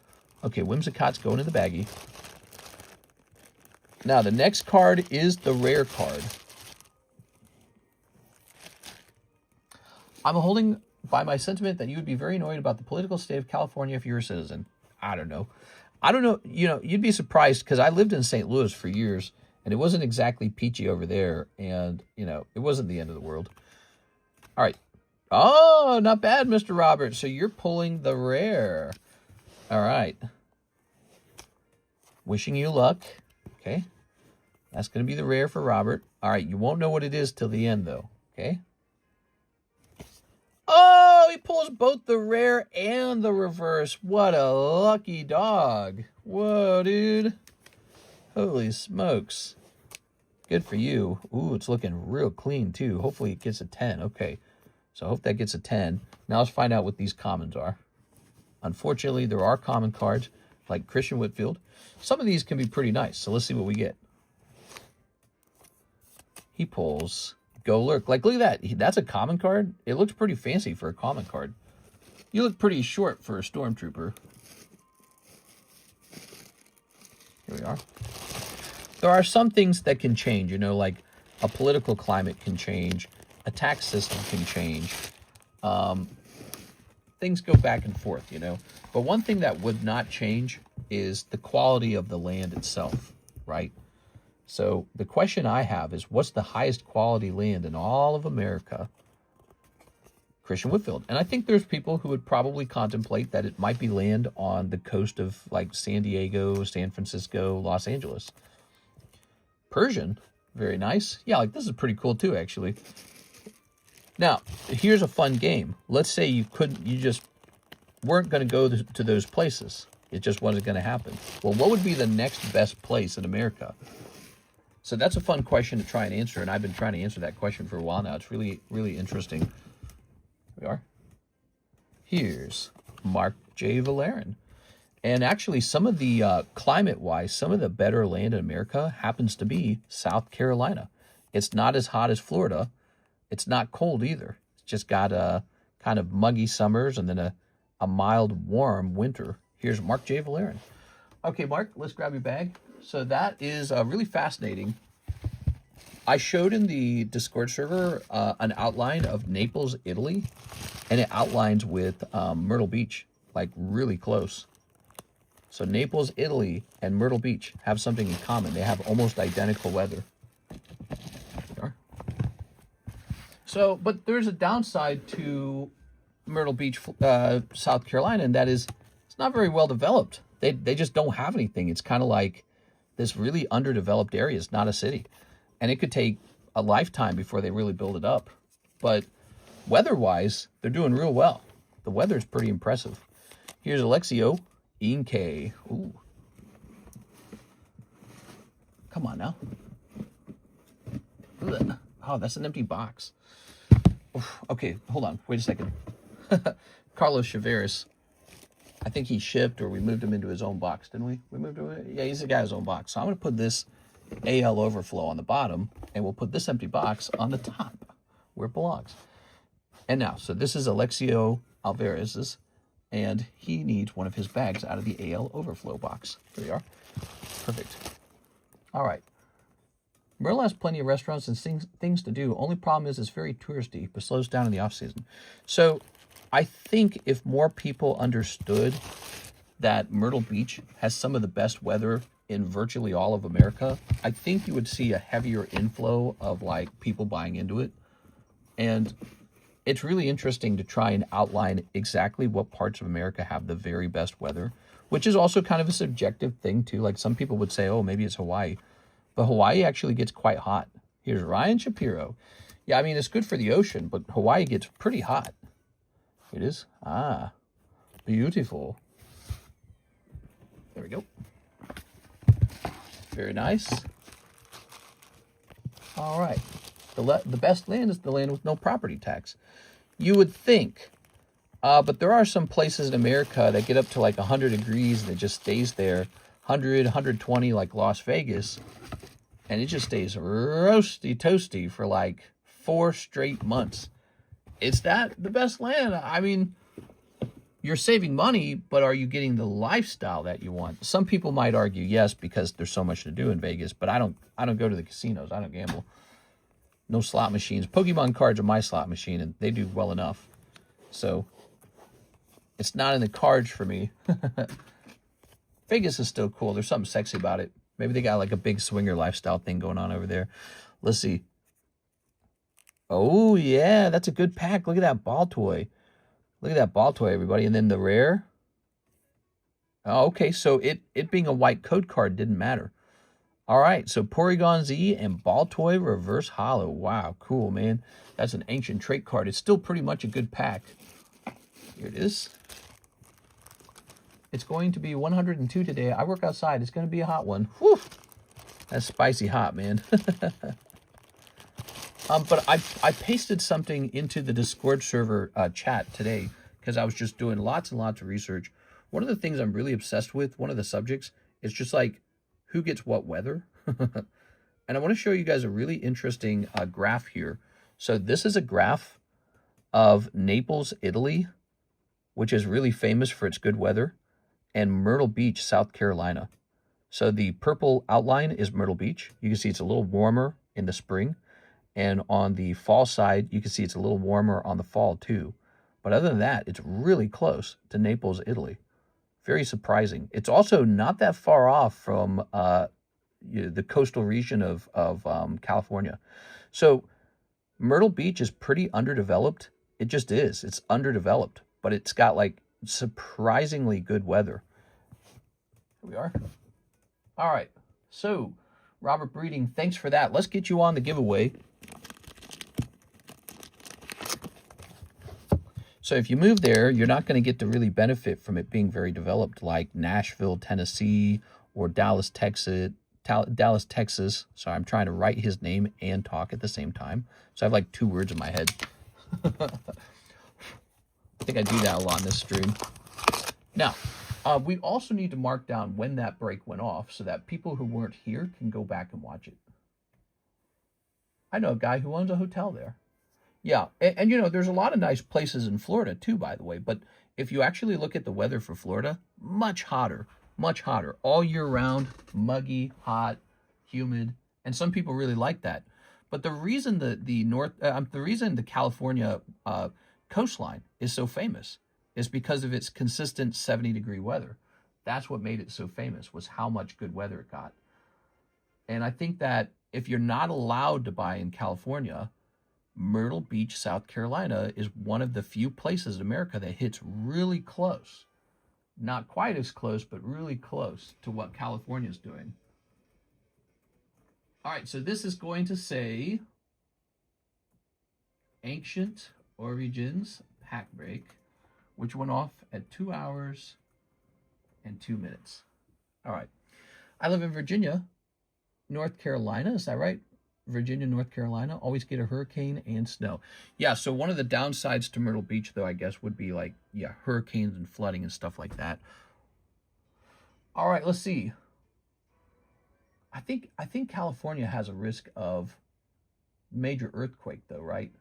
Okay, Whimsicott's going in the baggie. Now, the next card is the rare card. I'm holding by my sentiment that you would be very annoyed about the political state of California if you're a citizen. I don't know. You know, you'd be surprised because I lived in St. Louis for years, and it wasn't exactly peachy over there, and, you know, it wasn't the end of the world. All right. Oh, not bad, Mr. Robert. So you're pulling the rare. All right. Wishing you luck. Okay. That's going to be the rare for Robert. All right, you won't know what it is till the end, though. Okay? Oh, he pulls both the rare and the reverse. What a lucky dog. Whoa, dude. Holy smokes. Good for you. Ooh, it's looking real clean, too. Hopefully it gets a 10. Okay, so I hope that gets a 10. Now let's find out what these commons are. Unfortunately, there are common cards, like Christian Whitfield. Some of these can be pretty nice, so let's see what we get. He pulls Go Lurk. Like, look at that. That's a common card. It looks pretty fancy for a common card. You look pretty short for a Stormtrooper. Here we are. There are some things that can change, you know, like a political climate can change, a tax system can change. Things go back and forth, you know. But one thing that would not change is the quality of the land itself, right? So the question I have is, what's the highest quality land in all of America? Christian Whitfield. And I think there's people who would probably contemplate that it might be land on the coast of like San Diego, San Francisco, Los Angeles. Persian, very nice. Yeah, like this is pretty cool too, actually. Now, here's a fun game. Let's say you just weren't going to go to those places. It just wasn't going to happen. Well, what would be the next best place in America? So that's a fun question to try and answer, and I've been trying to answer that question for a while now. It's really, really interesting. Here we are. Here's Mark J. Valerian. And actually, some of the climate-wise, some of the better land in America happens to be South Carolina. It's not as hot as Florida. It's not cold either. It's just got a kind of muggy summers and then a mild, warm winter. Here's Mark J. Valerian. Okay, Mark, let's grab your bag. So that is really fascinating. I showed in the Discord server an outline of Naples, Italy, and it outlines with Myrtle Beach, like really close. So Naples, Italy, and Myrtle Beach have something in common. They have almost identical weather. So, but there's a downside to Myrtle Beach, South Carolina, and that is it's not very well developed. They just don't have anything. It's kind of like this really underdeveloped area. It's not a city. And it could take a lifetime before they really build it up. But weather-wise, they're doing real well. The weather's pretty impressive. Here's Alexio Inke. Ooh. Come on now. Ugh. Oh, that's an empty box. Oof. Okay, hold on. Wait a second. Carlos Chaveras. I think he shipped or we moved him into his own box, didn't we? We moved him. Yeah, he's the guy's own box. So I'm going to put this AL overflow on the bottom, and we'll put this empty box on the top where it belongs. And now, so this is Alexio Alvarez's, and he needs one of his bags out of the AL overflow box. Here we are. Perfect. All right. Maryland has plenty of restaurants and things to do. Only problem is it's very touristy, but slows down in the off-season. So I think if more people understood that Myrtle Beach has some of the best weather in virtually all of America, I think you would see a heavier inflow of like people buying into it. And it's really interesting to try and outline exactly what parts of America have the very best weather, which is also kind of a subjective thing too. Like some people would say, oh, maybe it's Hawaii. But Hawaii actually gets quite hot. Here's Ryan Shapiro. Yeah, I mean, it's good for the ocean, but Hawaii gets pretty hot. It is? Ah, beautiful. There we go. Very nice. All right. The best land is the land with no property tax. You would think, but there are some places in America that get up to like 100 degrees and it just stays there. 100, 120 like Las Vegas. And it just stays roasty toasty for like 4 straight months. Is that the best land? I mean, you're saving money, but are you getting the lifestyle that you want? Some people might argue yes, because there's so much to do in Vegas, but I don't go to the casinos. I don't gamble. No slot machines. Pokemon cards are my slot machine, and they do well enough. So it's not in the cards for me. Vegas is still cool. There's something sexy about it. Maybe they got like a big swinger lifestyle thing going on over there. Let's see. Oh, yeah, that's a good pack. Look at that ball toy. Look at that ball toy, everybody. And then the rare. Oh, okay, so it being a white code card didn't matter. All right, so Porygon Z and Baltoy Reverse Holo. Wow, cool, man. That's an ancient trait card. It's still pretty much a good pack. Here it is. It's going to be 102 today. I work outside. It's going to be a hot one. Whew. That's spicy hot, man. But I pasted something into the Discord server chat today because I was just doing lots and lots of research. One of the things I'm really obsessed with, one of the subjects, is just like who gets what weather. And I want to show you guys a really interesting graph here. So this is a graph of Naples, Italy, which is really famous for its good weather, and Myrtle Beach, South Carolina. So the purple outline is Myrtle Beach. You can see it's a little warmer in the spring. And on the fall side, you can see it's a little warmer on the fall too. But other than that, it's really close to Naples, Italy. Very surprising. It's also not that far off from the coastal region of California. So Myrtle Beach is pretty underdeveloped. It just is. It's underdeveloped, but it's got like surprisingly good weather. Here we are. All right. So Robert Breeding, thanks for that. Let's get you on the giveaway. So if you move there, you're not going to get to really benefit from it being very developed like Nashville, Tennessee, or Dallas, Texas. Sorry, I'm trying to write his name and talk at the same time. So I have like 2 words in my head. I think I do that a lot in this stream. Now, we also need to mark down when that break went off so that people who weren't here can go back and watch it. I know a guy who owns a hotel there. Yeah, and you know, there's a lot of nice places in Florida too, by the way. But if you actually look at the weather for Florida, much hotter, all year round, muggy, hot, humid, and some people really like that. But the reason the reason the California coastline is so famous is because of its consistent 70-degree weather. That's what made it so famous, was how much good weather it got. And I think that if you're not allowed to buy in California, Myrtle Beach, South Carolina is one of the few places in America that hits really close. Not quite as close, but really close to what California is doing. All right, so this is going to say Ancient Origins Pack Break, which went off at 2 hours and 2 minutes. All right. I live in Virginia, North Carolina. Is that right? Virginia, North Carolina, always get a hurricane and snow. Yeah, so one of the downsides to Myrtle Beach, though, I guess, would be like, yeah, hurricanes and flooding and stuff like that. All right, let's see. I think California has a risk of major earthquake, though, right?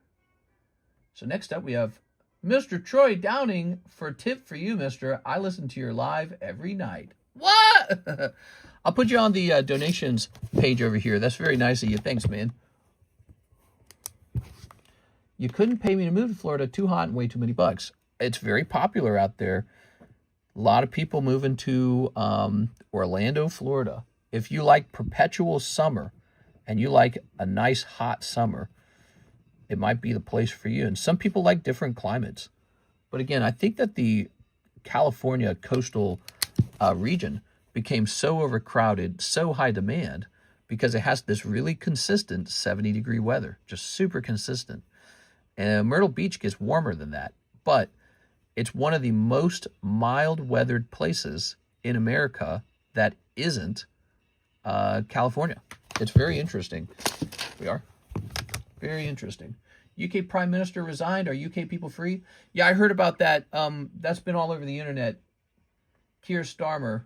So next up, we have Mr. Troy Downing for a tip for you, mister. I listen to your live every night. What? I'll put you on the donations page over here. That's very nice of you. Thanks, man. You couldn't pay me to move to Florida. Too hot and way too many bucks. It's very popular out there. A lot of people moving to Orlando, Florida. If you like perpetual summer and you like a nice hot summer, it might be the place for you. And some people like different climates. But again, I think that the California coastal region became so overcrowded, so high demand, because it has this really consistent 70-degree weather, just super consistent. And Myrtle Beach gets warmer than that, but it's one of the most mild-weathered places in America that isn't California. It's very interesting. We are. Very interesting. UK Prime Minister resigned. Are UK people free? Yeah, I heard about that. That's been all over the internet. Keir Starmer.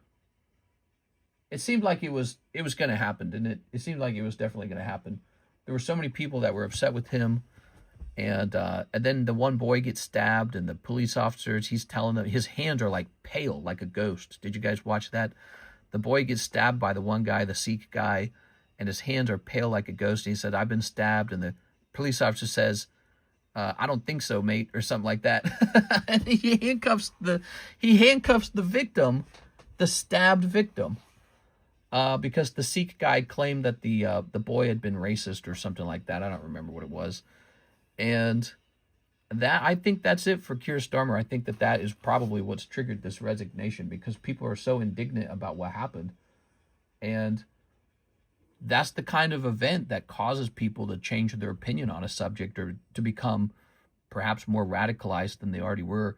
It seemed like it was going to happen, didn't it? It seemed like it was definitely going to happen. There were so many people that were upset with him. And then the one boy gets stabbed, and the police officers, he's telling them, his hands are like pale, like a ghost. Did you guys watch that? The boy gets stabbed by the one guy, the Sikh guy, and his hands are pale like a ghost. And he said, "I've been stabbed." And the police officer says, "I don't think so, mate," or something like that. And he handcuffs the victim, the stabbed victim, because the Sikh guy claimed that the boy had been racist or something like that. I don't remember what it was. And that, I think that's it for Keir Starmer. I think that is probably what's triggered this resignation, because people are so indignant about what happened. And that's the kind of event that causes people to change their opinion on a subject or to become perhaps more radicalized than they already were.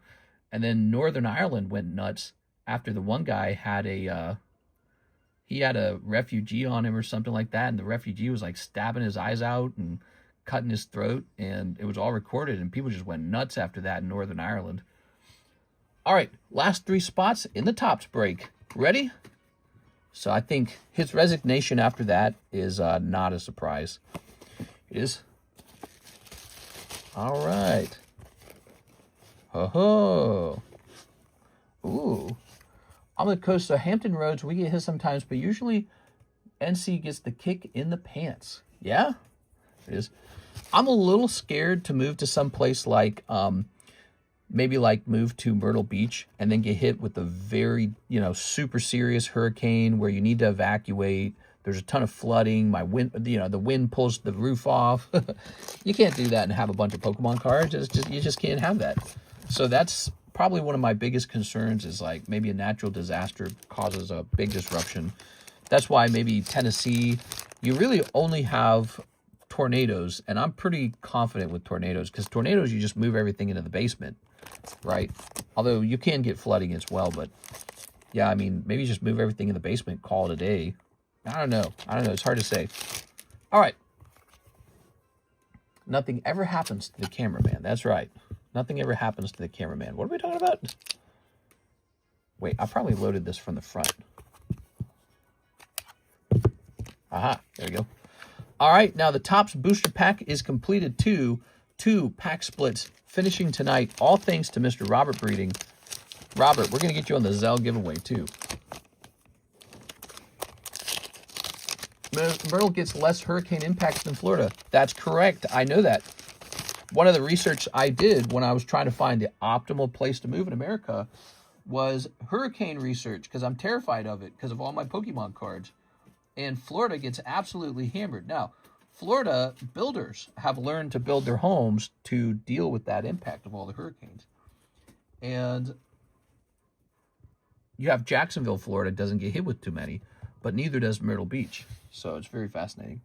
And then Northern Ireland went nuts after the one guy had he had a refugee on him or something like that, and the refugee was like stabbing his eyes out and cutting his throat, and it was all recorded, and people just went nuts after that in Northern Ireland. All right, last 3 spots in the tops break. Ready? So I think his resignation after that is not a surprise. It is. All right. Ho-ho. Ooh. On the coast of Hampton Roads, we get hit sometimes, but usually NC gets the kick in the pants. Yeah? It is. I'm a little scared to move to some place like, maybe like move to Myrtle Beach and then get hit with a very, super serious hurricane where you need to evacuate. There's a ton of flooding. The wind pulls the roof off. You can't do that and have a bunch of Pokemon cards. You just can't have that. So that's probably one of my biggest concerns, is like maybe a natural disaster causes a big disruption. That's why maybe Tennessee, you really only have tornadoes, and I'm pretty confident with tornadoes, because tornadoes, you just move everything into the basement, right? Although you can get flooding as well, but yeah, I mean, maybe just move everything in the basement, call it a day. I don't know. It's hard to say. All right. Nothing ever happens to the cameraman. That's right. Nothing ever happens to the cameraman. What are we talking about? Wait, I probably loaded this from the front. Aha, there we go. All right, now the Topps booster pack is completed too. 2 pack splits finishing tonight, all thanks to Mr. Robert Breeding. Robert, we're going to get you on the ZELLE giveaway too. Myrtle gets less hurricane impacts than Florida. That's correct. I know that. One of the research I did when I was trying to find the optimal place to move in America was hurricane research, because I'm terrified of it because of all my Pokemon cards. And Florida gets absolutely hammered. Now, Florida builders have learned to build their homes to deal with that impact of all the hurricanes. And you have Jacksonville, Florida, doesn't get hit with too many, but neither does Myrtle Beach. So it's very fascinating.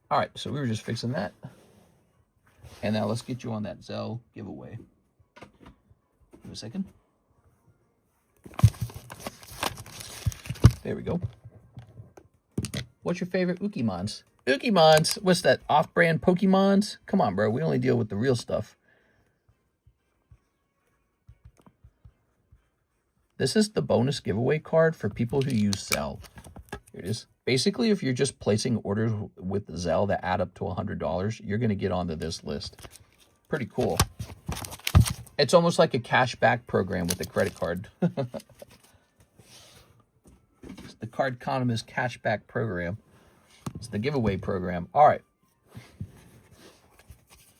All right, so we were just fixing that. And now let's get you on that ZELLE giveaway. Give me a second. There we go. What's your favorite Ukimons? Ukimons? What's that, off-brand Pokemons? Come on, bro. We only deal with the real stuff. This is the bonus giveaway card for people who use ZELLE. Here it is. Basically, if you're just placing orders with ZELLE that add up to $100, you're going to get onto this list. Pretty cool. It's almost like a cashback program with a credit card. It's the TheCardconomist cashback program. It's the giveaway program. All right.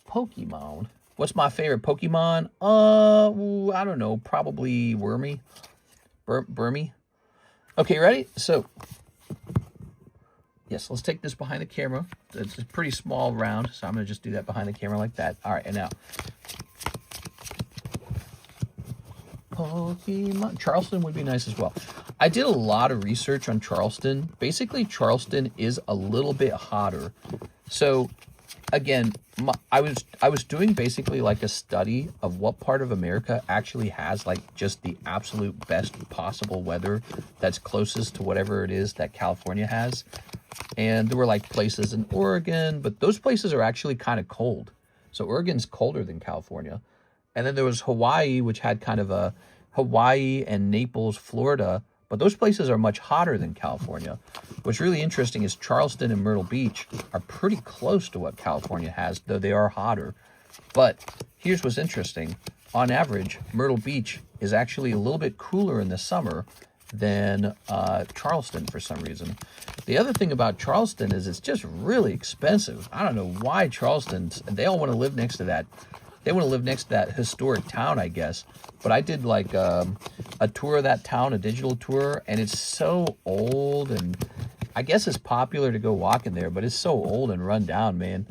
Pokemon. What's my favorite Pokemon? I don't know. Probably Wormy. Burmy. Okay, ready? So, yes, let's take this behind the camera. It's a pretty small round, so I'm going to just do that behind the camera like that. All right, and now. Pokemon. Charleston would be nice as well. I did a lot of research on Charleston. Basically, Charleston is a little bit hotter. So, again, I was doing basically like a study of what part of America actually has like just the absolute best possible weather that's closest to whatever it is that California has. And there were like places in Oregon, but those places are actually kind of cold. So Oregon's colder than California. And then there was Hawaii, which had kind of a Hawaii and Naples, Florida, but those places are much hotter than California. What's really interesting is Charleston and Myrtle Beach are pretty close to what California has, though they are hotter. But here's what's interesting. On average, Myrtle Beach is actually a little bit cooler in the summer than Charleston for some reason. The other thing about Charleston is it's just really expensive. I don't know why they all want to live next to that. They want to live next to that historic town, I guess. But I did like a tour of that town, a digital tour, and it's so old, and I guess it's popular to go walking there, but it's so old and run down, man.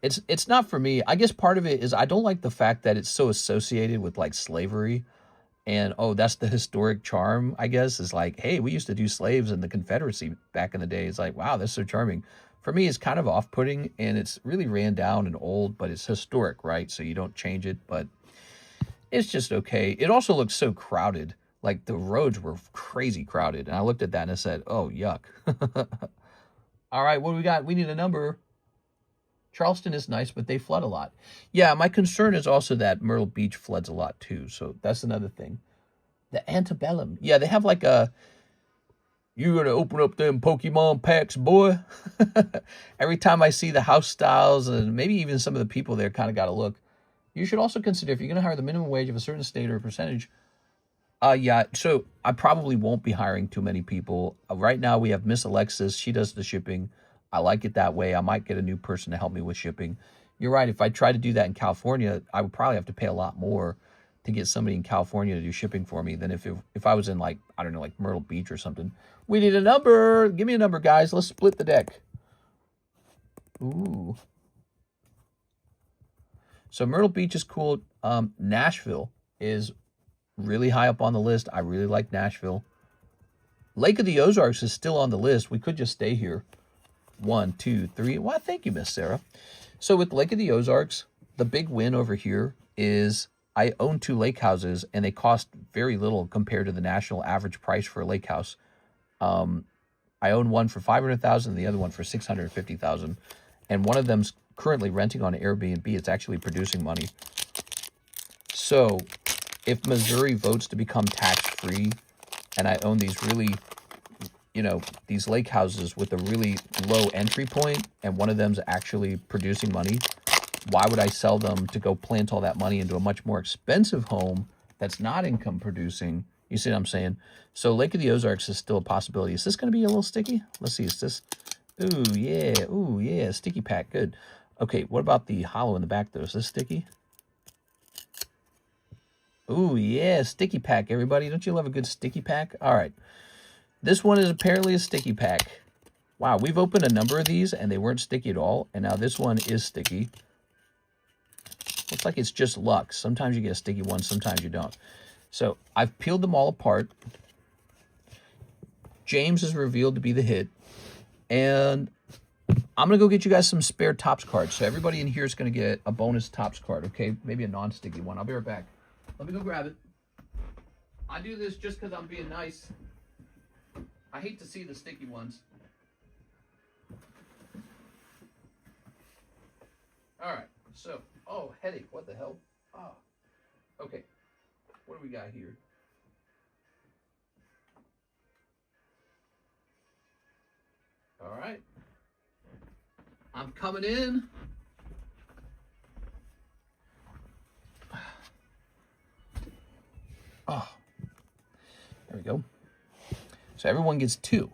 It's not for me. I guess part of it is I don't like the fact that it's so associated with like slavery, And, oh, that's the historic charm, I guess, is like, hey, we used to do slaves in the Confederacy back in the day. It's like, wow, that's so charming. For me, it's kind of off-putting, and it's really ran down and old, but it's historic, right? So you don't change it, but it's just okay. It also looks so crowded. Like, the roads were crazy crowded. And I looked at that and I said, oh, yuck. All right, what do we got? We need a number. Charleston is nice, but they flood a lot. Yeah, my concern is also that Myrtle Beach floods a lot too. So that's another thing. The Antebellum. Yeah, they have like a, you're going to open up them Pokemon packs, boy. Every time I see the house styles and maybe even some of the people there kind of got to look. You should also consider if you're going to hire the minimum wage of a certain state or a percentage. Yeah, so I probably won't be hiring too many people. Right now we have Miss Alexis. She does the shipping. I like it that way. I might get a new person to help me with shipping. You're right. If I try to do that in California, I would probably have to pay a lot more to get somebody in California to do shipping for me than if I was in, like, I don't know, like Myrtle Beach or something. We need a number. Give me a number, guys. Let's split the deck. Ooh. So Myrtle Beach is cool. Nashville is really high up on the list. I really like Nashville. Lake of the Ozarks is still on the list. We could just stay here. 1, 2, 3. Well, thank you, Miss Sarah. So with Lake of the Ozarks, the big win over here is I own 2 lake houses, and they cost very little compared to the national average price for a lake house. I own one for $500,000, and the other one for $650,000. And one of them's currently renting on Airbnb. It's actually producing money. So if Missouri votes to become tax-free, and I own these really, these lake houses with a really low entry point, and one of them's actually producing money, why would I sell them to go plant all that money into a much more expensive home that's not income producing? You see what I'm saying? So Lake of the Ozarks is still a possibility. Is this going to be a little sticky? Let's see. Is this? Ooh, yeah. Sticky pack. Good. Okay, what about the hollow in the back, though? Is this sticky? Ooh, yeah, sticky pack, everybody. Don't you love a good sticky pack? All right. This one is apparently a sticky pack. Wow, we've opened a number of these, and they weren't sticky at all. And now this one is sticky. Looks like it's just luck. Sometimes you get a sticky one, sometimes you don't. So I've peeled them all apart. James is revealed to be the hit. And I'm going to go get you guys some spare Topps cards. So everybody in here is going to get a bonus Topps card, okay? Maybe a non-sticky one. I'll be right back. Let me go grab it. I do this just because I'm being nice. I hate to see the sticky ones. All right. So, oh, headache. What the hell? Oh. Okay. What do we got here? All right. I'm coming in. Oh, there we go. So everyone gets 2.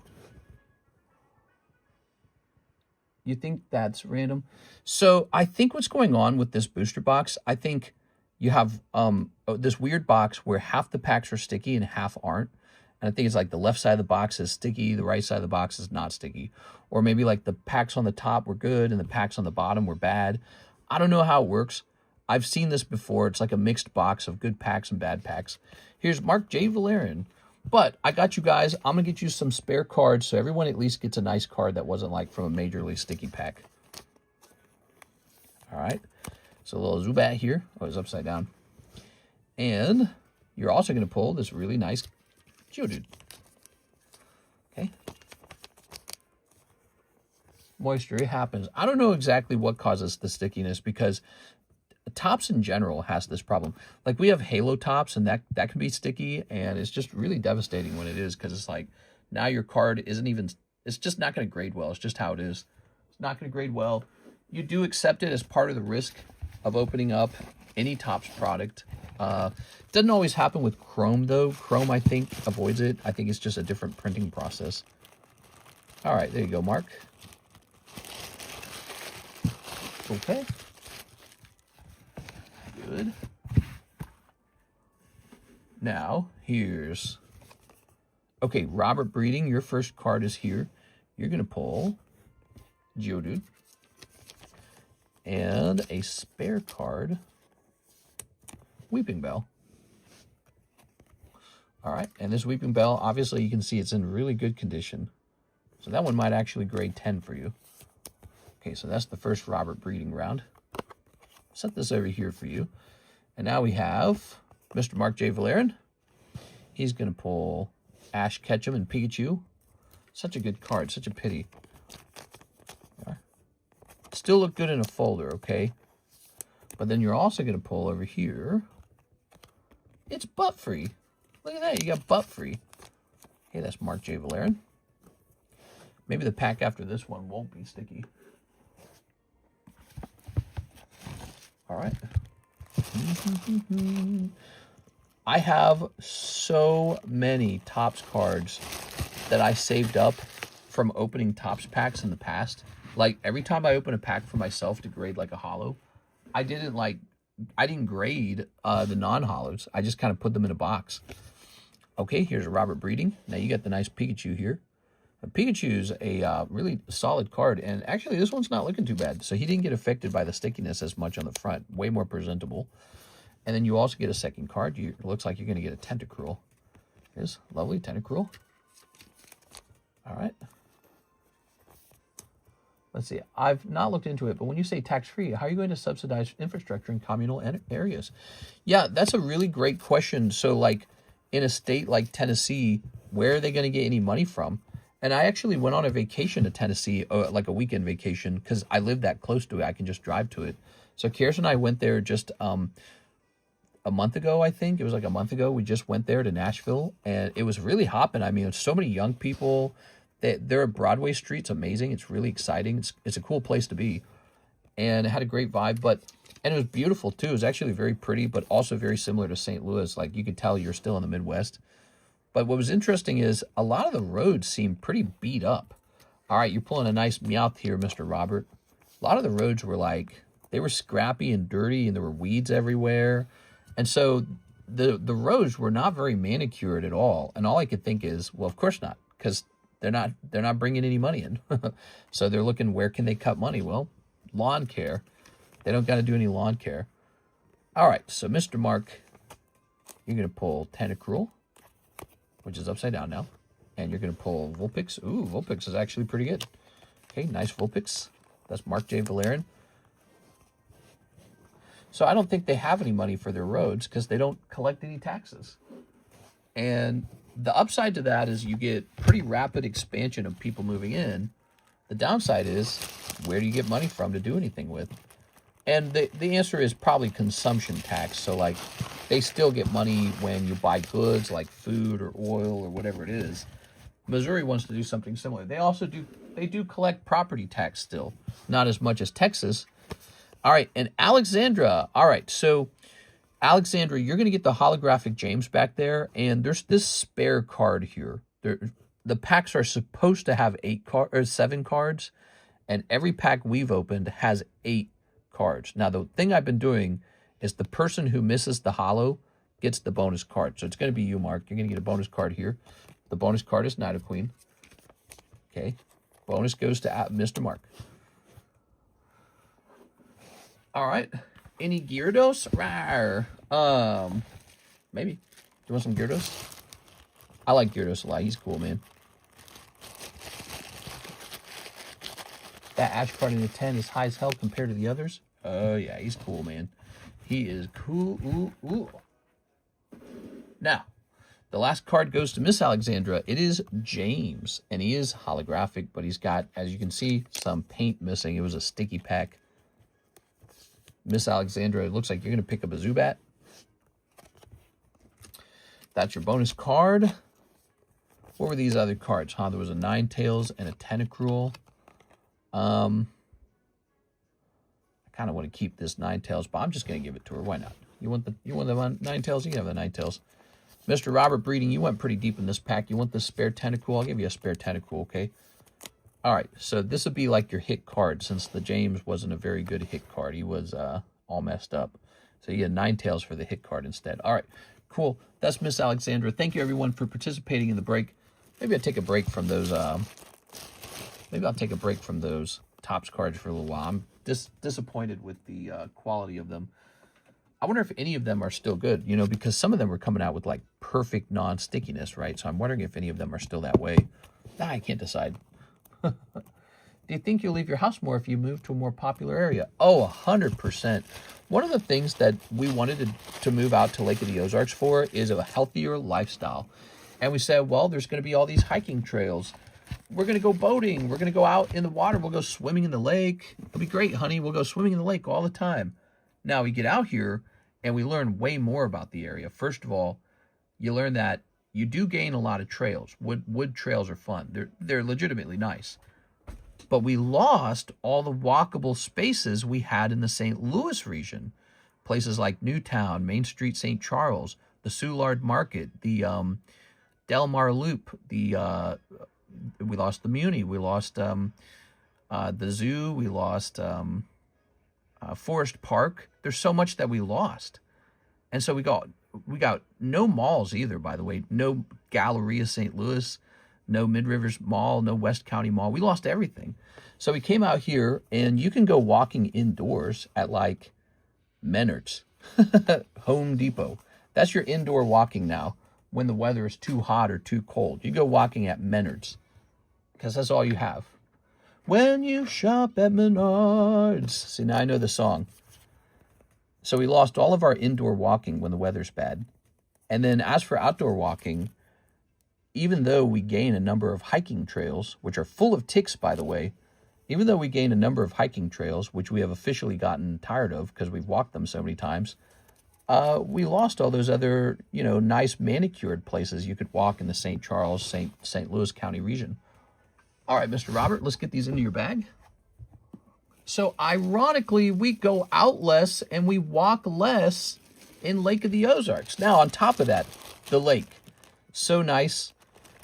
You think that's random? So I think what's going on with this booster box, I think you have this weird box where half the packs are sticky and half aren't. And I think it's like the left side of the box is sticky, the right side of the box is not sticky. Or maybe like the packs on the top were good and the packs on the bottom were bad. I don't know how it works. I've seen this before. It's like a mixed box of good packs and bad packs. Here's Mark J. Valerian. But I got you guys. I'm going to get you some spare cards so everyone at least gets a nice card that wasn't like from a majorly sticky pack. All right. So a little Zubat here. Oh, it's upside down. And you're also going to pull this really nice Geodude. Okay. Moisture, it happens. I don't know exactly what causes the stickiness because Topps in general has this problem. Like we have Halo Topps and that can be sticky, and it's just really devastating when it is because it's like now your card isn't even, it's just not going to grade well. It's just how it is. It's not going to grade well. You do accept it as part of the risk of opening up any Topps product. Doesn't always happen with Chrome though. Chrome, I think, avoids it. I think it's just a different printing process. All right, there you go, Mark. Okay. Good. Now, here's... Okay, Robert Breeding, your first card is here. You're going to pull Geodude. And a spare card, Weeping Bell. All right, and this Weeping Bell, obviously you can see it's in really good condition. So that one might actually grade 10 for you. Okay, so that's the first Robert breeding round. Set this over here for you. And now we have Mr. Mark J. Valerian. He's going to pull Ash Ketchum and Pikachu. Such a good card, such a pity. Yeah. Still look good in a folder, okay? But then you're also going to pull over here. It's butt free. Look at that, you got butt free. Okay, that's Mark J. Valerian. Maybe the pack after this one won't be sticky. All right. I have so many Topps cards that I saved up from opening Topps packs in the past. Like, every time I open a pack for myself to grade like a holo, I didn't grade the non-holos. I just kind of put them in a box. Okay, here's a Robert breeding. Now you got the nice Pikachu here. Pikachu's a really solid card, and actually this one's not looking too bad. So he didn't get affected by the stickiness as much on the front. Way more presentable. And then you also get a second card. It looks like you're going to get a Tentacruel. Here's lovely Tentacruel. All right. Let's see. I've not looked into it, but when you say tax-free, how are you going to subsidize infrastructure in communal areas? Yeah, that's a really great question. So, like, in a state like Tennessee, where are they going to get any money from? And I actually went on a vacation to Tennessee, like a weekend vacation, because I live that close to it. I can just drive to it. So Kirsten and I went there just a month ago, I think. It was like a month ago. We just went there to Nashville, and it was really hopping. I mean, so many young people. They're at Broadway Street. It's amazing. It's really exciting. It's a cool place to be. And it had a great vibe, and it was beautiful, too. It was actually very pretty, but also very similar to St. Louis. Like, you could tell you're still in the Midwest. But what was interesting is a lot of the roads seemed pretty beat up. All right, you're pulling a nice Meowth here, Mr. Robert. A lot of the roads were like, they were scrappy and dirty, and there were weeds everywhere. And so the roads were not very manicured at all. And all I could think is, well, of course not, because they're not bringing any money in. So they're looking, where can they cut money? Well, lawn care. They don't got to do any lawn care. All right, so Mr. Mark, you're going to pull Tentacruel, which is upside down now. And you're going to pull Vulpix. Ooh, Vulpix is actually pretty good. Okay, nice Vulpix. That's Mark J. Valerian. So I don't think they have any money for their roads because they don't collect any taxes. And the upside to that is you get pretty rapid expansion of people moving in. The downside is, where do you get money from to do anything with? And the answer is probably consumption tax. So, like, they still get money when you buy goods like food or oil or whatever it is. Missouri wants to do something similar. They also do collect property tax still. Not as much as Texas. All right, and Alexandra. All right, so Alexandra, you're going to get the holographic James back there, and there's this spare card here. The packs are supposed to have 7 cards, and every pack we've opened has 8 cards. Now, the thing I've been doing is the person who misses the holo gets the bonus card. So it's going to be you, Mark. You're going to get a bonus card here. The bonus card is Nido Queen. Okay. Bonus goes to Mr. Mark. All right. Any Gyarados? Rawr. Maybe. Do you want some Gyarados? I like Gyarados a lot. He's cool, man. That Ash card in the 10 is high as hell compared to the others. Oh, yeah. He's cool, man. He is cool. Ooh. Now, the last card goes to Miss Alexandra. It is James, and he is holographic, but he's got, as you can see, some paint missing. It was a sticky pack. Miss Alexandra, it looks like you're going to pick up a Zubat. That's your bonus card. What were these other cards? Huh? There was a Ninetales and a Tentacruel. I kind of want to keep this Ninetales, but I'm just going to give it to her. Why not? You want the Ninetales? You can have the Ninetales. Mr. Robert Breeding, you went pretty deep in this pack. You want the spare Tentacruel? I'll give you a spare Tentacruel, okay? All right, so this would be like your hit card, since the James wasn't a very good hit card. He was all messed up. So you get Ninetales for the hit card instead. All right, cool. That's Miss Alexandra. Thank you, everyone, for participating in the break. Maybe I'll take a break from those. Maybe I'll take a break from those Topps cards for a little while. I'm disappointed with the quality of them. I wonder if any of them are still good, you know, because some of them were coming out with like perfect non-stickiness, right? So I'm wondering if any of them are still that way. I can't decide. Do you think you'll leave your house more if you move to a more popular area? Oh, 100%. One of the things that we wanted to move out to Lake of the Ozarks for is a healthier lifestyle. And we said, well, there's going to be all these hiking trails. We're going to go boating. We're going to go out in the water. We'll go swimming in the lake. It'll be great, honey. We'll go swimming in the lake all the time. Now we get out here and we learn way more about the area. First of all, you learn that you do gain a lot of trails. Wood trails are fun. They're legitimately nice. But we lost all the walkable spaces we had in the St. Louis region. Places like Newtown, Main Street, St. Charles, the Soulard Market, the Del Mar Loop, we lost the Muni, we lost the zoo, we lost Forest Park. There's so much that we lost. And so we got no malls either, by the way. No Galleria St. Louis, no Mid-Rivers Mall, no West County Mall. We lost everything. So we came out here, and you can go walking indoors at like Menards, Home Depot. That's your indoor walking now when the weather is too hot or too cold. You go walking at Menards because that's all you have. When you shop at Menards. See, now I know the song. So we lost all of our indoor walking when the weather's bad. And then as for outdoor walking, even though we gain a number of hiking trails, which are full of ticks, by the way, even though we gain a number of hiking trails, which we have officially gotten tired of because we've walked them so many times, we lost all those other, you know, nice manicured places you could walk in the St. Charles, St. Louis County region. All right, Mr. Robert, let's get these into your bag. So ironically, we go out less and we walk less in Lake of the Ozarks. Now, on top of that, the lake. So nice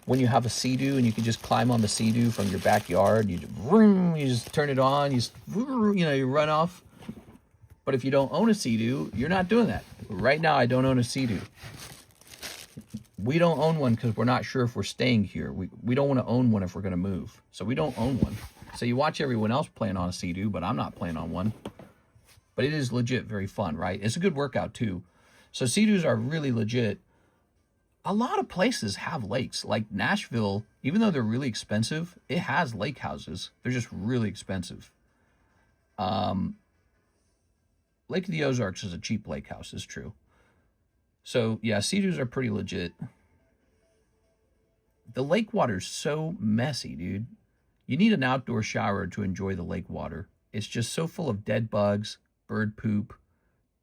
when you have a Sea-Doo and you can just climb on the Sea-Doo from your backyard. You just turn it on, you run off. But if you don't own a Sea-Doo, you're not doing that. Right now, I don't own a Sea-Doo. We don't own one because we're not sure if we're staying here. We don't want to own one if we're going to move. So we don't own one. So you watch everyone else playing on a Sea-Doo, but I'm not playing on one. But it is legit very fun, right? It's a good workout too. So Sea-Doos are really legit. A lot of places have lakes. Like Nashville, even though they're really expensive, it has lake houses. They're just really expensive. Lake of the Ozarks is a cheap lake house, is true. So, yeah, Sea-Doos are pretty legit. The lake water's so messy, dude. You need an outdoor shower to enjoy the lake water. It's just so full of dead bugs, bird poop,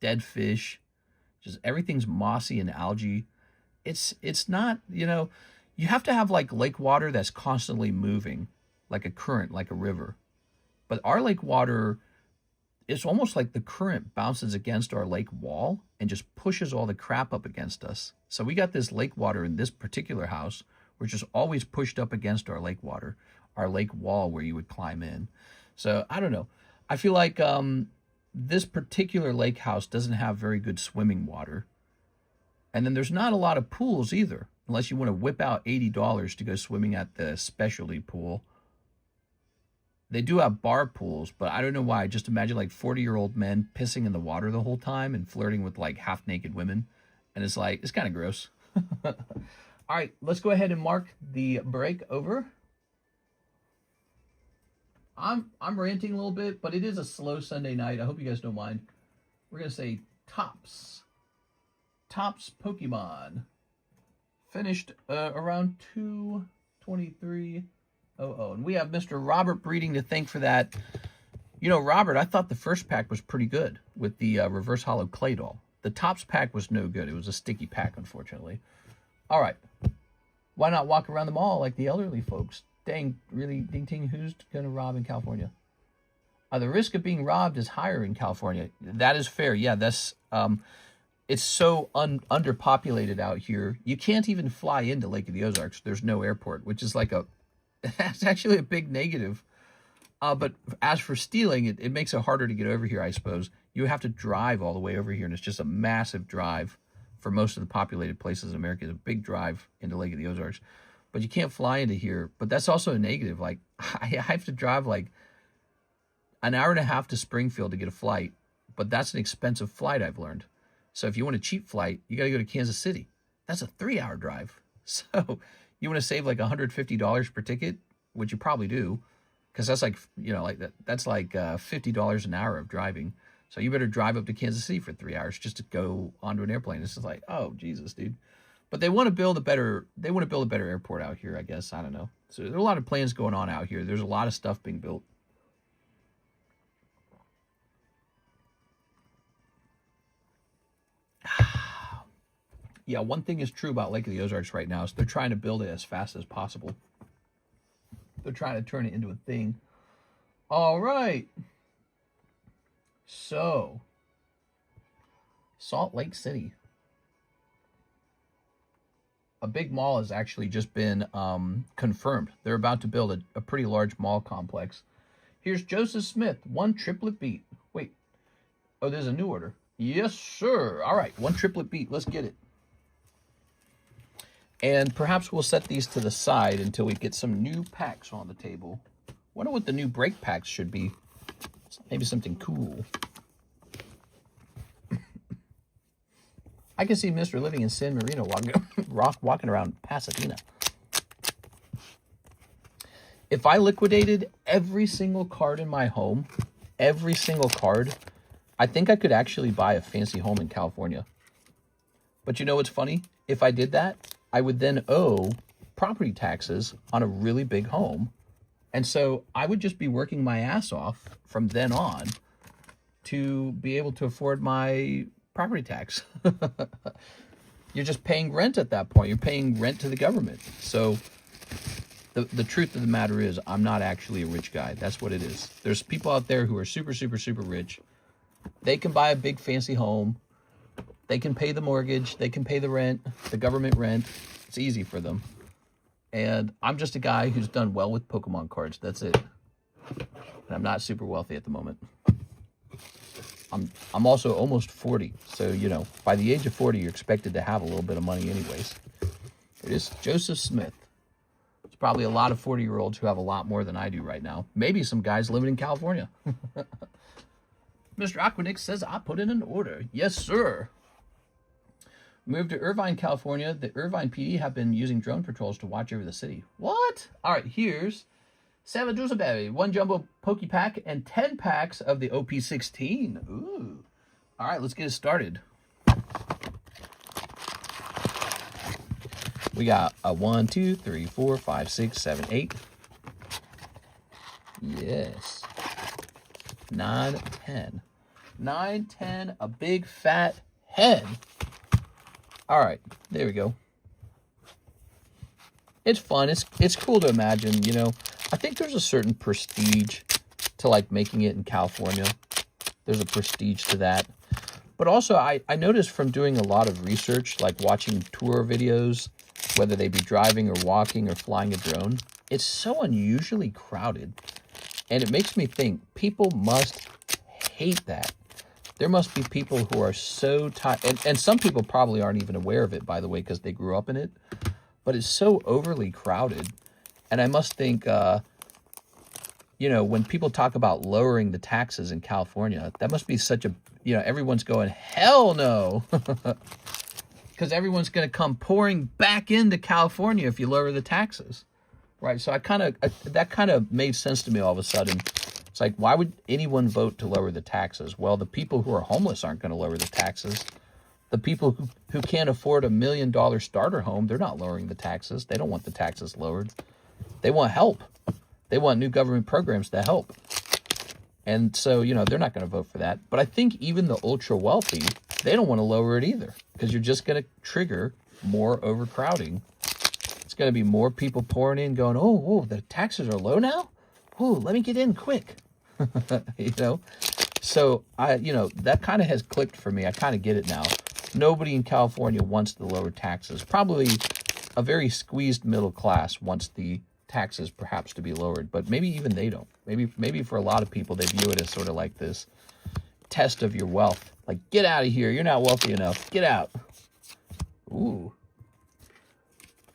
dead fish. Just everything's mossy and algae. It's not, you have to have like lake water that's constantly moving, like a current, like a river. But our lake water, it's almost like the current bounces against our lake wall and just pushes all the crap up against us. So we got this lake water in this particular house, which is always pushed up against our lake water, our lake wall where you would climb in. So I don't know. I feel like this particular lake house doesn't have very good swimming water. And then there's not a lot of pools either, unless you want to whip out $80 to go swimming at the specialty pool. They do have bar pools, but I don't know why. Just imagine like 40-year-old men pissing in the water the whole time and flirting with like half-naked women. And it's kind of gross. All right, let's go ahead and mark the break over. I'm ranting a little bit, but it is a slow Sunday night. I hope you guys don't mind. We're going to say Topps Pokemon. Finished around 2:23. And we have Mr. Robert Breeding to thank for that. Robert, I thought the first pack was pretty good with the reverse hollow clay doll. The Topps pack was no good. It was a sticky pack, unfortunately. All right. Why not walk around the mall like the elderly folks? Dang, really, ding-ting, who's going to rob in California? The risk of being robbed is higher in California. That is fair. Yeah, that's... it's so underpopulated out here. You can't even fly into Lake of the Ozarks. There's no airport, which is like that's actually a big negative. But as for stealing, it makes it harder to get over here, I suppose. You have to drive all the way over here, and it's just a massive drive for most of the populated places in America. It's a big drive into Lake of the Ozarks. But you can't fly into here. But that's also a negative. Like, I have to drive like an hour and a half to Springfield to get a flight. But that's an expensive flight, I've learned. So if you want a cheap flight, you got to go to Kansas City. That's a 3-hour drive. So you want to save like $150 per ticket, which you probably do, because that's like, you know, like that's like $50 an hour of driving. So you better drive up to Kansas City for 3 hours just to go onto an airplane. It's just like, oh Jesus, dude. But they want to build a better airport out here, I guess. I don't know. So there are a lot of plans going on out here. There's a lot of stuff being built. Yeah, one thing is true about Lake of the Ozarks right now is they're trying to build it as fast as possible. They're trying to turn it into a thing. All right. So, Salt Lake City. A big mall has actually just been confirmed. They're about to build a pretty large mall complex. Here's Joseph Smith, 1 triplet beat. Wait. Oh, there's a new order. Yes, sir. All right, 1 triplet beat. Let's get it. And perhaps we'll set these to the side until we get some new packs on the table. Wonder what the new break packs should be. Maybe something cool. I can see Mr. Living in San Marino walking around Pasadena. If I liquidated every single card in my home, every single card, I think I could actually buy a fancy home in California. But you know what's funny? If I did that, I would then owe property taxes on a really big home. And so I would just be working my ass off from then on to be able to afford my property tax. You're just paying rent at that point. You're paying rent to the government. So the truth of the matter is I'm not actually a rich guy. That's what it is. There's people out there who are super, super, super rich. They can buy a big fancy home. They can pay the mortgage. They can pay the rent, the government rent. It's easy for them. And I'm just a guy who's done well with Pokemon cards. That's it. And I'm not super wealthy at the moment. I'm also almost 40. So, you know, by the age of 40, you're expected to have a little bit of money anyways. It is Joseph Smith. There's probably a lot of 40-year-olds who have a lot more than I do right now. Maybe some guys living in California. Mr. Aquanix says, I put in an order. Yes, sir. Moved to Irvine, California. The Irvine PD have been using drone patrols to watch over the city. What? All right, here's Sava Doosaberry, 1 jumbo Poke Pack and 10 packs of the OP16. Ooh. All right, let's get it started. We got a 1, 2, 3, 4, 5, 6, 7, 8. Yes. 9, 10. 9, 10, a big fat head. All right, there we go. It's fun. It's cool to imagine, you know. I think there's a certain prestige to like making it in California. There's a prestige to that. But also I noticed from doing a lot of research, like watching tour videos, whether they be driving or walking or flying a drone, it's so unusually crowded. And it makes me think people must hate that. There must be people who are so tired, and some people probably aren't even aware of it, by the way, because they grew up in it. But it's so overly crowded. And I must think, you know, when people talk about lowering the taxes in California, that must be such a, you know, everyone's going, hell no. Because everyone's going to come pouring back into California if you lower the taxes. Right? So that kind of made sense to me all of a sudden. It's like, why would anyone vote to lower the taxes? Well, the people who are homeless aren't going to lower the taxes. The people who can't afford $1 million starter home, they're not lowering the taxes. They don't want the taxes lowered. They want help. They want new government programs to help. And so, you know, they're not going to vote for that. But I think even the ultra wealthy, they don't want to lower it either, because you're just going to trigger more overcrowding. It's going to be more people pouring in going, oh, the taxes are low now? Oh, let me get in quick. You know? So, that kind of has clicked for me. I kind of get it now. Nobody in California wants to lower taxes. Probably a very squeezed middle class wants the taxes perhaps to be lowered, but maybe even they don't. Maybe for a lot of people, they view it as sort of like this test of your wealth. Like, get out of here. You're not wealthy enough. Get out. Ooh.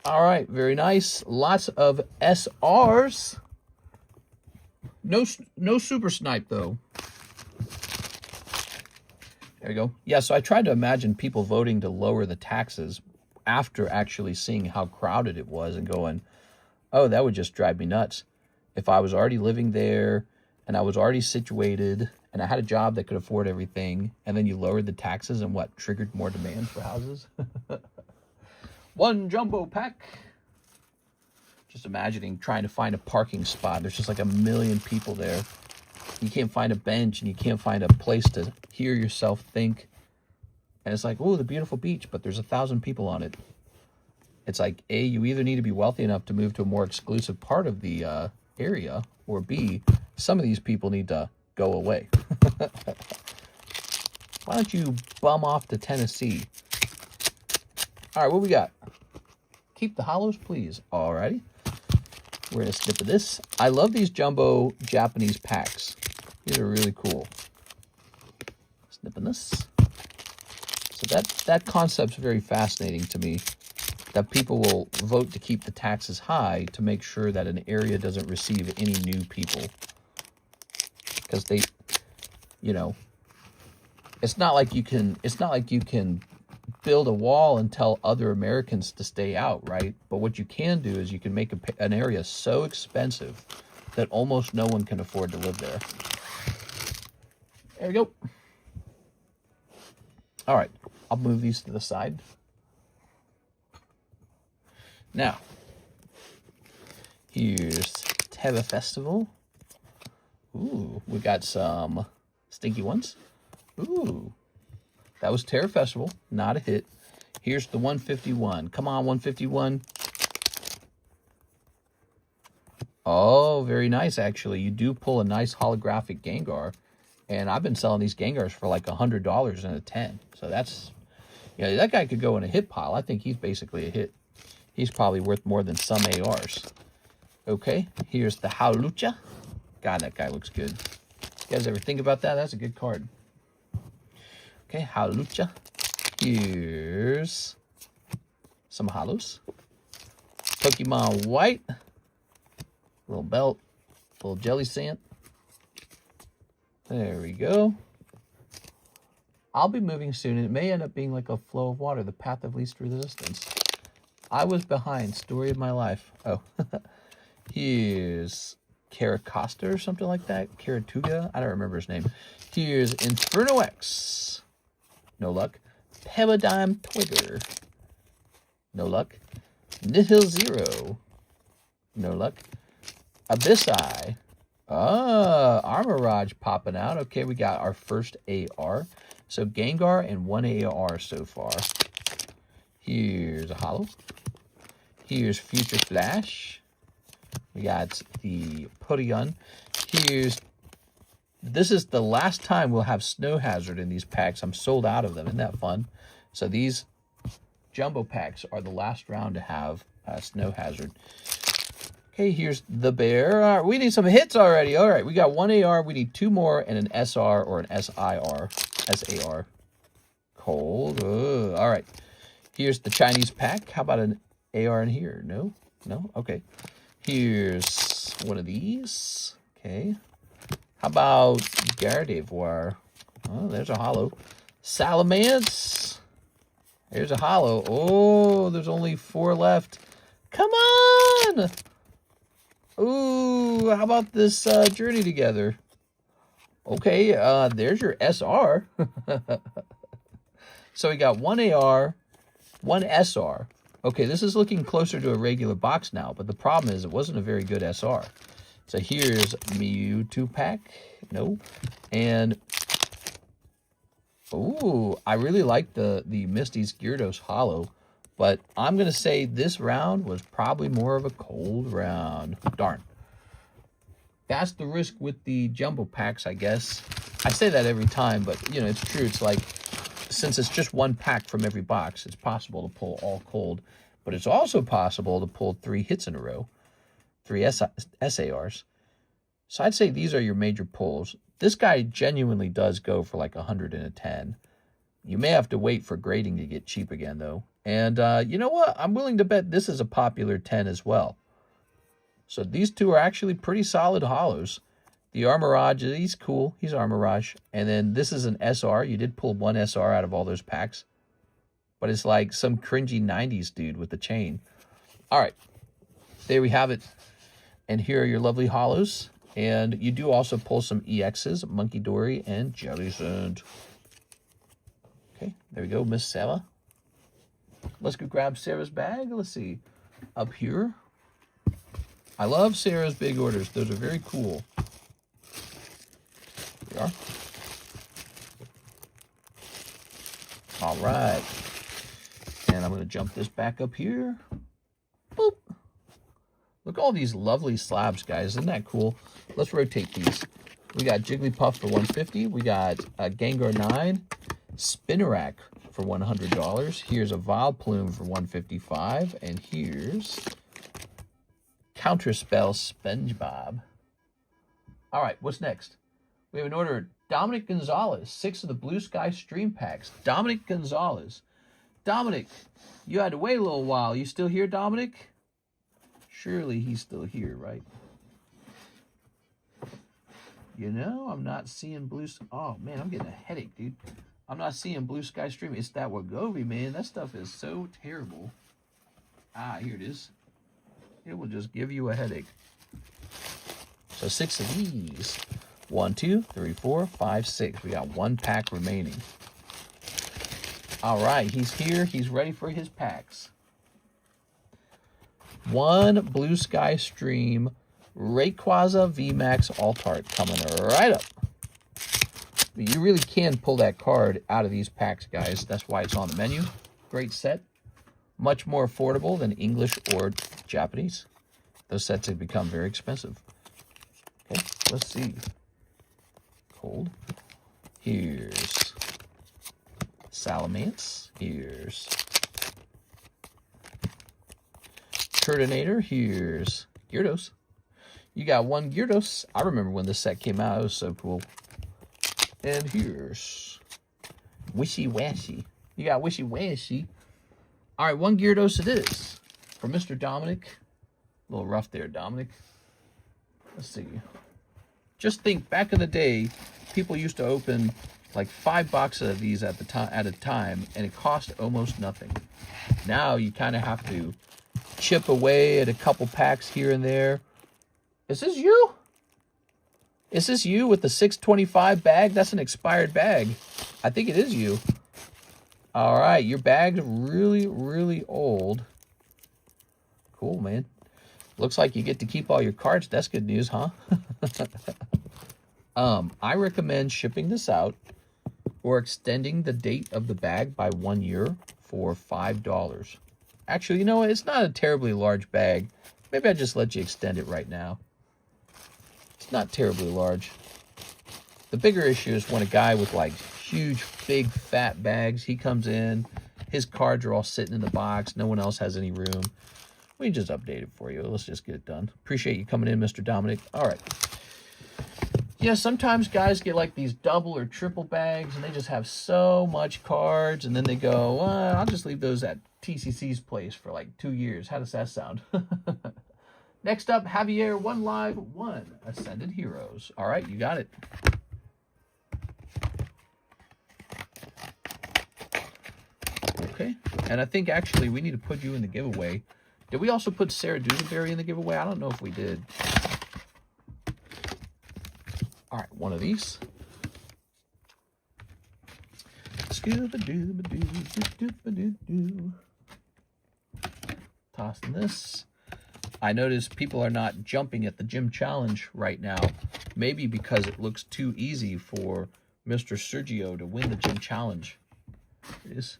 All right. Very nice. Lots of SRs. No super snipe, though. There you go. Yeah, so I tried to imagine people voting to lower the taxes after actually seeing how crowded it was and going, oh, that would just drive me nuts. If I was already living there and I was already situated and I had a job that could afford everything, and then you lowered the taxes and what, triggered more demand for houses? One jumbo pack. Just imagining trying to find a parking spot. There's just like a million people there. You can't find a bench and you can't find a place to hear yourself think. And it's like, oh, the beautiful beach, but there's 1,000 people on it. It's like, A, you either need to be wealthy enough to move to a more exclusive part of the area, or B, some of these people need to go away. Why don't you bum off to Tennessee? All right, what we got? Keep the hollows, please. All righty. We're going to snip of this. I love these jumbo Japanese packs. These are really cool. Snipping this. So that concept's very fascinating to me, that people will vote to keep the taxes high to make sure that an area doesn't receive any new people. Because they, you know, it's not like you can build a wall and tell other Americans to stay out, right? But what you can do is you can make an area so expensive that almost no one can afford to live there. There we go. All right, I'll move these to the side. Now, here's Terra Festival. Ooh, we got some stinky ones. Ooh, that was Terra Festival, not a hit. Here's the 151. Come on, 151. Oh, very nice, actually. You do pull a nice holographic Gengar. And I've been selling these Gengars for like $100 in a 10. So that's, you know, that guy could go in a hit pile. I think he's basically a hit. He's probably worth more than some ARs. Okay, here's the Hawlucha. God, that guy looks good. You guys ever think about that? That's a good card. Okay, Hawlucha. Here's some hollows. Pokemon White. Little belt. Little jelly sand. There we go. I'll be moving soon, and it may end up being like a flow of water, the path of least resistance. I was behind. Story of my life. Oh. Here's Caracosta or something like that. Caratuga. I don't remember his name. Here's Inferno X. No luck. Paradigm Twigger. No luck. Nihil Zero. No luck. Abyssai. Ah, Armorage popping out. Okay, we got our first AR. So Gengar and one AR so far. Here's a holo. Here's Future Flash. We got the Porygon. This is the last time we'll have Snow Hazard in these packs. I'm sold out of them. Isn't that fun? So these jumbo packs are the last round to have Snow Hazard. Okay, here's the bear. We need some hits already. All right, we got one AR. We need two more and an SR or an SIR. SAR. Cold. Ugh. All right. Here's the Chinese pack. How about an AR in here? No? No? Okay. Here's one of these. Okay. How about Gardevoir? Oh, there's a holo. Salamence. There's a holo. Oh, there's only 4 left. Come on! Ooh, how about this Journey Together? Okay, there's your SR. So we got one AR, one SR. Okay, this is looking closer to a regular box now, but the problem is it wasn't a very good SR. So here's Mewtwo pack. No. And, ooh, I really like the Misty's Gyarados holo. But I'm going to say this round was probably more of a cold round. Darn. That's the risk with the jumbo packs, I guess. I say that every time, but, you know, it's true. It's like, since it's just one pack from every box, it's possible to pull all cold. But it's also possible to pull 3 hits in a row. 3 SARs. So I'd say these are your major pulls. This guy genuinely does go for like 110. You may have to wait for grading to get cheap again, though. And you know what? I'm willing to bet this is a popular 10 as well. So these two are actually pretty solid holos. The Armorage, he's cool. He's Armorage. And then this is an SR. You did pull one SR out of all those packs. But it's like some cringy 90s dude with the chain. All right. There we have it. And here are your lovely hollows. And you do also pull some EXs, Monkey Dory and Jellicent. Okay, there we go, Miss Sarah. Let's go grab Sarah's bag. Let's see. Up here. I love Sarah's big orders. Those are very cool. Here we are. All right. And I'm going to jump this back up here. Boop. Look at all these lovely slabs, guys. Isn't that cool? Let's rotate these. We got Jigglypuff for $150. We got a Gengar 9. Spinarak for $100. Here's a Vileplume for $155. And here's Counterspell SpongeBob. All right, what's next? We have an order of Dominic Gonzalez. 6 of the Blue Sky Stream Packs. Dominic Gonzalez. Dominic, you had to wait a little while. You still here, Dominic? Surely he's still here, right? You know, I'm not seeing blue... Oh, man, I'm getting a headache, dude. I'm not seeing Blue Sky Stream. It's that Wagovi, man. That stuff is so terrible. Ah, here it is. It will just give you a headache. So 6 of these. 1, 2, 3, 4, 5, 6. We got 1 pack remaining. All right, he's here. He's ready for his packs. 1 Blue Sky Stream Rayquaza VMAX Altart coming right up. You really can pull that card out of these packs, guys. That's why it's on the menu. Great set. Much more affordable than English or Japanese. Those sets have become very expensive. Okay, let's see. Cold. Here's Salamence. Here's Turtonator. Here's Gyarados. You got 1 Gyarados. I remember when this set came out. It was so cool. And here's Wishy Washy. You got Wishy Washy. All right, 1 Gyarados it is. For Mr. Dominic. A little rough there, Dominic. Let's see. Just think, back in the day, people used to open like 5 boxes of these at a time, and it cost almost nothing. Now you kind of have to chip away at a couple packs here and there. Is this you? Is this you with the 625 bag? That's an expired bag. I think it is you. All right, your bag's really, really old. Cool, man. Looks like you get to keep all your cards. That's good news, huh? I recommend shipping this out or extending the date of the bag by 1 year for $5. Actually, you know what? It's not a terribly large bag. Maybe I just let you extend it right now. It's not terribly large. The bigger issue is when a guy with like huge, big, fat bags, he comes in, his cards are all sitting in the box, no one else has any room. We can just update it for you. Let's just get it done. Appreciate you coming in, Mr. Dominic. All right. Yeah, sometimes guys get like these double or triple bags, and they just have so much cards, and then they go, well, I'll just leave those at TCC's place for like 2 years. How does that sound? Next up, Javier, 1 Live, 1 Ascended Heroes. All right, you got it. Okay, and I think actually we need to put you in the giveaway. Did we also put Sarah Doozaberry in the giveaway? I don't know if we did. All right, 1 of these. Tossing this. I notice people are not jumping at the gym challenge right now. Maybe because it looks too easy for Mr. Sergio to win the gym challenge. It is.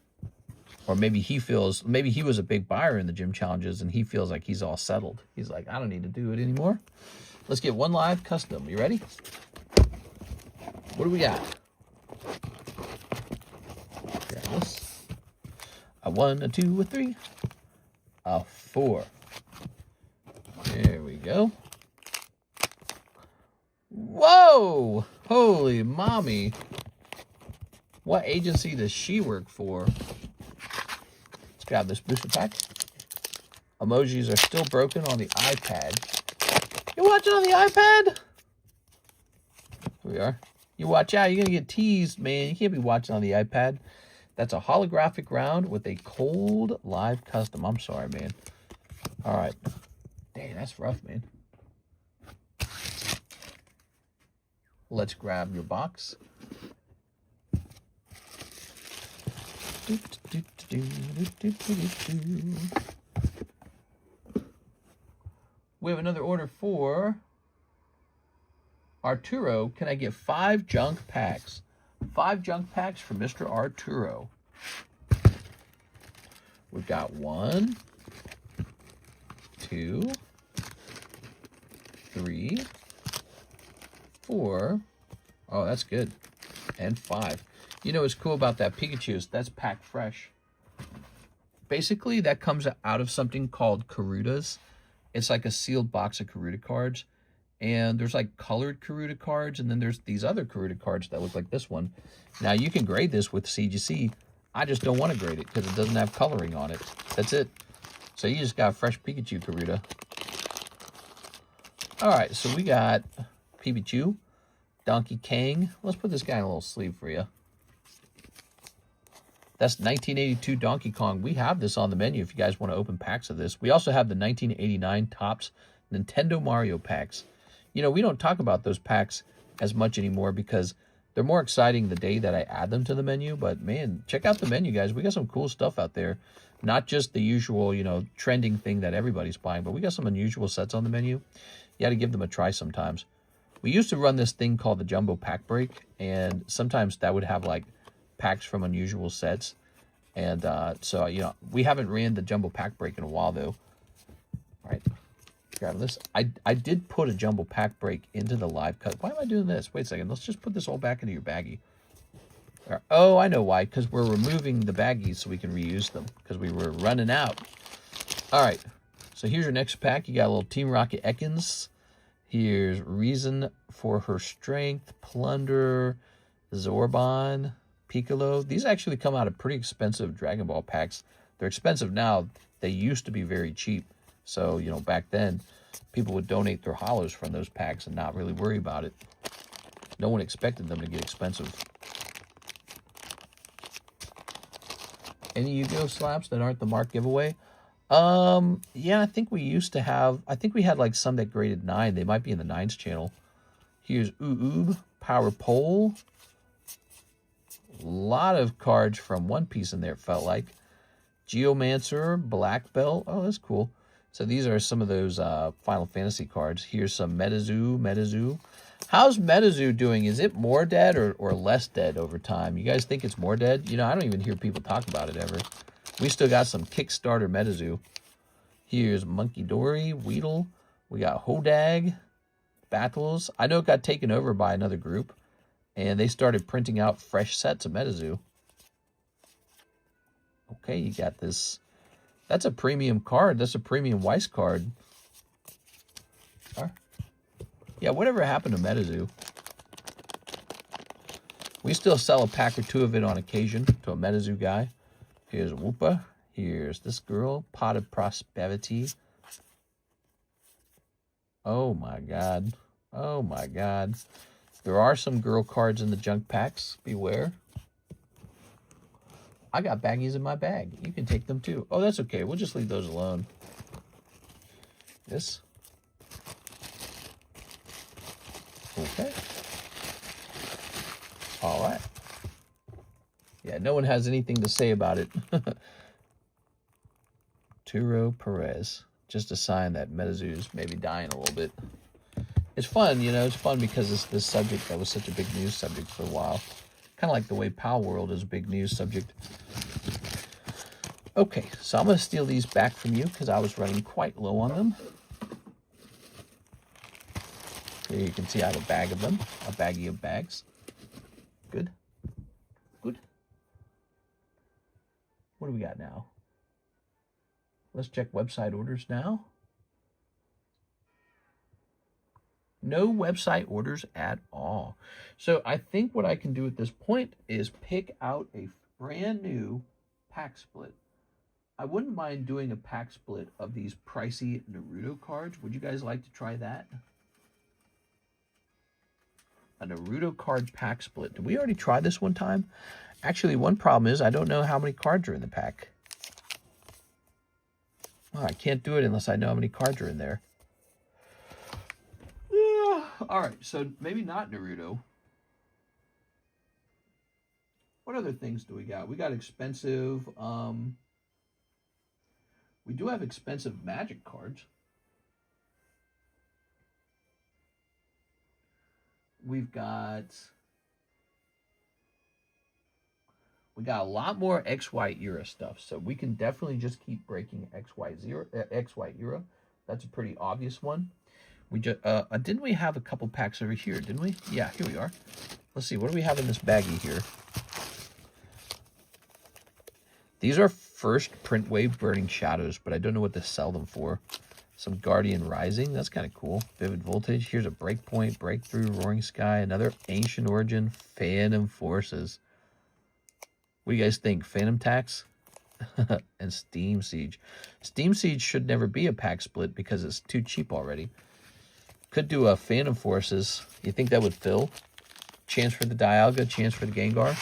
Or maybe he feels, maybe he was a big buyer in the gym challenges and he feels like he's all settled. He's like, I don't need to do it anymore. Let's get 1 Live custom. You ready? What do we got? Grab this. A 1, a 2, a 3, a 4. There we go. Whoa! Holy mommy. What agency does she work for? Let's grab this booster pack. Emojis are still broken on the iPad. You're watching on the iPad? Here we are. You watch out. You're going to get teased, man. You can't be watching on the iPad. That's a holographic round with a cold live custom. I'm sorry, man. All right. Dang, that's rough, man. Let's grab your box. We have another order for Arturo. Can I get 5 junk packs? 5 junk packs for Mr. Arturo. We've got 1, 2, 3, 4. Oh, that's good. And 5. You know what's cool about that Pikachu is that's packed fresh. Basically, that comes out of something called Karutas. It's like a sealed box of Karuta cards. And there's like colored Karuta cards, and then there's these other Karuta cards that look like this one. Now, you can grade this with CGC. I just don't want to grade it because it doesn't have coloring on it. That's it. So you just got a fresh Pikachu Karuta. All right, so we got Pikachu, Donkey Kong. Let's put this guy in a little sleeve for you. That's 1982 Donkey Kong. We have this on the menu if you guys want to open packs of this. We also have the 1989 Topps Nintendo Mario packs. You know, we don't talk about those packs as much anymore because they're more exciting the day that I add them to the menu. But, man, check out the menu, guys. We got some cool stuff out there. Not just the usual, you know, trending thing that everybody's buying, but we got some unusual sets on the menu. You got to give them a try sometimes. We used to run this thing called the Jumbo Pack Break, and sometimes that would have, like, packs from unusual sets. And so, you know, we haven't ran the Jumbo Pack Break in a while, though. All right. Grab this. I did put a Jumbo Pack Break into the live cut. Why am I doing this? Wait a second. Let's just put this all back into your baggie. Oh, I know why. Because we're removing the baggies so we can reuse them. Because we were running out. All right. So here's your next pack. You got a little Team Rocket Ekans. Here's Reason for Her Strength, Plunder, Zorban, Piccolo. These actually come out of pretty expensive Dragon Ball packs. They're expensive now. They used to be very cheap. So, you know, back then, people would donate their hollows from those packs and not really worry about it. No one expected them to get expensive. Any Yu-Gi-Oh! Slabs that aren't the Mark giveaway? Yeah, I think we used to have, I think we had like some that graded 9. They might be in the 9s channel. Here's Oob, Power Pole. A lot of cards from One Piece in there, it felt like. Geomancer, Black Belt. Oh, that's cool. So these are some of those Final Fantasy cards. Here's some Metazoo. How's Metazoo doing? Is it more dead or less dead over time? You guys think it's more dead? You know, I don't even hear people talk about it ever. We still got some Kickstarter Metazoo. Here's Monkey Dory, Weedle. We got Hodag, Battles. I know it got taken over by another group, and they started printing out fresh sets of Metazoo. Okay, you got this. That's a premium card. That's a premium Weiss card. Yeah, whatever happened to Metazoo? We still sell a pack or two of it on occasion to a Metazoo guy. Here's Whoopa. Here's this girl, Pot of Prosperity. Oh my God. Oh my God. There are some girl cards in the junk packs. Beware. I got baggies in my bag. You can take them too. Oh, that's okay. We'll just leave those alone. This. Okay. All right. Yeah, no one has anything to say about it. Turo Perez. Just a sign that Metazoo's maybe dying a little bit. It's fun, you know. It's fun because it's this subject that was such a big news subject for a while. Kind of like the way Pal World is a big news subject. Okay, so I'm going to steal these back from you because I was running quite low on them. Here you can see I have a bag of them. A baggie of bags. Good. Good. What do we got now? Let's check website orders now. No website orders at all. So I think what I can do at this point is pick out a brand new pack split. I wouldn't mind doing a pack split of these pricey Naruto cards. Would you guys like to try that? a Naruto card pack split. Did we already try this one time? Actually, one problem is I don't know how many cards are in the pack. Well, I can't do it unless I know how many cards are in there. All right, so maybe not Naruto. What other things do we got? We got expensive. We do have expensive Magic cards. We got a lot more XY era stuff, so we can definitely just keep breaking XY era. That's a pretty obvious one. We just didn't we have a couple packs over here? Didn't we? Yeah, here we are. Let's see, what do we have in this baggie here? These are first print wave Burning Shadows, but I don't know what to sell them for. Some Guardian Rising, that's kind of cool. Vivid Voltage, here's a Breakpoint, Breakthrough, Roaring Sky, another Ancient Origin, Phantom Forces. What do you guys think? Phantom Tax? And Steam Siege. Steam Siege should never be a pack split because it's too cheap already. Could do a Phantom Forces. You think that would fill? Chance for the Dialga, chance for the Gengar.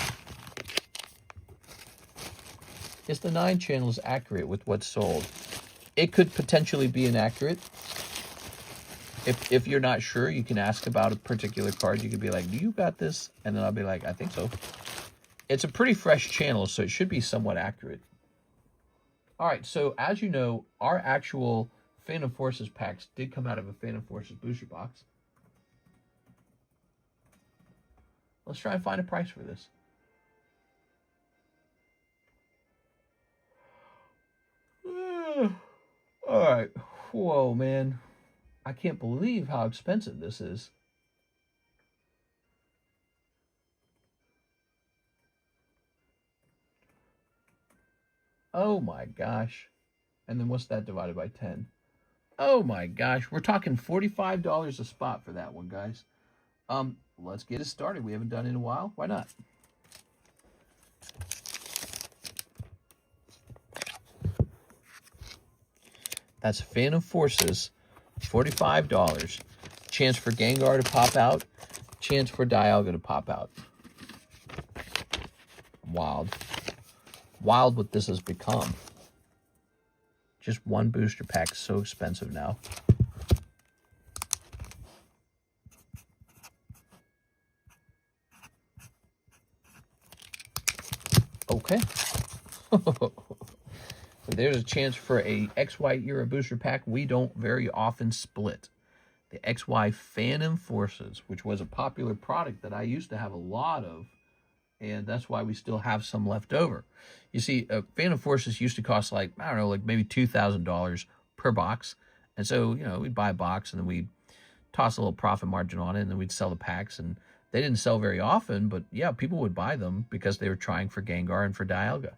Is the 9 channels accurate with what's sold? It could potentially be inaccurate. If you're not sure, you can ask about a particular card. You could be like, do you got this? And then I'll be like, I think so. It's a pretty fresh channel, so it should be somewhat accurate. All right, so as you know, our actual Phantom Forces packs did come out of a Phantom Forces booster box. Let's try and find a price for this. All right. Whoa, man. I can't believe how expensive this is. Oh my gosh. And then what's that divided by 10? Oh my gosh. We're talking $45 a spot for that one, guys. Let's get it started. We haven't done it in a while. Why not? That's Phantom Forces, $45. Chance for Gengar to pop out. Chance for Dialga to pop out. Wild. Wild what this has become. Just one booster pack is so expensive now. Okay. So there's a chance for a XY era booster pack we don't very often split. The XY Phantom Forces, which was a popular product that I used to have a lot of, and that's why we still have some left over. You see, Phantom Forces used to cost like, I don't know, like maybe $2,000 per box. And so, you know, we'd buy a box and then we'd toss a little profit margin on it and then we'd sell the packs. And they didn't sell very often, but yeah, people would buy them because they were trying for Gengar and for Dialga.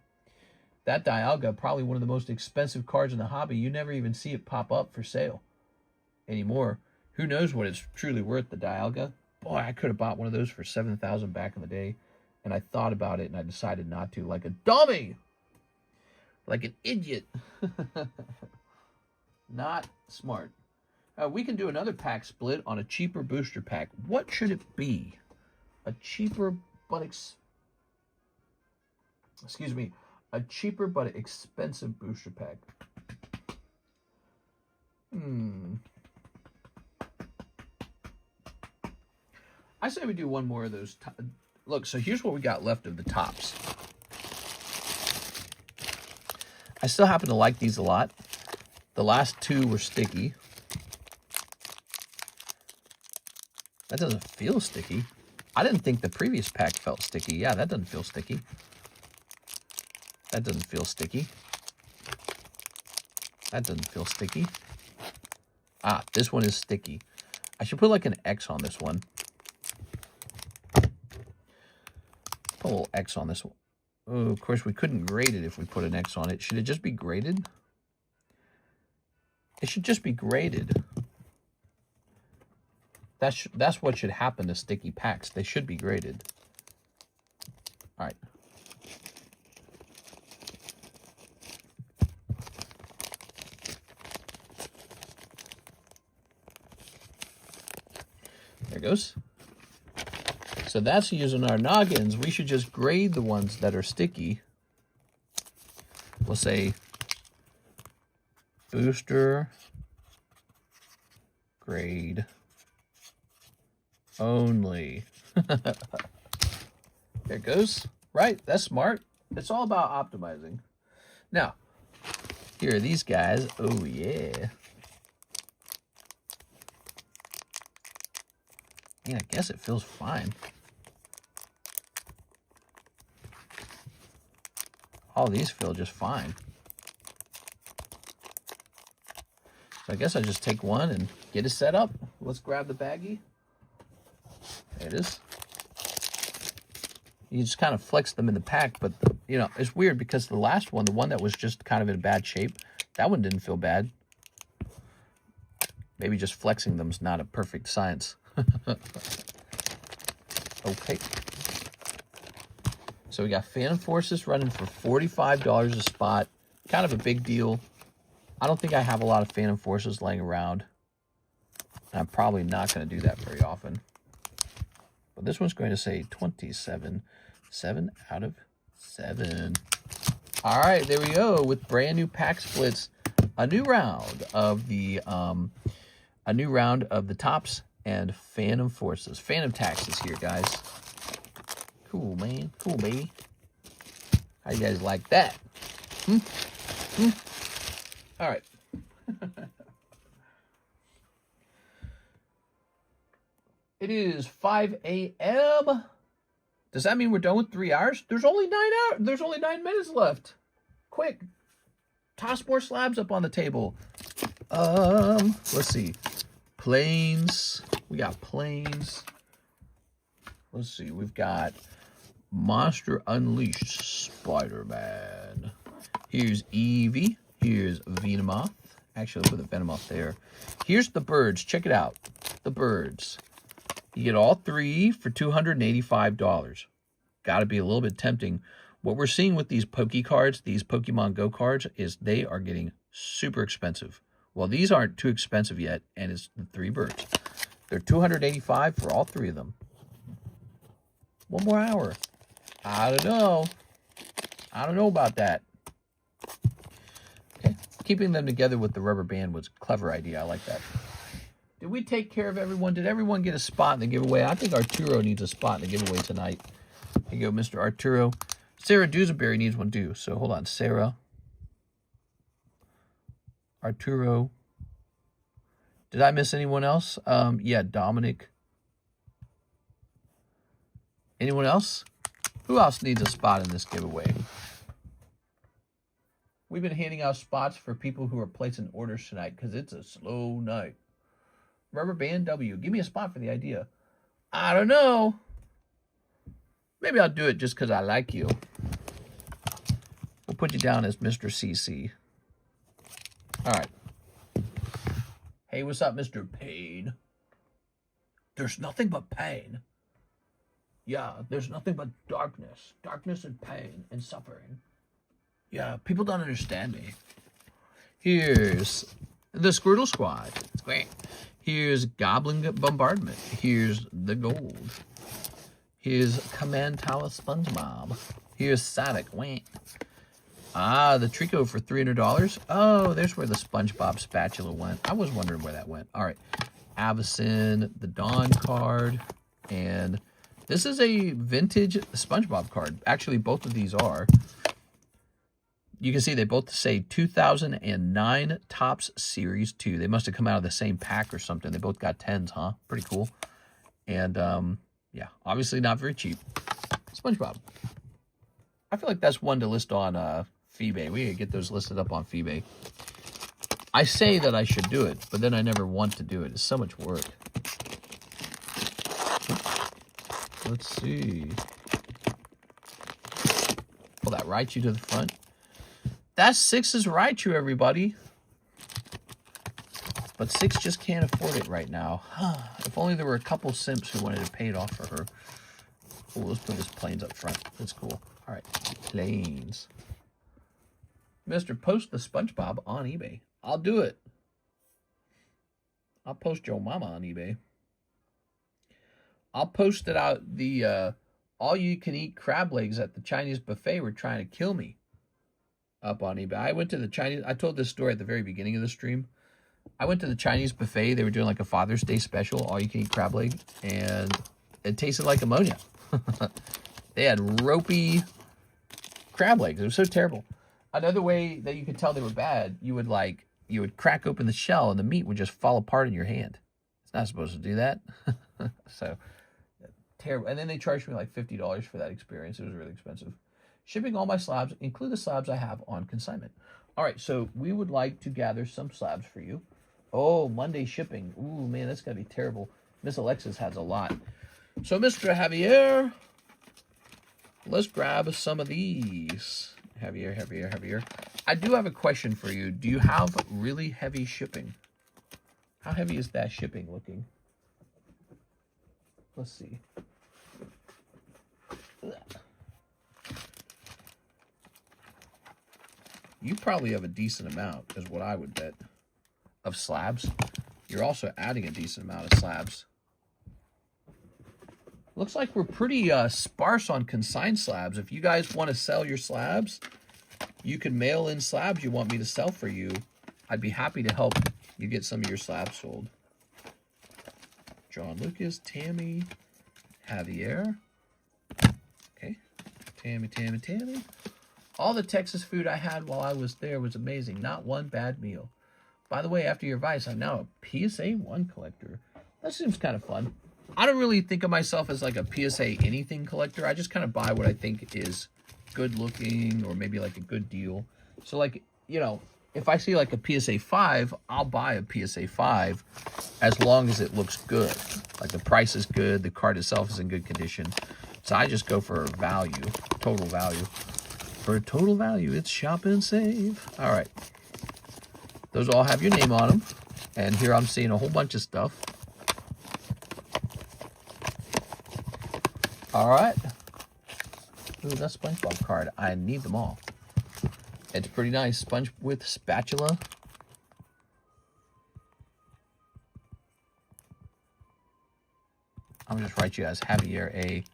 That Dialga, probably one of the most expensive cards in the hobby. You never even see it pop up for sale anymore. Who knows what it's truly worth, the Dialga? Boy, I could have bought one of those for $7,000 back in the day. And I thought about it and I decided not to. Like a dummy. Like an idiot. Not smart. We can do another pack split on a cheaper booster pack. What should it be? A cheaper but a cheaper but expensive booster pack. I say we do one more of those. Look, so here's what we got left of the tops. I still happen to like these a lot. The last two were sticky. That doesn't feel sticky. I didn't think the previous pack felt sticky. Yeah, that doesn't feel sticky. That doesn't feel sticky. That doesn't feel sticky. Ah, this one is sticky. I should put like an X on this one. Put a little X on this one. Oh, of course, we couldn't grade it if we put an X on it. Should it just be graded? It should just be graded. That's what should happen to sticky packs. They should be graded. All right. There it goes. So that's using our noggins. We should just grade the ones that are sticky. We'll say booster grade only. There it goes. Right, that's smart. It's all about optimizing. Now, here are these guys. Oh, yeah. Man, I guess it feels fine. All these feel just fine. So I guess I just take one and get it set up. Let's grab the baggie. There it is. You just kind of flex them in the pack, but you know, it's weird because the last one, the one that was just kind of in bad shape, that one didn't feel bad. Maybe just flexing them is not a perfect science. Okay. So we got Phantom Forces running for $45 a spot. Kind of a big deal. I don't think I have a lot of Phantom Forces laying around. And I'm probably not going to do that very often. But this one's going to say 27. 7 out of 7. All right, there we go with brand new pack splits. A new round of the tops and Phantom Forces. Phantom taxes here, guys. Cool, man. Cool, baby. How you guys like that? All right. It is 5 a.m. Does that mean we're done with 3 hours? There's only 9 hours. There's only 9 minutes left. Quick. Toss more slabs up on the table. Let's see. Planes. We got planes. Let's see. We've got Monster Unleashed Spider-Man. Here's Eevee. Here's VENMO. Actually, I'll put the VENMO there. Here's the birds. Check it out. The birds. You get all 3 for $285. Got to be a little bit tempting. What we're seeing with these Poke cards, these Pokemon Go cards, is they are getting super expensive. Well, these aren't too expensive yet, and it's the 3 birds. They're $285 for all 3 of them. One more hour. I don't know. I don't know about that. Okay. Keeping them together with the rubber band was a clever idea. I like that. Did we take care of everyone? Did everyone get a spot in the giveaway? I think Arturo needs a spot in the giveaway tonight. Here you go, Mr. Arturo. Sarah Dusenberry needs one too. So hold on. Sarah. Arturo. Did I miss anyone else? Yeah, Dominic. Anyone else? Who else needs a spot in this giveaway? We've been handing out spots for people who are placing orders tonight because it's a slow night. Rubber Band W. Give me a spot for the idea. I don't know. Maybe I'll do it just because I like you. We'll put you down as Mr. CC. All right. Hey, what's up, Mr. Pain? There's nothing but pain. Yeah, there's nothing but darkness. Darkness and pain and suffering. Yeah, people don't understand me. Here's the Squirtle Squad. It's great. Here's Goblin Bombardment. Here's the Gold. Here's Command Tower SpongeBob. Here's Sonic. Wait. Ah, the Trico for $300. Oh, there's where the SpongeBob spatula went. I was wondering where that went. All right. Avacyn, the Dawn card, and this is a vintage SpongeBob card. Actually, both of these are. You can see they both say 2009 Topps Series 2. They must have come out of the same pack or something. They both got 10s, huh? Pretty cool. And, yeah, obviously not very cheap. SpongeBob. I feel like that's one to list on Feebay. We gotta get those listed up on Feebay. I say that I should do it, but then I never want to do it. It's so much work. Let's see. Pull that Raichu to the front. That's Six's Raichu, everybody. But Six just can't afford it right now. If only there were a couple simps who wanted to pay it off for her. Oh, let's put his planes up front. That's cool. All right, planes. Mr. Post the SpongeBob on eBay. I'll do it. I'll post your mama on eBay. I'll post it out. The all-you-can-eat crab legs at the Chinese buffet were trying to kill me up on eBay. I went to the Chinese. I told this story at the very beginning of the stream. I went to the Chinese buffet. They were doing like a Father's Day special, all-you-can-eat crab leg, and it tasted like ammonia. They had ropey crab legs. It was so terrible. Another way that you could tell they were bad, you would crack open the shell and the meat would just fall apart in your hand. It's not supposed to do that. So terrible. And then they charged me like $50 for that experience. It was really expensive. Shipping all my slabs, include the slabs I have on consignment. All right, so we would like to gather some slabs for you. Oh, Monday shipping. Ooh, man, that's got to be terrible. Miss Alexis has a lot. So, Mr. Javier, let's grab some of these. Javier. I do have a question for you. Do you have really heavy shipping? How heavy is that shipping looking? Let's see. You probably have a decent amount, is what I would bet, of slabs. You're also adding a decent amount of slabs. Looks like we're pretty sparse on consigned slabs. If you guys want to sell your slabs, you can mail in slabs you want me to sell for you. I'd be happy to help you get some of your slabs sold. John Lucas, Tammy, Javier. Okay, Tammy. All the Texas food I had while I was there was amazing. Not one bad meal. By the way, after your advice, I'm now a PSA 1 collector. That seems kind of fun. I don't really think of myself as like a PSA anything collector. I just kind of buy what I think is good looking or maybe like a good deal. So like, you know, if I see like a PSA 5, I'll buy a PSA 5 as long as it looks good. Like the price is good, the card itself is in good condition. So I just go for value, total value. For total value, it's shop and save. All right. Those all have your name on them. And here I'm seeing a whole bunch of stuff. All right. Ooh, that SpongeBob card. I need them all. It's pretty nice. Sponge with spatula. I'm going to just write you as Javier A.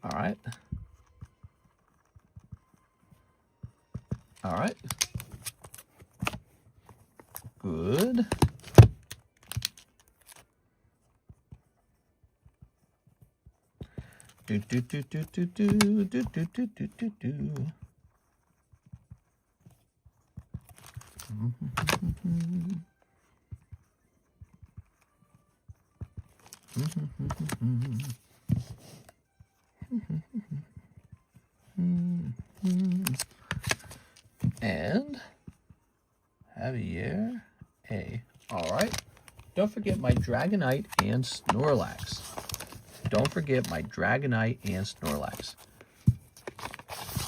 All right. All right. Good. Do. And Javier A. All right. Don't forget my Dragonite and Snorlax. Don't forget my Dragonite and Snorlax.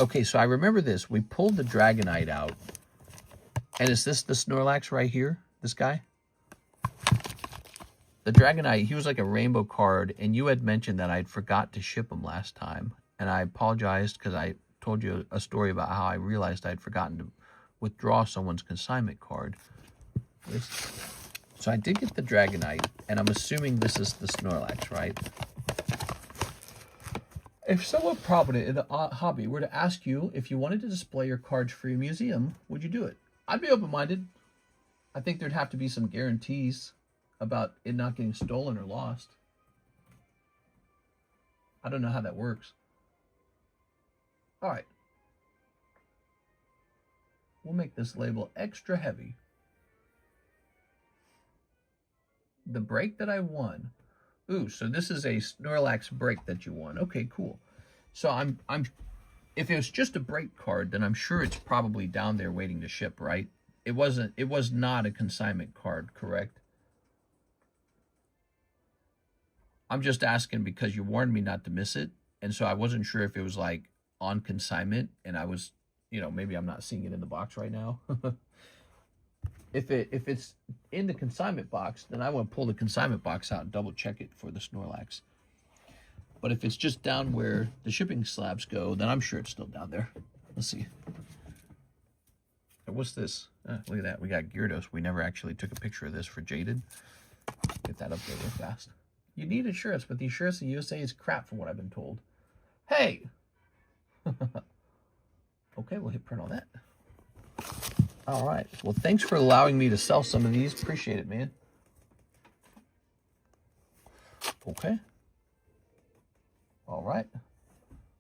Okay, so I remember this. We pulled the Dragonite out. And is this the Snorlax right here? This guy? The Dragonite, he was like a rainbow card, and you had mentioned that I'd forgot to ship him last time. And I apologized because I told you a story about how I realized I'd forgotten to withdraw someone's consignment card. So I did get the Dragonite, and I'm assuming this is the Snorlax, right? If someone prominent in the hobby were to ask you if you wanted to display your cards for your museum, would you do it? I'd be open-minded. I think there'd have to be some guarantees about it not getting stolen or lost. I don't know how that works. All right. We'll make this label extra heavy. The break that I won. Ooh, so this is a Snorlax break that you won. Okay, cool. So I'm if it was just a break card, then I'm sure it's probably down there waiting to ship, right? It was not a consignment card, correct? I'm just asking because you warned me not to miss it, and so I wasn't sure if it was like on consignment, and I was, you know, maybe I'm not seeing it in the box right now. If it's in the consignment box, then I want to pull the consignment box out and double check it for the Snorlax. But if it's just down where the shipping slabs go, then I'm sure it's still down there. Let's see. What's this? Look at that. We got Gyarados. We never actually took a picture of this for Jaded. Get that up there real fast. You need insurance, but the insurance in the USA is crap from what I've been told. Hey! Okay, we'll hit print on that. All right. Well, thanks for allowing me to sell some of these. Appreciate it, man. Okay. All right.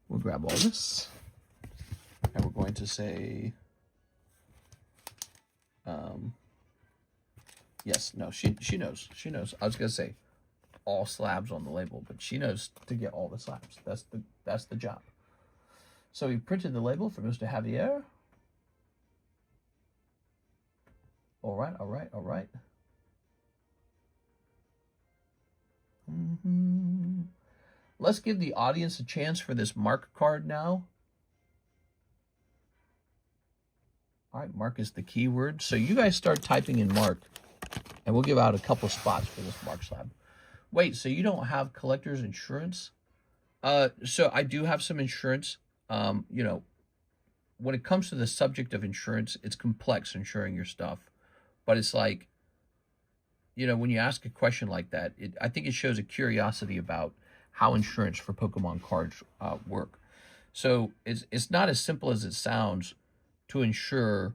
We'll grab all this. And we're going to say... yes, no, she knows. She knows. I was going to say all slabs on the label, but she knows to get all the slabs. That's the job. So we printed the label for Mr. Javier. All right, all right, all right. Let's give the audience a chance for this mark card now. All right, mark is the keyword. So you guys start typing in mark, and we'll give out a couple spots for this mark slab. Wait, so you don't have collector's insurance? So I do have some insurance. You know, when it comes to the subject of insurance, it's complex insuring your stuff. But it's like, you know, when you ask a question like that, I think it shows a curiosity about how insurance for Pokemon cards work. So it's not as simple as it sounds to insure,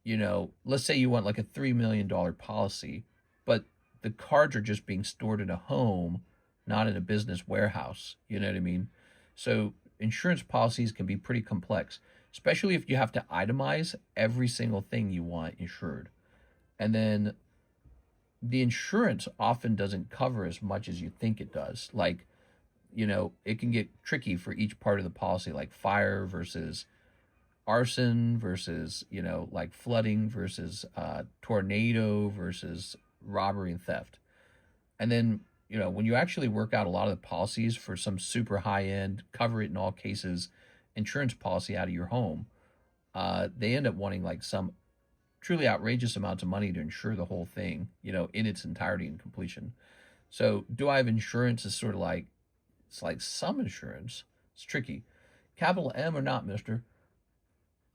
you know, let's say you want like a $3 million policy, but the cards are just being stored in a home, not in a business warehouse. You know what I mean? So insurance policies can be pretty complex, especially if you have to itemize every single thing you want insured. And then the insurance often doesn't cover as much as you think it does. Like, you know, it can get tricky for each part of the policy, like fire versus arson versus, you know, like flooding versus tornado versus robbery and theft. And then, you know, when you actually work out a lot of the policies for some super high-end, cover it in all cases insurance policy out of your home, they end up wanting like some truly outrageous amounts of money to insure the whole thing, you know, in its entirety and completion. So do I have insurance is sort of like, it's like some insurance. It's tricky. Capital M or not, mister?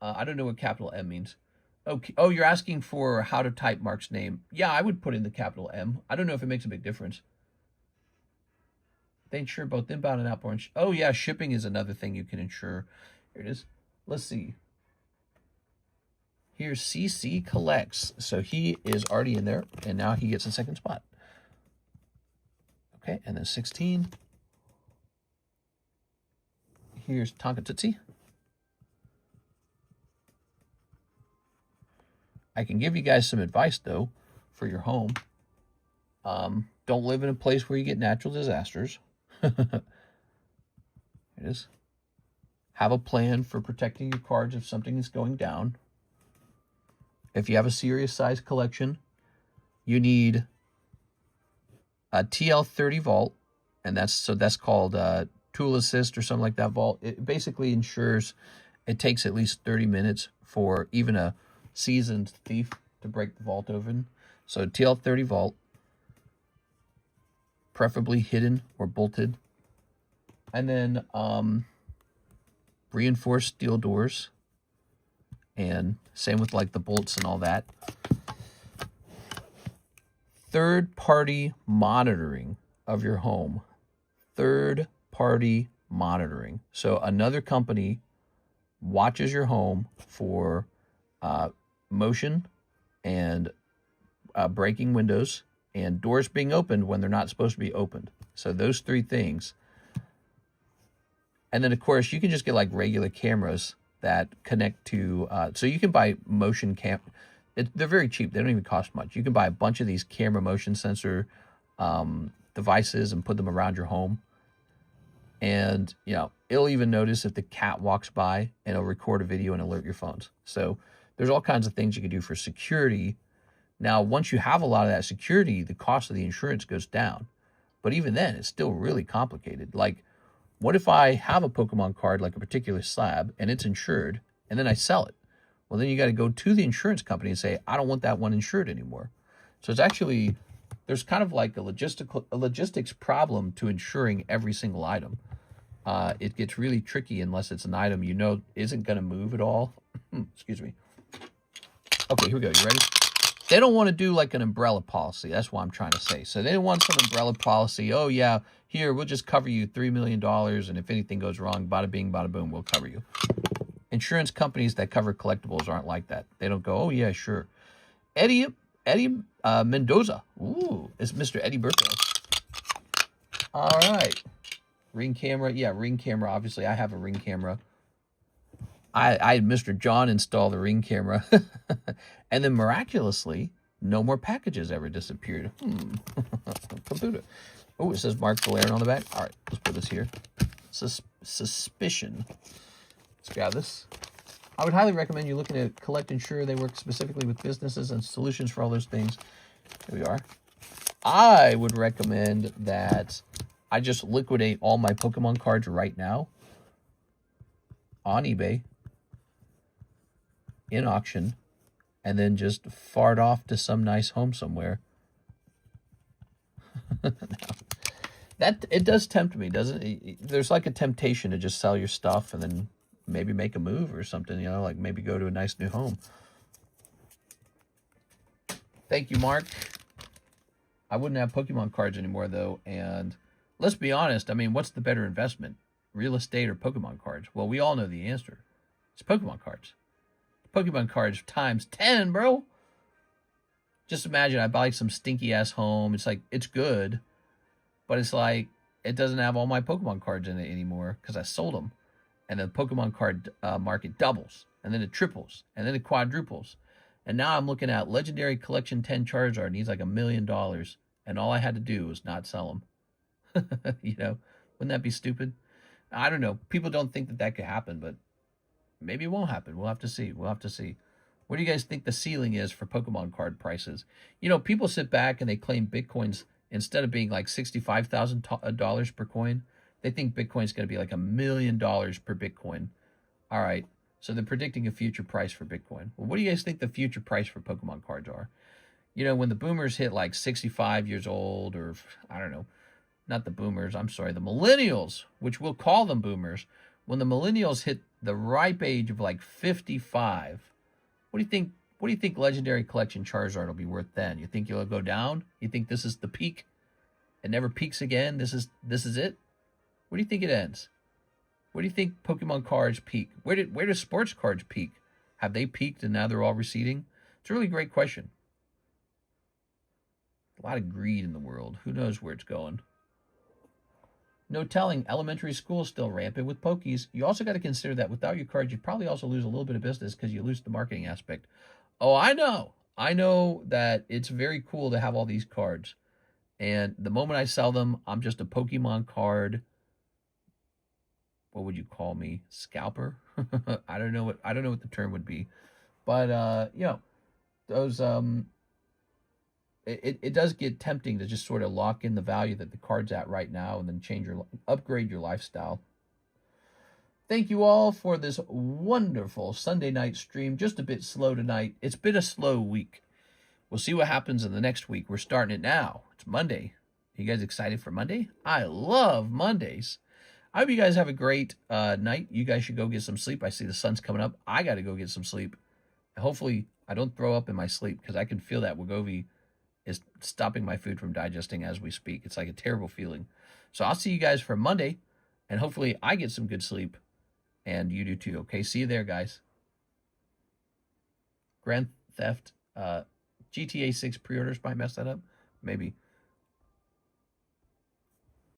I don't know what capital M means. Okay. Oh, you're asking for how to type Mark's name. Yeah, I would put in the capital M. I don't know if it makes a big difference. They insure both inbound and outbound. Oh, yeah, shipping is another thing you can insure. Here it is. Let's see. Here's CC Collects. So he is already in there, and now he gets a second spot. Okay, and then 16. Here's Tonka Tootsie. I can give you guys some advice, though, for your home. Don't live in a place where you get natural disasters. It is. Have a plan for protecting your cards if something is going down. If you have a serious size collection, you need a TL30 vault, and that's called Tool Assist or something like that vault. It basically ensures it takes at least 30 minutes for even a seasoned thief to break the vault open. So TL30 vault, preferably hidden or bolted. And then reinforced steel doors. And same with like the bolts and all that. Third-party monitoring of your home. Third-party monitoring. So another company watches your home for motion and breaking windows and doors being opened when they're not supposed to be opened. So those three things. And then, of course, you can just get like regular cameras that connect to, so you can buy motion cam. They're very cheap. They don't even cost much. You can buy a bunch of these camera motion sensor devices and put them around your home. And, you know, it'll even notice if the cat walks by, and it'll record a video and alert your phones. So there's all kinds of things you can do for security. Now, once you have a lot of that security, the cost of the insurance goes down. But even then, it's still really complicated. Like, what if I have a Pokemon card, like a particular slab, and it's insured, and then I sell it? Well, then you got to go to the insurance company and say, I don't want that one insured anymore. So it's actually there's kind of like a logistics problem to insuring every single item. It gets really tricky unless it's an item you know isn't going to move at all. Excuse me. Okay, here we go. You ready? They don't want to do like an umbrella policy. That's what I'm trying to say. So they don't want some umbrella policy. Oh, yeah, here, we'll just cover you $3 million. And if anything goes wrong, bada bing, bada boom, we'll cover you. Insurance companies that cover collectibles aren't like that. They don't go, oh, yeah, sure. Eddie Mendoza. Ooh, it's Mr. Eddie birthday. All right. Ring camera. Yeah, Ring camera. Obviously, I have a Ring camera. I had Mr. John install the Ring camera. And then miraculously, no more packages ever disappeared. Computer. Oh, it says Mark Valerian on the back. All right, let's put this here. Suspicion. Let's grab this. I would highly recommend you looking at Collect Insure. They work specifically with businesses and solutions for all those things. Here we are. I would recommend that I just liquidate all my Pokemon cards right now on eBay in auction, and then just fart off to some nice home somewhere. That it does tempt me, doesn't it? There's like a temptation to just sell your stuff and then maybe make a move or something, you know, like maybe go to a nice new home. Thank you, Mark. I wouldn't have Pokemon cards anymore, though, and let's be honest, I mean, what's the better investment? Real estate or Pokemon cards? Well, we all know the answer. It's Pokemon cards. Pokemon cards times 10, bro. Just imagine I buy like some stinky-ass home. It's like, it's good, but it's like, it doesn't have all my Pokemon cards in it anymore because I sold them. And the Pokemon card market doubles, and then it triples, and then it quadruples. And now I'm looking at Legendary Collection 10 Charizard needs like $1 million, and all I had to do was not sell them. You know, wouldn't that be stupid? I don't know. People don't think that that could happen, but maybe it won't happen. We'll have to see. We'll have to see. What do you guys think the ceiling is for Pokemon card prices? You know, people sit back and they claim Bitcoin's, instead of being like $65,000 per coin, they think Bitcoin's going to be like $1 million per Bitcoin. All right. So they're predicting a future price for Bitcoin. Well, what do you guys think the future price for Pokemon cards are? You know, when the boomers hit like 65 years old, or I don't know, not the boomers, I'm sorry, the millennials, which we'll call them boomers. When the millennials hit the ripe age of like 55, what do you think? What do you think Legendary Collection Charizard will be worth then? You think it'll go down? You think this is the peak? It never peaks again. This is it. Where do you think it ends? Where do you think Pokemon cards peak? Where do sports cards peak? Have they peaked and now they're all receding? It's a really great question. A lot of greed in the world. Who knows where it's going? No telling. Elementary school is still rampant with Pokies. You also got to consider that without your cards, you probably also lose a little bit of business because you lose the marketing aspect. Oh, I know. I know that it's very cool to have all these cards. And the moment I sell them, I'm just a Pokemon card. What would you call me? Scalper? I don't know what the term would be. But you know, those it does get tempting to just sort of lock in the value that the card's at right now and then upgrade your lifestyle. Thank you all for this wonderful Sunday night stream. Just a bit slow tonight. It's been a slow week. We'll see what happens in the next week. We're starting it now. It's Monday. You guys excited for Monday? I love Mondays. I hope you guys have a great night. You guys should go get some sleep. I see the sun's coming up. I got to go get some sleep. Hopefully, I don't throw up in my sleep because I can feel that Wegovy is stopping my food from digesting as we speak. It's like a terrible feeling. So I'll see you guys for Monday, and hopefully I get some good sleep, and you do too. Okay, see you there, guys. Grand Theft GTA 6 pre-orders might mess that up. Maybe.